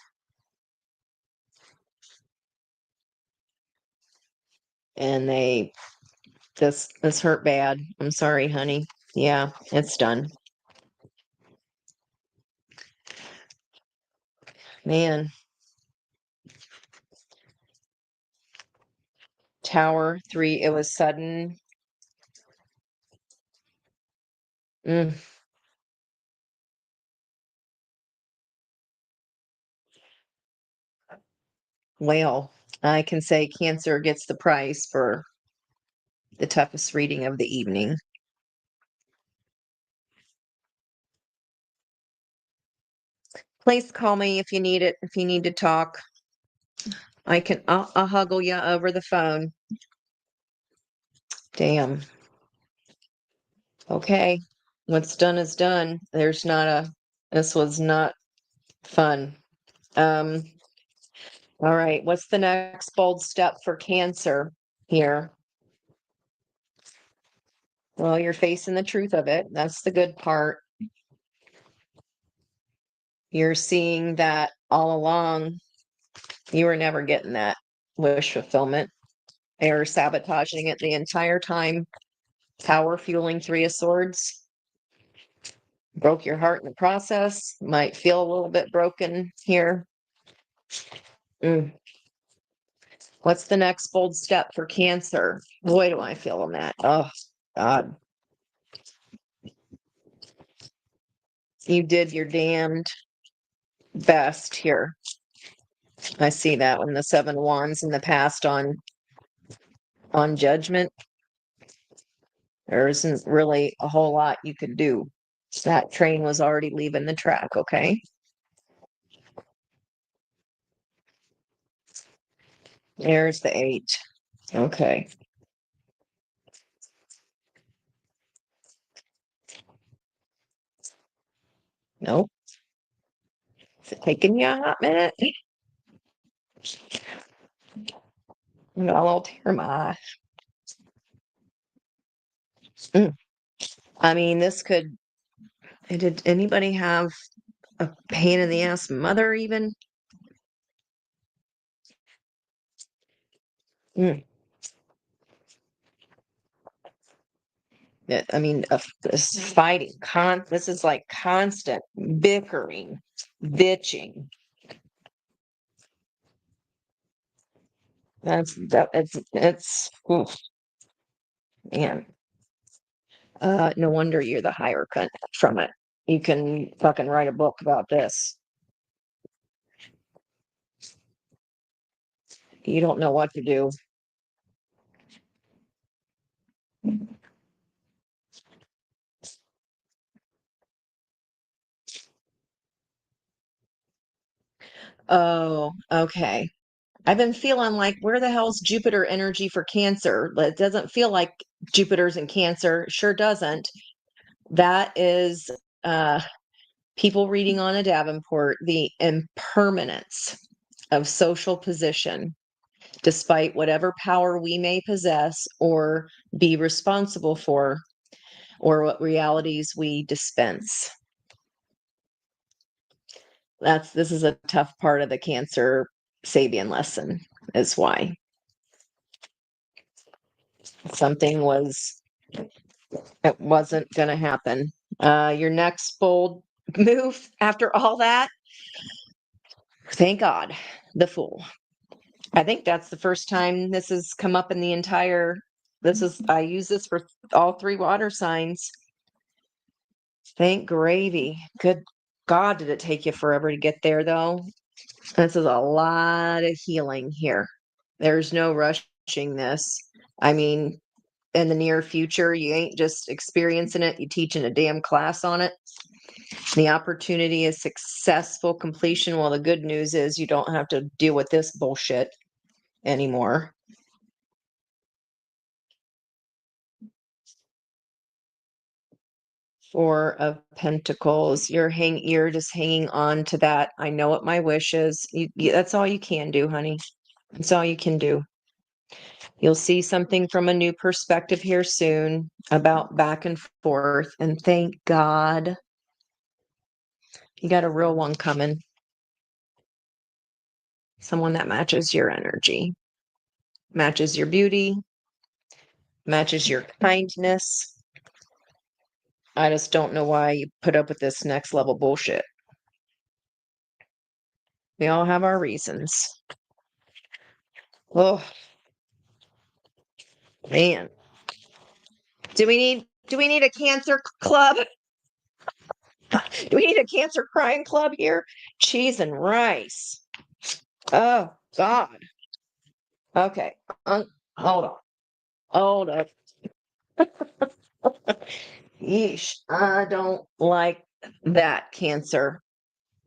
And this hurt bad. I'm sorry, honey. Yeah, it's done. Man. Tower 3, it was sudden. Well, I can say Cancer gets the prize for the toughest reading of the evening. Please call me if you need it, if you need to talk. I'll huggle you over the phone. Damn. Okay. What's done is done. This was not fun. Um, all right. What's the next bold step for Cancer here? Well, you're facing the truth of it. That's the good part. You're seeing that all along, you were never getting that wish fulfillment. They were sabotaging it the entire time. Power fueling Three of Swords. Broke your heart in the process. Might feel a little bit broken here. Mm. What's the next bold step for Cancer? Boy, do I feel on that. Oh, God. You did your damned best here. I see that when the Seven of Wands in the past on Judgment. There isn't really a whole lot you could do. That train was already leaving the track, okay? There's the 8. Okay. Nope. Is it taking you a hot minute? I got a little tear in my eye. Mm. I mean, did anybody have a pain in the ass mother even? Mm. I mean, this fighting, this is like constant bickering, bitching. It's oof, man. No wonder you're the hierophant from it. You can fucking write a book about this. You don't know what to do. Oh, okay. I've been feeling like, where the hell's Jupiter energy for Cancer? It doesn't feel like Jupiter's in Cancer. Sure doesn't. That is people reading on a Davenport, the impermanence of social position, despite whatever power we may possess or be responsible for, or what realities we dispense. This is a tough part of the Cancer Sabian lesson, is why something it wasn't going to happen. Your next bold move after all that, thank God, the Fool. I think that's the first time this has come up in the entire. I use this for all 3 water signs. Thank gravy. Good God, did it take you forever to get there, though? This is a lot of healing here. There's no rushing this. I mean, in the near future, you ain't just experiencing it, you teaching a damn class on it. The opportunity is successful completion. Well, the good news is you don't have to deal with this bullshit anymore. Four of Pentacles. You're just hanging on to that. I know what my wish is. That's all you can do, honey. That's all you can do. You'll see something from a new perspective here soon about back and forth. And thank God you got a real one coming. Someone that matches your energy, matches your beauty, matches your kindness. I just don't know why you put up with this next level bullshit. We all have our reasons. Oh, man. Do we need a cancer club? Do we need a cancer crying club here? Cheese and rice. Oh, God. Okay. Hold on. Hold up. Yeesh. I don't like that, Cancer.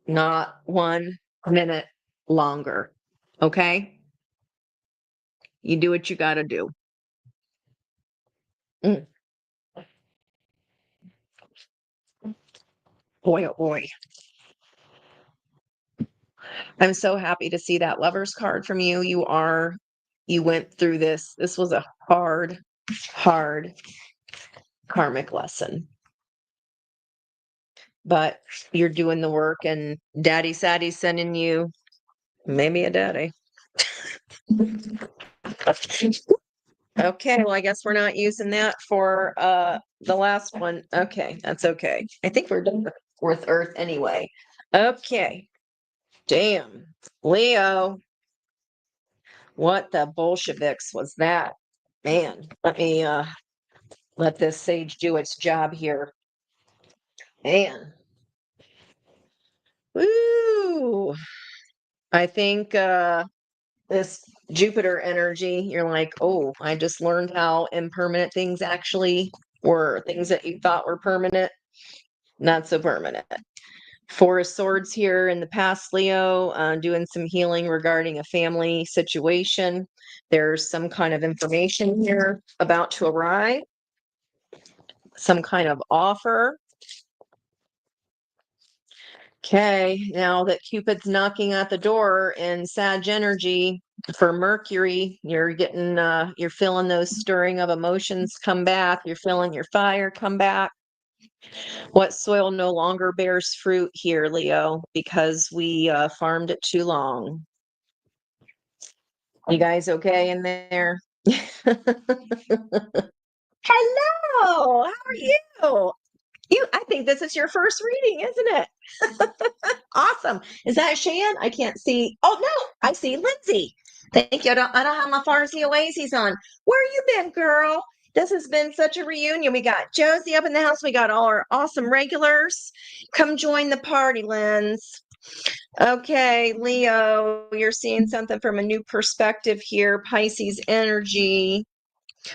Not 1 minute longer. Okay? You do what you got to do. Mm. Boy, oh boy. I'm so happy to see that lover's card from you. You went through this. This was a hard karmic lesson, but you're doing the work, and Daddy Saddy's sending you maybe a daddy. Okay, well, I guess we're not using that for the last one. Okay, that's okay. I think we're done with Earth anyway. Okay. Damn. Leo, what the Bolsheviks was that? Man, let me let this sage do its job here. Man. Woo. I think this Jupiter energy, you're like, oh, I just learned how impermanent things actually were. Things that you thought were permanent, not so permanent. Four of Swords here in the past, Leo, doing some healing regarding a family situation. There's some kind of information here about to arrive, some kind of offer. Okay, now that Cupid's knocking at the door in Sag energy for Mercury, you're getting, you're feeling those stirring of emotions come back. You're feeling your fire come back. What soil no longer bears fruit here, Leo, because we farmed it too long. You guys okay in there? Hello, how are you? I think this is your first reading, isn't it? Awesome. Is that Shan? I can't see. Oh no, I see Lindsay. Thank you. I don't have my Farsi Oasis on. Where you been, girl? This has been such a reunion. We got Josie up in the house. We got all our awesome regulars. Come join the party, Linz. Okay, Leo, you're seeing something from a new perspective here. Pisces energy.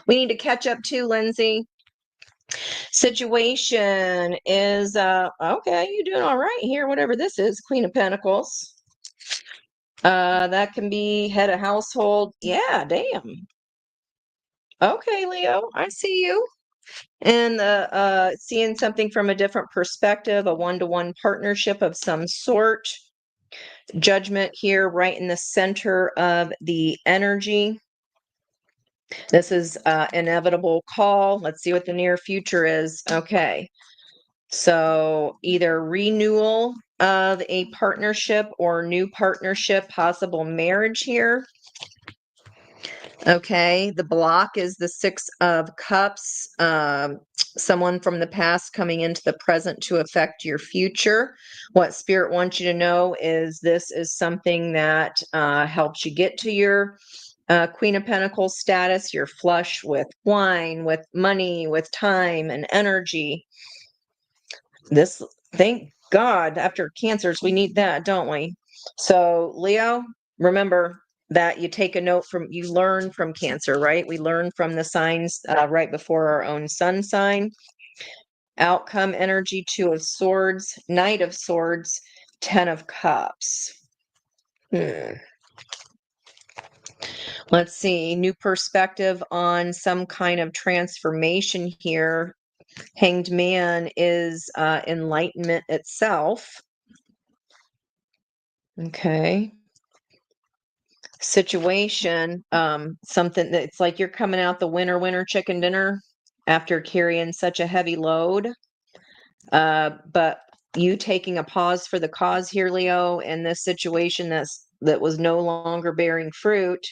We need to catch up too, Lindsay. Situation is okay, you're doing all right here, whatever this is. Queen of Pentacles. That can be head of household. Yeah, damn. Okay, Leo, I see you. And seeing something from a different perspective, a one-to-one partnership of some sort. Judgment here, right in the center of the energy. This is inevitable call. Let's see what the near future is. Okay. So either renewal of a partnership or new partnership, possible marriage here. Okay, the block is the Six of Cups. Someone from the past coming into the present to affect your future. What Spirit wants you to know is this is something that helps you get to your Queen of Pentacles status. You're flush with wine, with money, with time and energy. This, thank God, after cancers, we need that, don't we? So, Leo, remember that you take a note from, you learn from Cancer, right? We learn from the signs right before our own sun sign. Outcome energy, Two of Swords, Knight of Swords, Ten of Cups. Let's see, new perspective on some kind of transformation here. Hanged Man is enlightenment itself. Okay. Situation, something that's like you're coming out the winter chicken dinner after carrying such a heavy load. But you taking a pause for the cause here, Leo, in this situation that was no longer bearing fruit,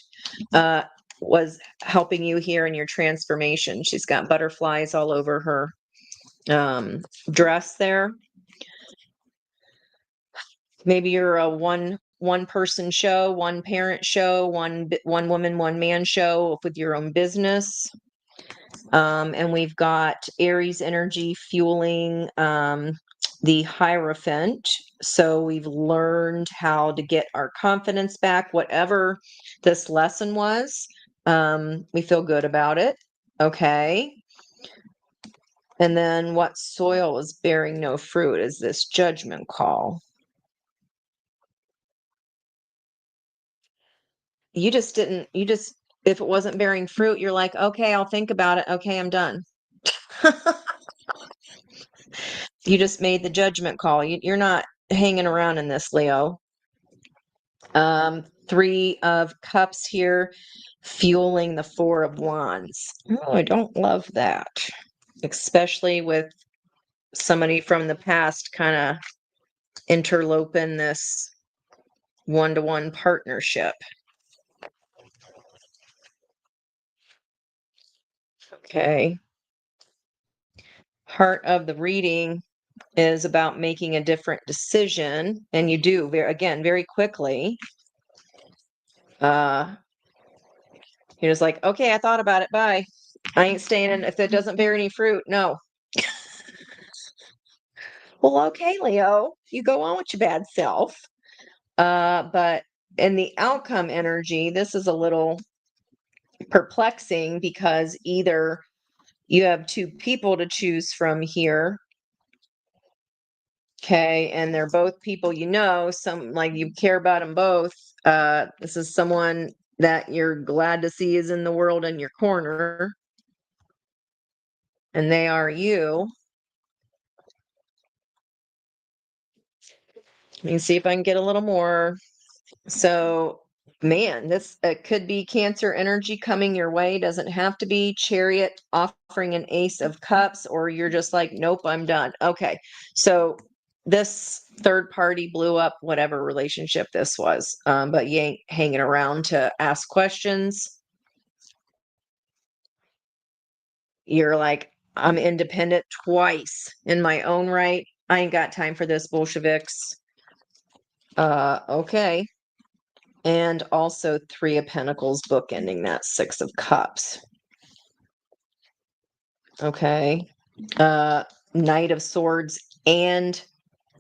was helping you here in your transformation. She's got butterflies all over her dress there. Maybe you're a one person show, one parent show, one woman, one man show with your own business. And we've got Aries energy fueling the Hierophant. So we've learned how to get our confidence back, whatever this lesson was. We feel good about it. Okay. And then what soil is bearing no fruit is this judgment call. You just didn't, if it wasn't bearing fruit, you're like, okay, I'll think about it. Okay, I'm done. You just made the judgment call. You're not hanging around in this, Leo. 3 of Cups here, fueling the 4 of Wands. Oh, I don't love that, especially with somebody from the past kind of interloping this one-to-one partnership. Okay. Heart of the reading is about making a different decision, and you do very quickly. You're just like, okay, I thought about it. Bye. I ain't staying in if it doesn't bear any fruit. No. Well, okay, Leo, you go on with your bad self. But in the outcome energy, this is a little perplexing because either you have 2 people to choose from here. Okay, and they're both people some like you care about them both. This is someone that you're glad to see is in the world in your corner, and they are you. Let me see if I can get a little more. So, man, this could be Cancer energy coming your way. Doesn't have to be Chariot offering an Ace of Cups, or you're just like, nope, I'm done. Okay, so this third party blew up whatever relationship this was, but you ain't hanging around to ask questions. You're like, I'm independent twice in my own right. I ain't got time for this Bolsheviks. Okay. And also 3 of Pentacles bookending that 6 of Cups. Okay. Knight of Swords and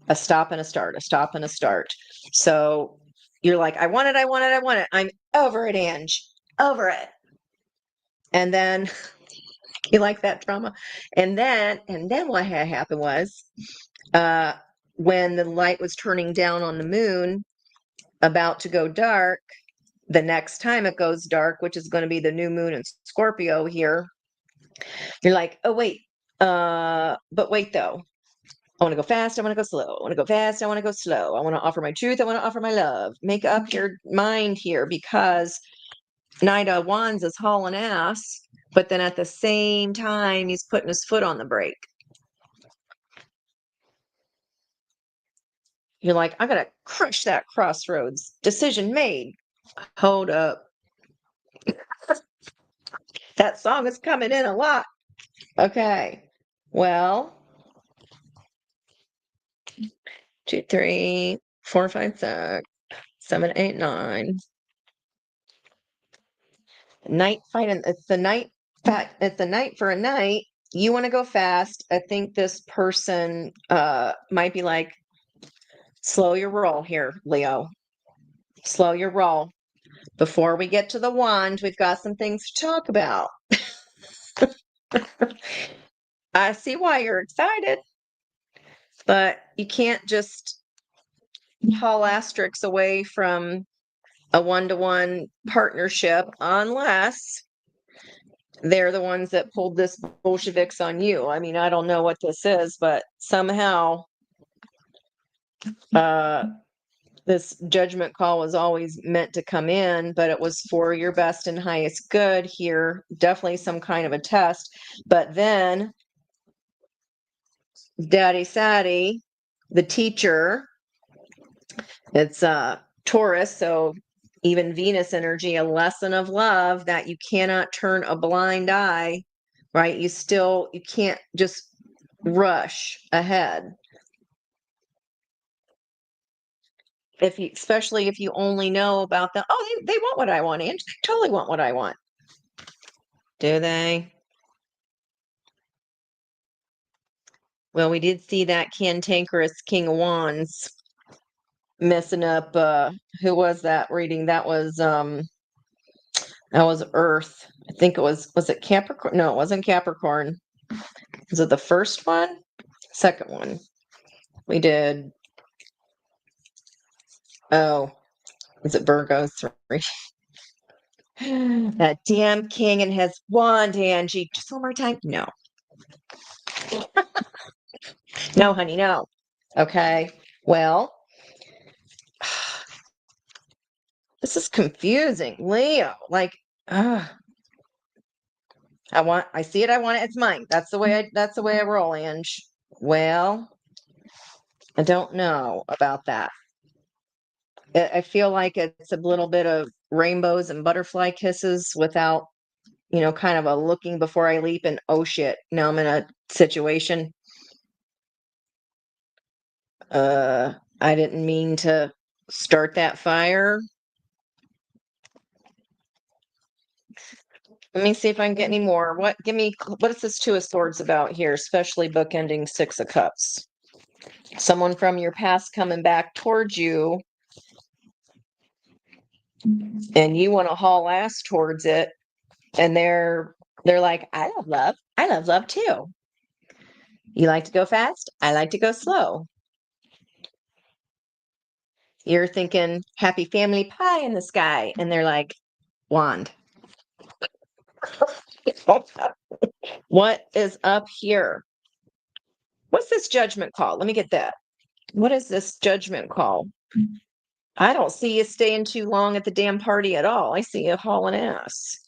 a stop and a start, a stop and a start. So you're like, I want it, I want it, I want it. I'm over it, Ange. Over it. And then you like that drama. And then what had happened was when the light was turning down on the moon, about to go dark, the next time it goes dark, which is going to be the new moon in Scorpio here, you're like, oh, wait. But wait, though. I want to go fast. I want to go slow. I want to go fast. I want to go slow. I want to offer my truth. I want to offer my love. Make up your mind here because Knight of Wands is hauling ass, but then at the same time, he's putting his foot on the brake. You're like, I got to crush that crossroads. Decision made. Hold up. That song is coming in a lot. Okay. Well, 2, 3, 4, 5, 6, 7, 8, 9. Night fighting. It's the night. It's the night for a night. You want to go fast. I think this person might be like, slow your roll here, Leo. Slow your roll. Before we get to the wand, we've got some things to talk about. I see why you're excited, but you can't just haul asterisks away from a one-to-one partnership unless they're the ones that pulled this Bolsheviks on you. I mean, I don't know what this is, but somehow this judgment call was always meant to come in, but it was for your best and highest good here. Definitely some kind of a test. But then Daddy Saddy, the teacher, it's Taurus, so even Venus energy, a lesson of love that you cannot turn a blind eye, right? You can't just rush ahead. Especially if you only know about them. Oh, they want what I want, Ange. They totally want what I want. Do they? Well, we did see that cantankerous King of Wands messing up, who was that reading? That was Earth. I think was it Capricorn? No, it wasn't Capricorn. Was it the first one? Second one. We did, oh, is it Virgo 3? That damn king and his wand, Angie. Just one more time. No. No, honey, no. Okay. Well, this is confusing. Leo, like, I see it, I want it, it's mine. That's the way I roll, Ange. Well, I don't know about that. I feel like it's a little bit of rainbows and butterfly kisses without, kind of a looking before I leap and oh shit, now I'm in a situation. I didn't mean to start that fire. Let me see if I can get any more. What is this Two of Swords about here, especially bookending Six of Cups? Someone from your past coming back towards you and you want to haul ass towards it, and they're like, I love love. I love love too. You like to go fast? I like to go slow. You're thinking happy family pie in the sky, and they're like, wand. What is up here? What's this judgment call? Let me get that. What is this judgment call? I don't see you staying too long at the damn party at all. I see you hauling ass.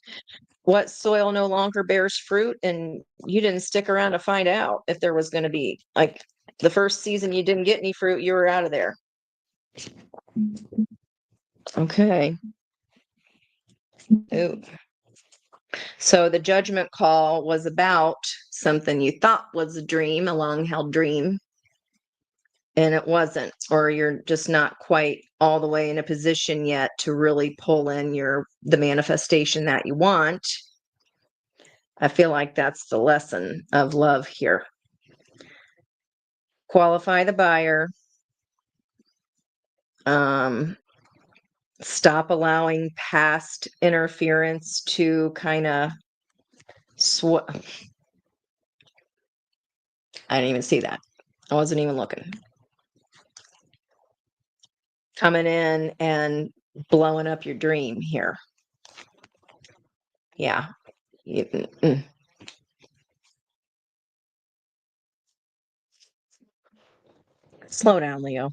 What soil no longer bears fruit, and you didn't stick around to find out if there was going to be, like, the first season you didn't get any fruit, you were out of there. Okay. Ooh. So the judgment call was about something you thought was a dream, a long held dream, and it wasn't, or you're just not quite all the way in a position yet to really pull in the manifestation that you want. I feel like that's the lesson of love here. Qualify the buyer. Stop allowing past interference to kind of I didn't even see that. I wasn't even looking. Coming in and blowing up your dream here. Yeah. Slow down, Leo.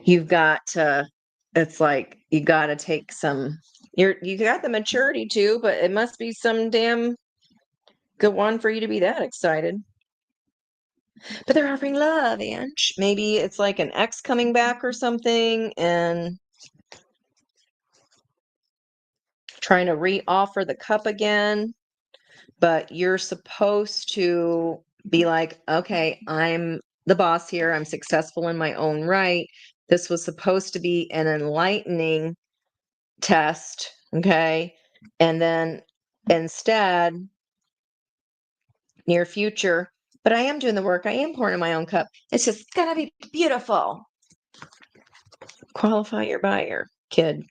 You've got to, it's like you got to take some, you got the maturity too, but it must be some damn good one for you to be that excited. But they're offering love, Ange. Maybe it's like an ex coming back or something and trying to re-offer the cup again. But you're supposed to be like, okay, I'm the boss here. I'm successful in my own right. This was supposed to be an enlightening test. Okay. And then instead, near future, but I am doing the work. I am pouring in my own cup. It's just going to be beautiful. Qualify your buyer, kid.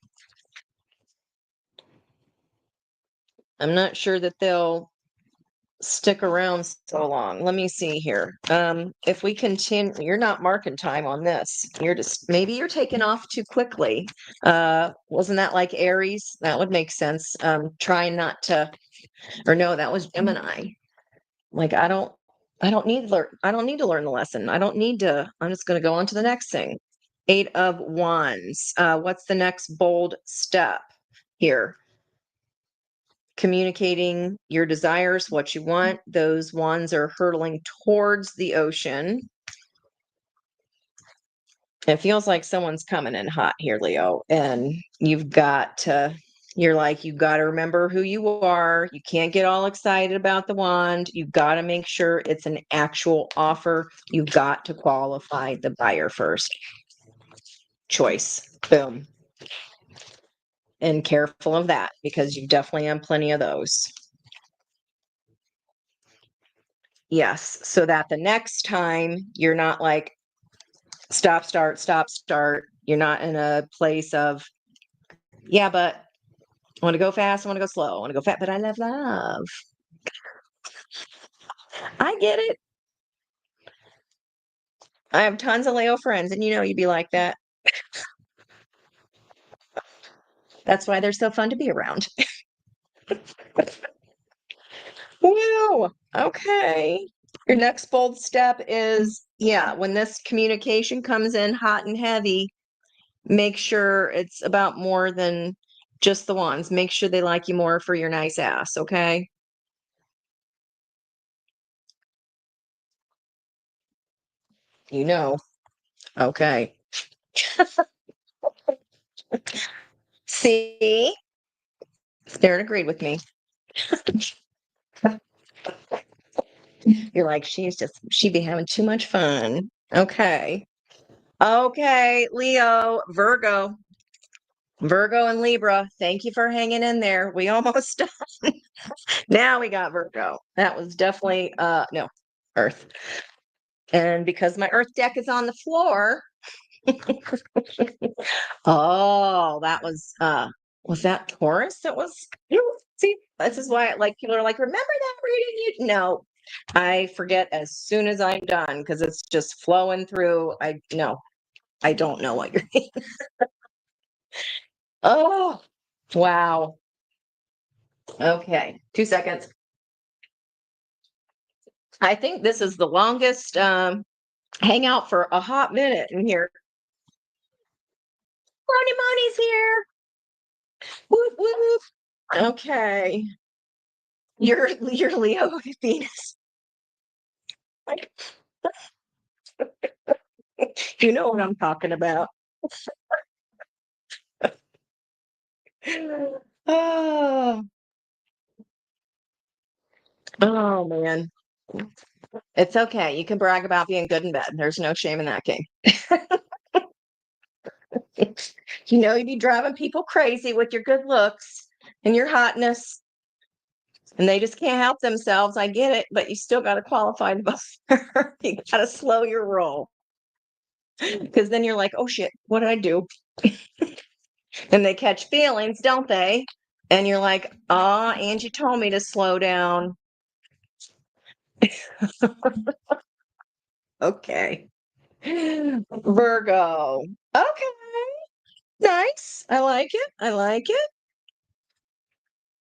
I'm not sure that they'll stick around so long. Let me see here. If we continue, you're not marking time on this. Maybe you're taking off too quickly. Wasn't that like Aries? That would make sense. Trying not to, or no, that was Gemini. Like I don't need to learn the lesson. I'm just going to go on to the next thing. 8 of Wands. What's the next bold step here? Communicating your desires, what you want. Those wands are hurtling towards the ocean. It feels like someone's coming in hot here, Leo, and you've got to remember who you are. You can't get all excited about the wand. You've got to make sure it's an actual offer. You've got to qualify the buyer first. Choice. Boom. And careful of that because you definitely have plenty of those. Yes, so that the next time you're not like stop, start, stop, start. You're not in a place of, yeah, but I want to go fast, I want to go slow, I want to go fast, but I love love. I get it. I have tons of Leo friends, and you'd be like that. That's why they're so fun to be around. Woo! Okay. Your next bold step is, yeah, when this communication comes in hot and heavy, make sure it's about more than just the ones. Make sure they like you more for your nice ass, okay? You know. Okay. See? Darren agreed with me. You're like, she be having too much fun. Okay. Okay, Leo, Virgo. Virgo and Libra, thank you for hanging in there. We almost done. Now we got Virgo. That was definitely no, Earth. And because my Earth deck is on the floor, oh, that was that Taurus that was see, this is why like people are like, remember that reading you no. I forget as soon as I'm done because it's just flowing through. I don't know what you're oh wow. Okay, 2 seconds. I think this is the longest hangout for a hot minute in here. Brony Money's here. Whoop, whoop, whoop. Okay. You're Leo Venus. You know what I'm talking about. Oh, oh man. It's okay. You can brag about being good in bed. There's no shame in that, King. You'd be driving people crazy with your good looks and your hotness, and they just can't help themselves. I get it, but you still got to qualify the buffer. You got to slow your roll because then you're like, oh shit, what did I do? And they catch feelings, don't they? And you're like, Angie told me to slow down. Okay. Virgo. Okay. Nice. I like it. I like it.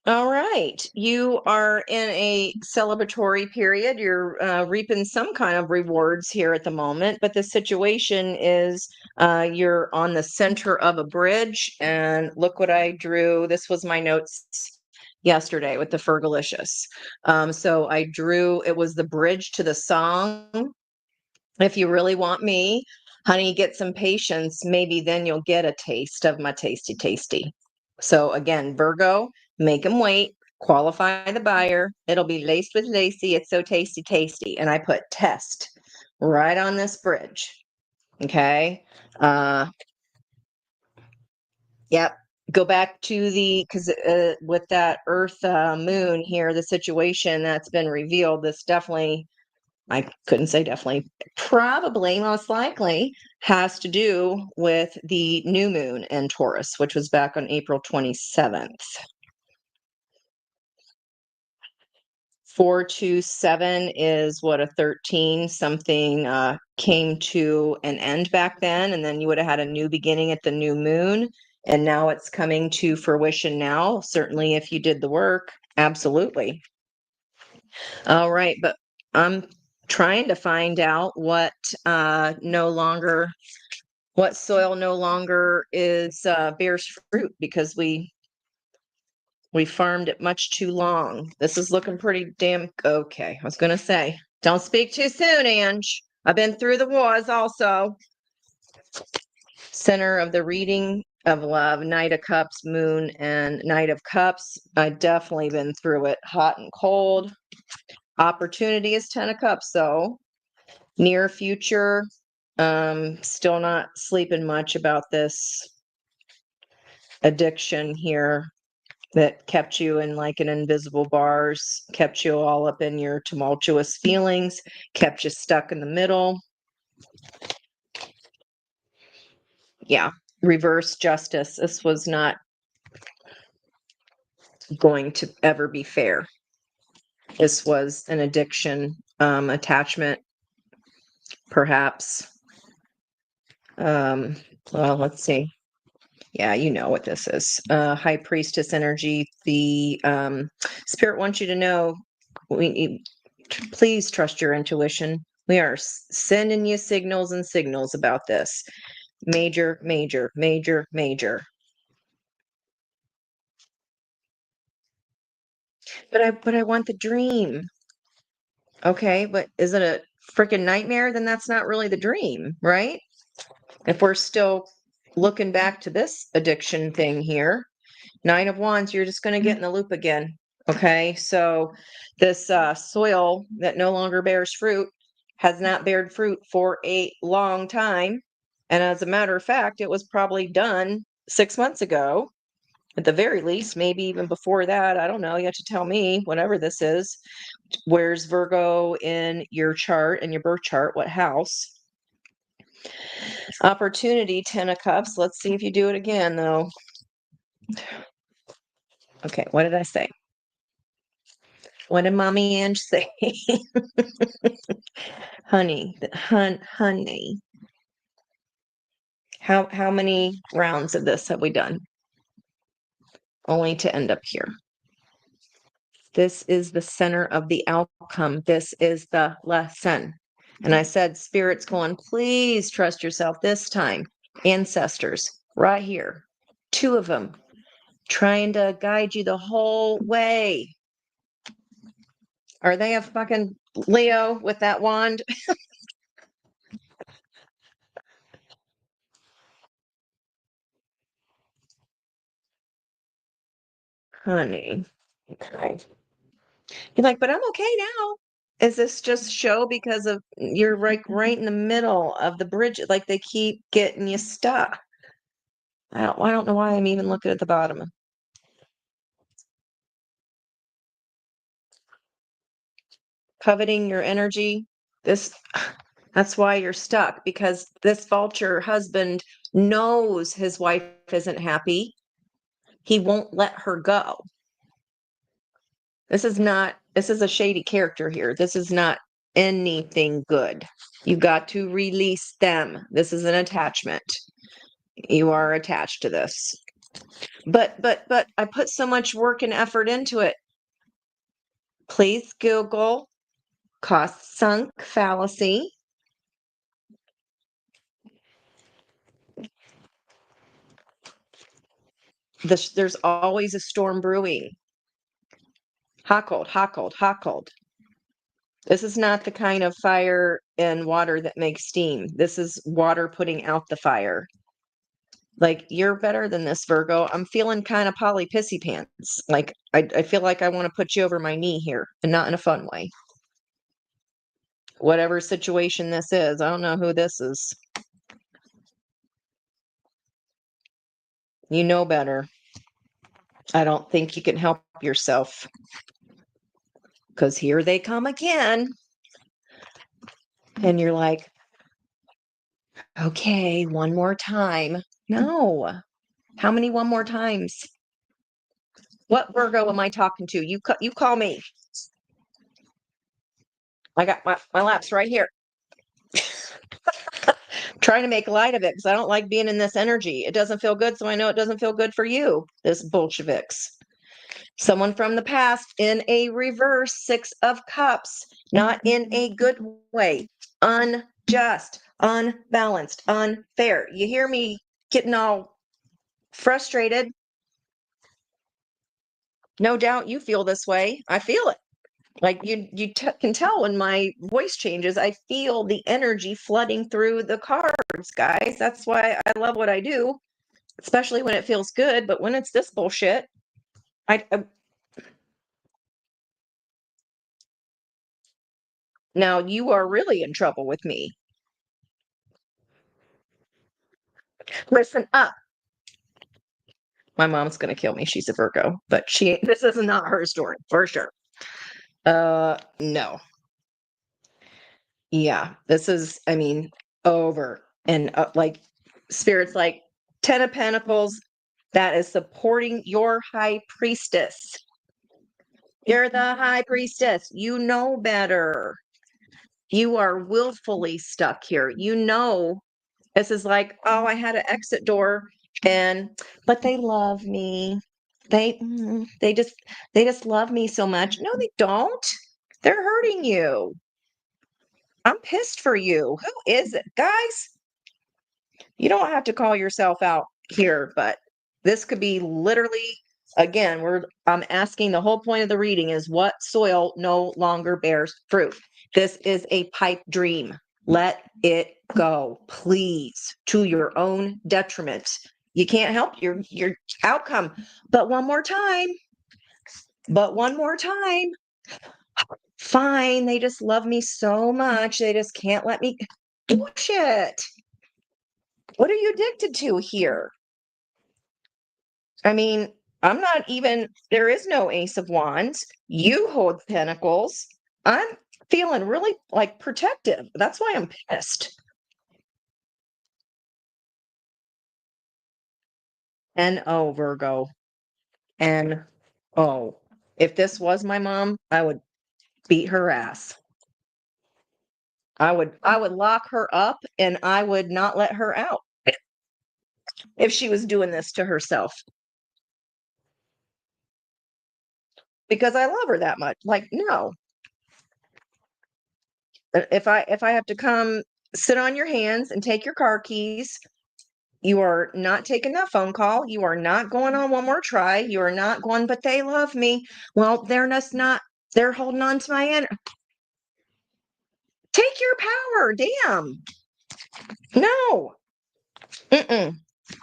All right. You are in a celebratory period. You're reaping some kind of rewards here at the moment, but the situation is you're on the center of a bridge. And look what I drew. This was my notes yesterday with the Fergalicious. So I drew, it was the bridge to the song. If you really want me, honey, get some patience. Maybe then you'll get a taste of my tasty, tasty. So again, Virgo, make them wait, qualify the buyer. It'll be laced with lacy. It's so tasty, tasty. And I put test right on this bridge. Okay. Uh, yep. Go back to because with that Earth moon here, the situation that's been revealed, this definitely I couldn't say definitely, probably most likely has to do with the new moon in Taurus, which was back on April 27th. 427 is what a 13 something came to an end back then, and then you would have had a new beginning at the new moon, and now it's coming to fruition now. Certainly, if you did the work, absolutely. All right, but I'm trying to find out what soil no longer is bears fruit because we farmed it much too long. This is looking pretty damn okay. I was gonna say, don't speak too soon, Ange. I've been through the wars also. Center of the reading of love, Knight of Cups, Moon, and Knight of Cups. I've definitely been through it, hot and cold. Opportunity is 10 of Cups, though. Near future, still not sleeping much about this addiction here. that kept you in like an invisible bars, kept you all up in your tumultuous feelings, kept you stuck in the middle. Yeah, reverse justice. This was not going to ever be fair. This was an addiction, attachment, perhaps. Well, let's see. Yeah, you know what this is. High priestess energy. The spirit wants you to know, please trust your intuition. We are sending you signals and signals about this. Major, major, major, major. But I want the dream. Okay, but is it a freaking nightmare? Then that's not really the dream, right? If we're still looking back to this addiction thing here, Nine of Wands, you're just going to get in the loop again. Okay, so this soil that no longer bears fruit has not bared fruit for a long time. And as a matter of fact, it was probably done 6 months ago, at the very least, maybe even before that. I don't know. You have to tell me, whatever this is. Where's Virgo in your chart, in your birth chart? What house? Opportunity, 10 of Cups. Let's see if you do it again, though. Okay, what did I say? What did Mommy Ange say? Honey, honey. How many rounds of this have we done? Only to end up here. This is the center of the outcome. This is the lesson. And I said, Spirit's going, please trust yourself this time. Ancestors, right here. 2 of them trying to guide you the whole way. Are they a fucking Leo with that wand? Honey. Okay. You're like, but I'm okay now. Is this just show because of you're right in the middle of the bridge? Like they keep getting you stuck. I don't know why I'm even looking at the bottom. Coveting your energy. That's why you're stuck, because this vulture husband knows his wife isn't happy. He won't let her go. This is a shady character here. This is not anything good. You got to release them. This is an attachment. You are attached to this. But I put so much work and effort into it. Please Google cost sunk fallacy. There's always a storm brewing. Hot, cold, hot, cold, hot, cold. This is not the kind of fire and water that makes steam. This is water putting out the fire. Like, you're better than this, Virgo. I'm feeling kind of Polly Pissy Pants. Like, I feel like I want to put you over my knee here, and not in a fun way. Whatever situation this is, I don't know who this is. You know better. I don't think you can help yourself. Because here they come again. And you're like, okay, one more time. No. How many one more times? What Virgo am I talking to? You call me. I got my laps right here. Trying to make light of it because I don't like being in this energy. It doesn't feel good, so I know it doesn't feel good for you, this Bolsheviks. Someone from the past in a reverse 6 of Cups, not in a good way. Unjust, unbalanced, unfair. You hear me getting all frustrated? No doubt you feel this way. I feel it. Like you can tell when my voice changes, I feel the energy flooding through the cards, guys. That's why I love what I do, especially when it feels good. But when it's this bullshit, I now you are really in trouble with me. Listen up. My mom's gonna kill me. She's a Virgo, but this is not her story for sure. No. Yeah, this is, I mean, over and like spirits like 10 of Pentacles that is supporting your high priestess. You're the high priestess. You know better. You are willfully stuck here. You know, this is like, oh, I had an exit door but they love me. They just love me so much. No, they don't. They're hurting you. I'm pissed for you. Who is it? Guys, you don't have to call yourself out here, but this could be literally, again, I'm asking, the whole point of the reading is what soil no longer bears fruit. This is a pipe dream. Let it go, please, to your own detriment. You can't help your outcome. But one more time. Fine, they just love me so much. They just can't let me. Bullshit. What are you addicted to here? I mean, there is no Ace of Wands. You hold Pentacles. I'm feeling really like protective. That's why I'm pissed. N-O, Virgo. N-O. If this was my mom, I would beat her ass. I would lock her up and I would not let her out if she was doing this to herself. Because I love her that much. Like, no. If I have to come sit on your hands and take your car keys, you are not taking that phone call. You are not going on one more try. You are not going, but they love me. Well, they're holding on to my end. Take your power. Damn. No. Mm-mm.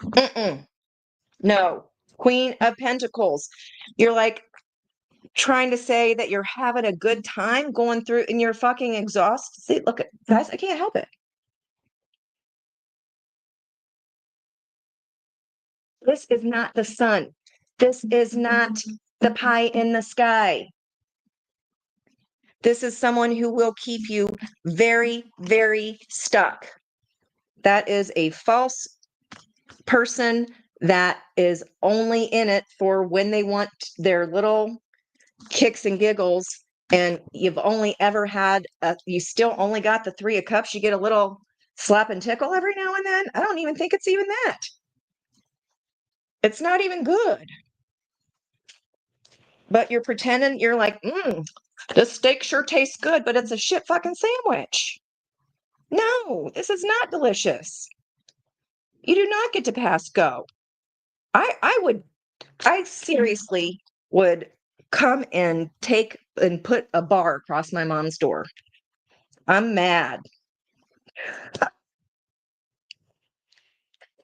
Mm-mm. No. Queen of Pentacles. You're like trying to say that you're having a good time going through and you're fucking exhausted. See, look, guys, I can't help it. This is not the sun. This is not the pie in the sky. This is someone who will keep you very, very stuck. That is a false person that is only in it for when they want their little kicks and giggles. And you've only ever you still only got the 3 of Cups. You get a little slap and tickle every now and then. I don't even think it's even that. It's not even good. But you're pretending you're like, this steak sure tastes good, but it's a shit fucking sandwich. No, this is not delicious. You do not get to pass go. I seriously would come and put a bar across my mom's door. I'm mad.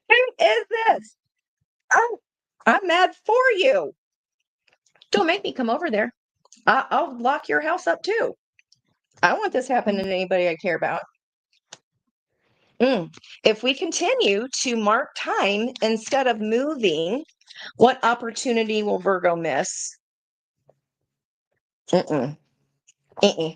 Who is this? Oh, I'm mad for you. Don't make me come over there. I'll lock your house up too. I don't want this happening to anybody I care about. If we continue to mark time instead of moving, what opportunity will Virgo miss? Mm-mm. Uh-uh.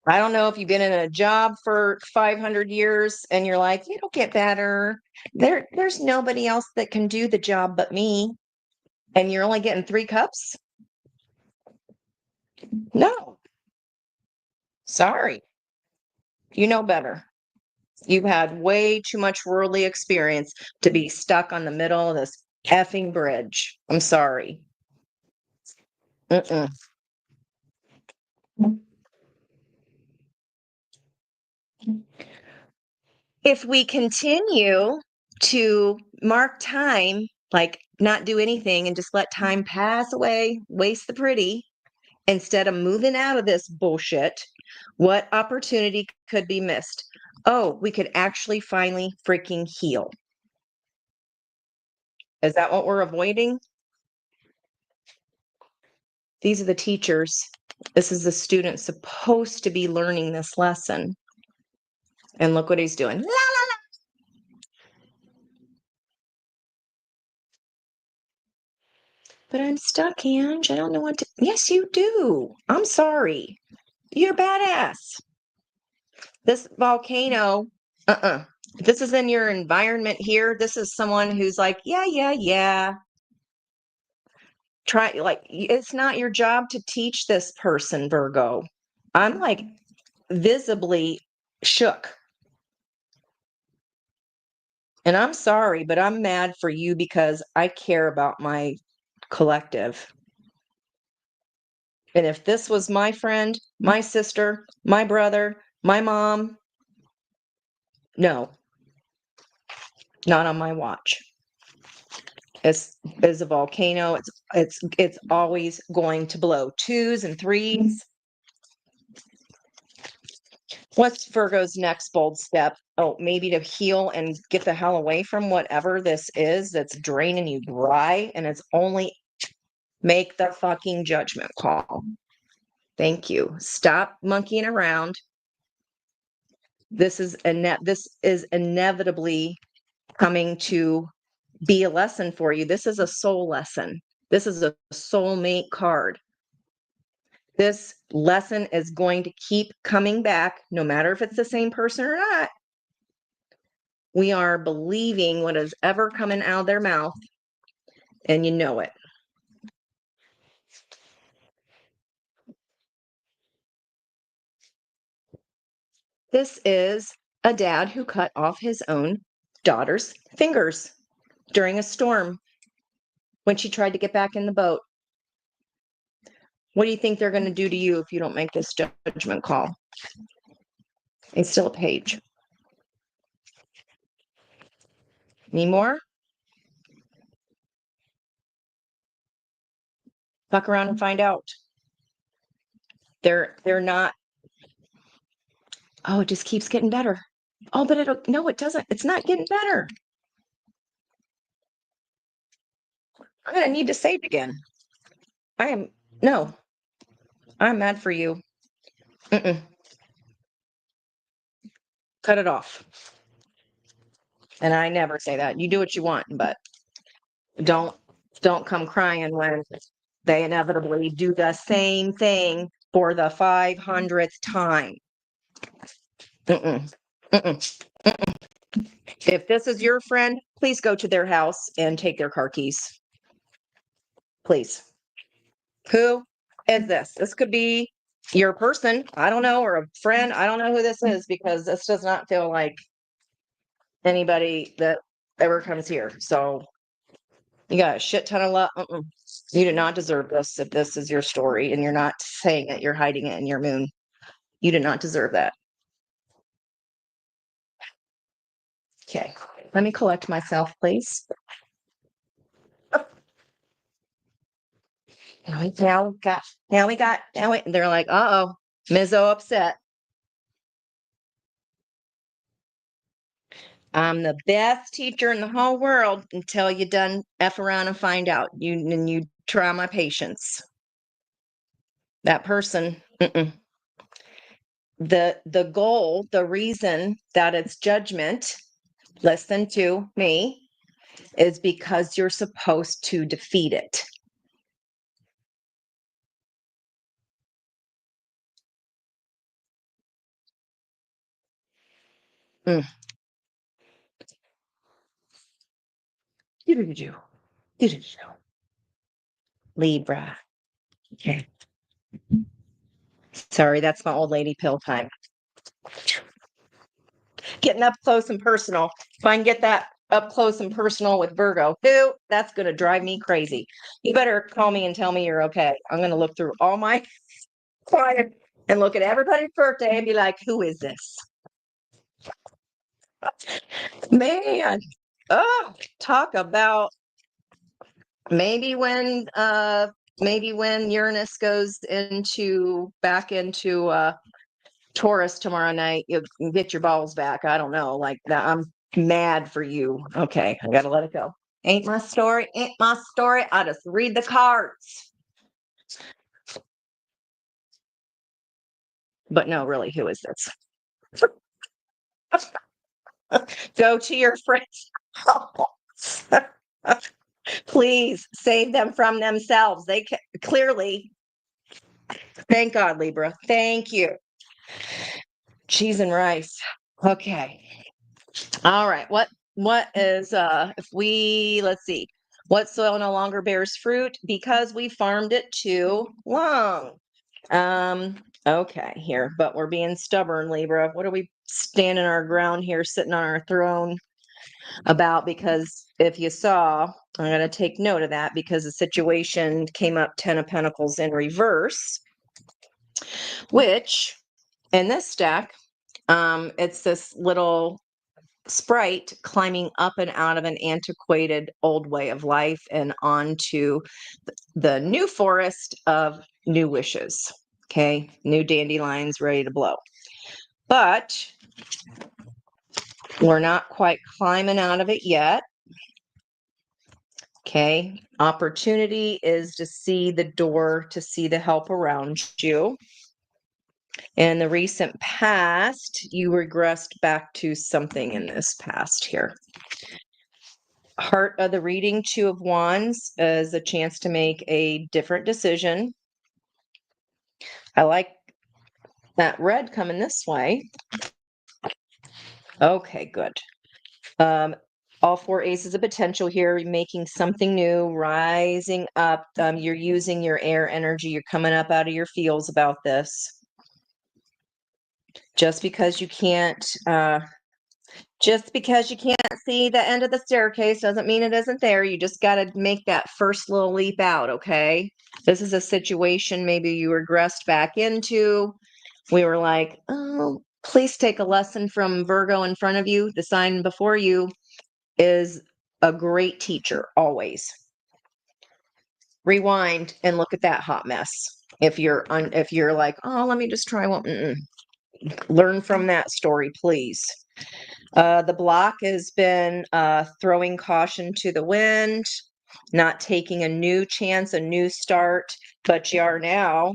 I don't know if you've been in a job for 500 years and you're like, it'll get better. There's nobody else that can do the job but me. And you're only getting 3 cups? No, sorry. You know better. You've had way too much worldly experience to be stuck on the middle of this effing bridge. I'm sorry. Mm-mm. If we continue to mark time, like not do anything and just let time pass away, waste the pretty, instead of moving out of this bullshit, what opportunity could be missed? Oh, we could actually finally freaking heal. Is that what we're avoiding? These are the teachers. This is the student supposed to be learning this lesson. And look what he's doing. La, la, la. But I'm stuck, Ange. I don't know what to. Yes, you do. I'm sorry. You're badass. This volcano, if this is in your environment here, this is someone who's like, yeah, yeah, yeah. Try, like, it's not your job to teach this person, Virgo. I'm like visibly shook. And I'm sorry, but I'm mad for you because I care about my collective. And if this was my friend, my sister, my brother, my mom, no, not on my watch. As a volcano, it's always going to blow 2s and 3s. What's Virgo's next bold step? Oh, maybe to heal and get the hell away from whatever this is that's draining you dry, and it's only make the fucking judgment call. Thank you. Stop monkeying around. This is inevitably coming to be a lesson for you. This is a soul lesson. This is a soulmate card. This lesson is going to keep coming back, no matter if it's the same person or not. We are believing what is ever coming out of their mouth, and you know it. This is a dad who cut off his own daughter's fingers during a storm when she tried to get back in the boat. What do you think they're going to do to you if you don't make this judgment call? It's still a page. Any more? Fuck around and find out. They're not. Oh, it just keeps getting better. Oh, but no, it doesn't. It's not getting better. I'm gonna need to say it again. No, I'm mad for you. Mm-mm. Cut it off. And I never say that. You do what you want, but don't come crying when they inevitably do the same thing for the 500th time. Mm-mm. Mm-mm. Mm-mm. If this is your friend, please go to their house and take their car keys. Please. Who is this? This could be your person. I don't know, or a friend. I don't know who this is because this does not feel like anybody that ever comes here. So you got a shit ton of love. You do not deserve this if this is your story and you're not saying it, you're hiding it in your moon. You do not deserve that. Okay. Let me collect myself, please. They're like, uh-oh, Mizzo upset. I'm the best teacher in the whole world until you done F around and find out. You try my patience. That person, the goal, the reason that it's judgment, listen to me, is because you're supposed to defeat it. Mm. Do-do-do-do. Do-do-do-do. Libra. Okay. Sorry, that's my old lady pill time. Getting up close and personal. If I can get that up close and personal with Virgo, that's going to drive me crazy. You better call me and tell me you're okay. I'm going to look through all my clients and look at everybody's birthday and be like, who is this? Man, oh, talk about maybe when Uranus goes back into Taurus tomorrow night, you'll get your balls back. I don't know, like that. I'm mad for you. Okay, I gotta let it go. Ain't my story. Ain't my story. I just read the cards. But no, really, who is this? Go to your friends. Please save them from themselves. They clearly, thank God, Libra. Thank you. Cheese and rice. Okay. All right. What is if we let's see. What soil no longer bears fruit because we farmed it too long? Okay, here, but we're being stubborn, Libra. What are we standing our ground here, sitting on our throne about? Because if you saw, I'm going to take note of that because the situation came up 10 of Pentacles in reverse, which in this deck, it's this little sprite climbing up and out of an antiquated old way of life and onto the new forest of new wishes. Okay, new dandelions ready to blow. But we're not quite climbing out of it yet. Okay, opportunity is to see the door, to see the help around you. In the recent past, you regressed back to something in this past here. Heart of the reading, 2 of Wands, is a chance to make a different decision. I like that red coming this way. Okay, good. All 4 aces of potential here, making something new, rising up. You're using your air energy. You're coming up out of your feels about this. Just because you can't see the end of the staircase doesn't mean it isn't there. You just got to make that first little leap out, okay? This is a situation maybe you regressed back into. We were like, oh, please take a lesson from Virgo in front of you. The sign before you is a great teacher, always. Rewind and look at that hot mess. If you're like, oh, let me just try one. Learn from that story, please. The block has been throwing caution to the wind, not taking a new chance, a new start, but you are now,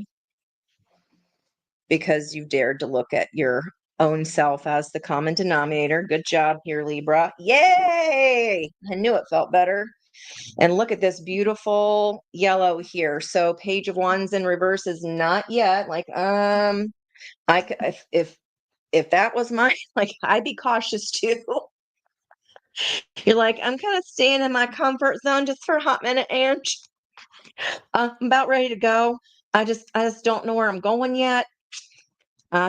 because you dared to look at your own self as the common denominator. Good job here, Libra. Yay! I knew it felt better. And look at this beautiful yellow here. So Page of Wands in reverse is not yet. Like, I could, if that was mine, like, I'd be cautious too. You're like, I'm kind of staying in my comfort zone just for a hot minute, and I'm about ready to go. I just don't know where I'm going yet.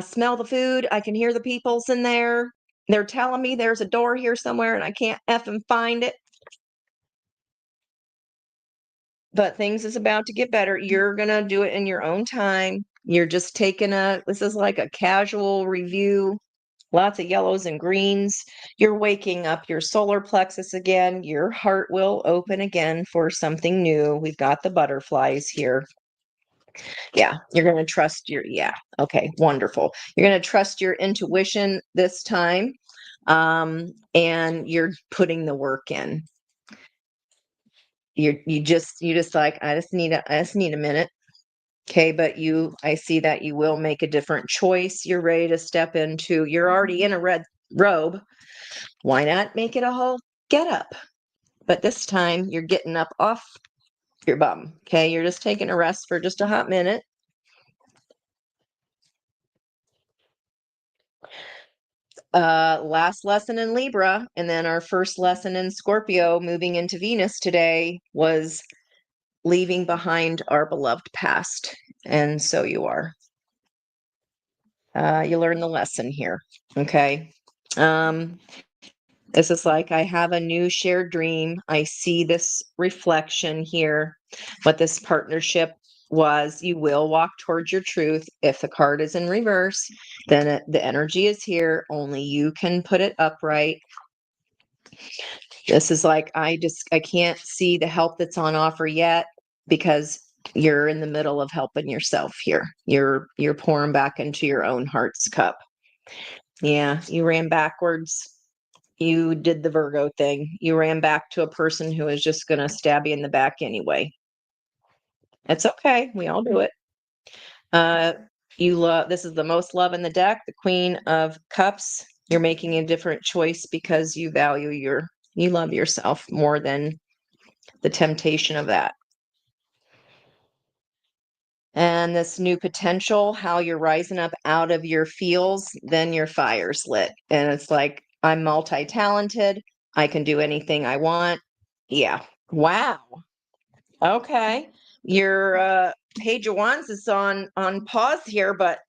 Smell the food. I can hear the peoples in there. They're telling me there's a door here somewhere and I can't effing find it. But things is about to get better. You're going to do it in your own time. You're just taking this is like a casual review. Lots of yellows and greens. You're waking up your solar plexus again. Your heart will open again for something new. We've got the butterflies here. Yeah, you're going to trust okay, wonderful. You're going to trust your intuition this time, and you're putting the work in. You just like, I just need a minute. Okay, but I see that you will make a different choice. You're ready to step into, you're already in a red robe. Why not make it a whole get up? But this time you're getting up off your bum. Okay, you're just taking a rest for just a hot minute. Last lesson in Libra, and then our first lesson in Scorpio, moving into Venus today, was leaving behind our beloved past. And so you are. You learn the lesson here. Okay. This is like, I have a new shared dream. I see this reflection here. What this partnership was, you will walk towards your truth. If the card is in reverse, then the energy is here. Only you can put it upright. This is like, I can't see the help that's on offer yet because you're in the middle of helping yourself here. You're pouring back into your own heart's cup. Yeah, you ran backwards. You did the Virgo thing. You ran back to a person who is just going to stab you in the back anyway. It's okay. We all do it. This is the most love in the deck, the Queen of Cups. You're making a different choice because you love yourself more than the temptation of that. And this new potential, how you're rising up out of your feels, then your fire's lit. And it's like, I'm multi-talented. I can do anything I want. Yeah. Wow. Okay. Your Page of Wands is on pause here, but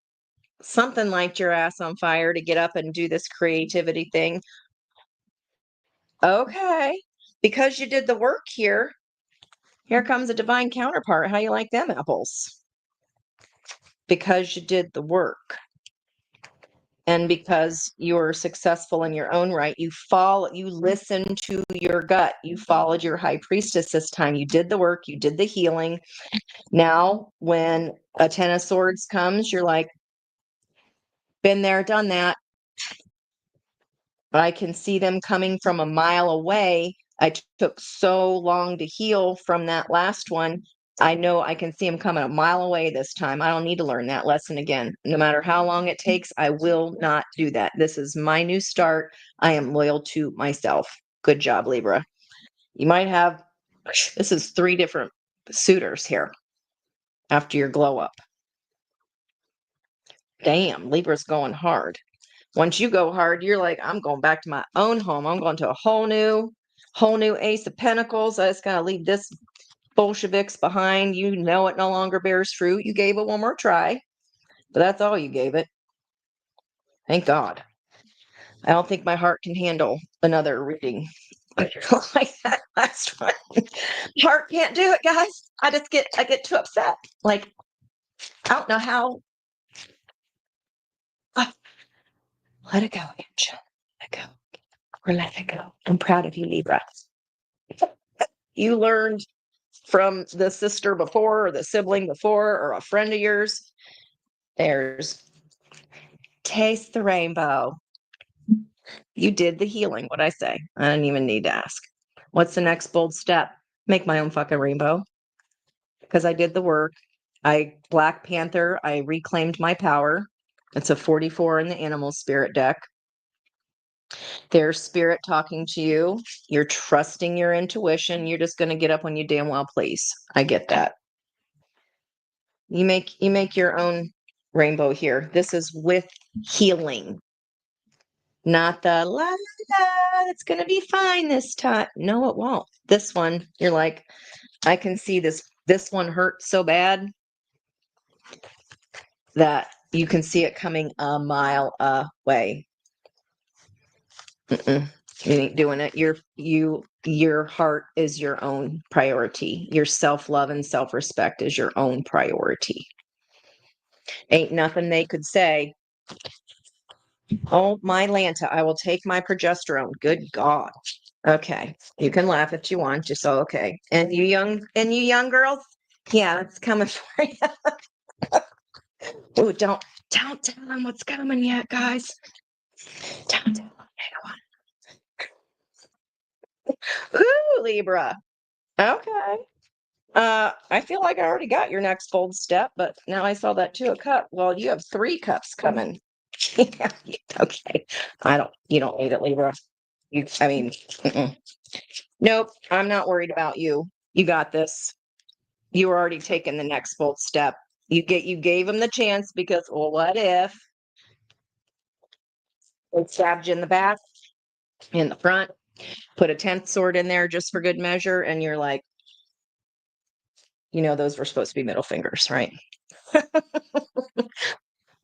something light your ass on fire to get up and do this creativity thing. Okay. Because you did the work here, here comes a divine counterpart. How you like them apples? Because you did the work. And because you're successful in your own right, you listen to your gut. You followed your high priestess this time. You did the work, you did the healing. Now, when a Ten of Swords comes, you're like, been there, done that. I can see them coming from a mile away. I took so long to heal from that last one. I know I can see them coming a mile away this time. I don't need to learn that lesson again. No matter how long it takes, I will not do that. This is my new start. I am loyal to myself. Good job, Libra. You might have, this is 3 different suitors here after your glow up. Damn, Libra's going hard. Once you go hard, you're like, I'm going back to my own home. I'm going to a whole new Ace of Pentacles. I just got to leave this Bolsheviks behind. You know it no longer bears fruit. You gave it one more try, but that's all you gave it. Thank God. I don't think my heart can handle another reading like that last one. Heart can't do it, guys. I get too upset. Like, I don't know how. Oh, let it go, Angel. Let it go. Or let it go. I'm proud of you, Libra. You learned from the sister before or the sibling before or a friend of yours. There's taste the rainbow. You did the healing. What'd I say? I didn't even need to ask. What's the next bold step? Make my own fucking rainbow. Because I did the work. Black Panther, I reclaimed my power. It's a 44 in the animal spirit deck. There's spirit talking to you. You're trusting your intuition. You're just going to get up when you damn well please. I get that. You make your own rainbow here. This is with healing. Not the la la la, it's going to be fine this time. No, it won't. This one, you're like, I can see this one hurt so bad that you can see it coming a mile away. You ain't doing it. Your heart is your own priority. Your self-love and self-respect is your own priority. Ain't nothing they could say. Oh, my Lanta, I will take my progesterone. Good God. Okay. You can laugh if you want. Just okay. And you young girls, yeah, it's coming for you. Oh, don't tell them what's coming yet, guys. Don't tell anyone. Ooh, Libra. Okay. I feel like I already got your next bold step, but now I saw that 2 of Cups. Well, you have 3 cups coming. Yeah, okay. You don't need it, Libra. Nope, I'm not worried about you. You got this. You were already taking the next bold step. You gave him the chance because, well, what if it stabbed you in the back, in the front, put a 10th sword in there just for good measure, and you're like, those were supposed to be middle fingers, right?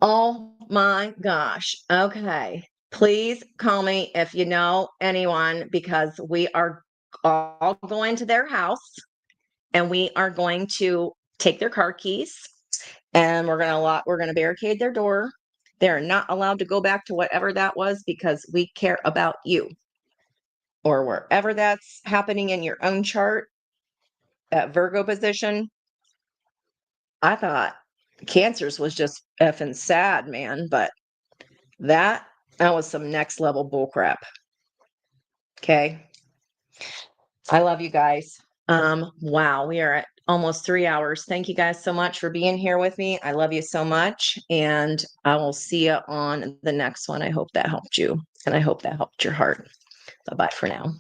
Oh my gosh. Okay. Please call me if you know anyone because we are all going to their house and we are going to take their car keys and we're going to barricade their door. They're not allowed to go back to whatever that was because we care about you. Or wherever that's happening in your own chart, that Virgo position. I thought Cancer's was just effing sad, man, but that was some next level bullcrap. Okay. I love you guys. Wow, we are at almost 3 hours. Thank you guys so much for being here with me. I love you so much. And I will see you on the next one. I hope that helped you. And I hope that helped your heart. Bye-bye for now.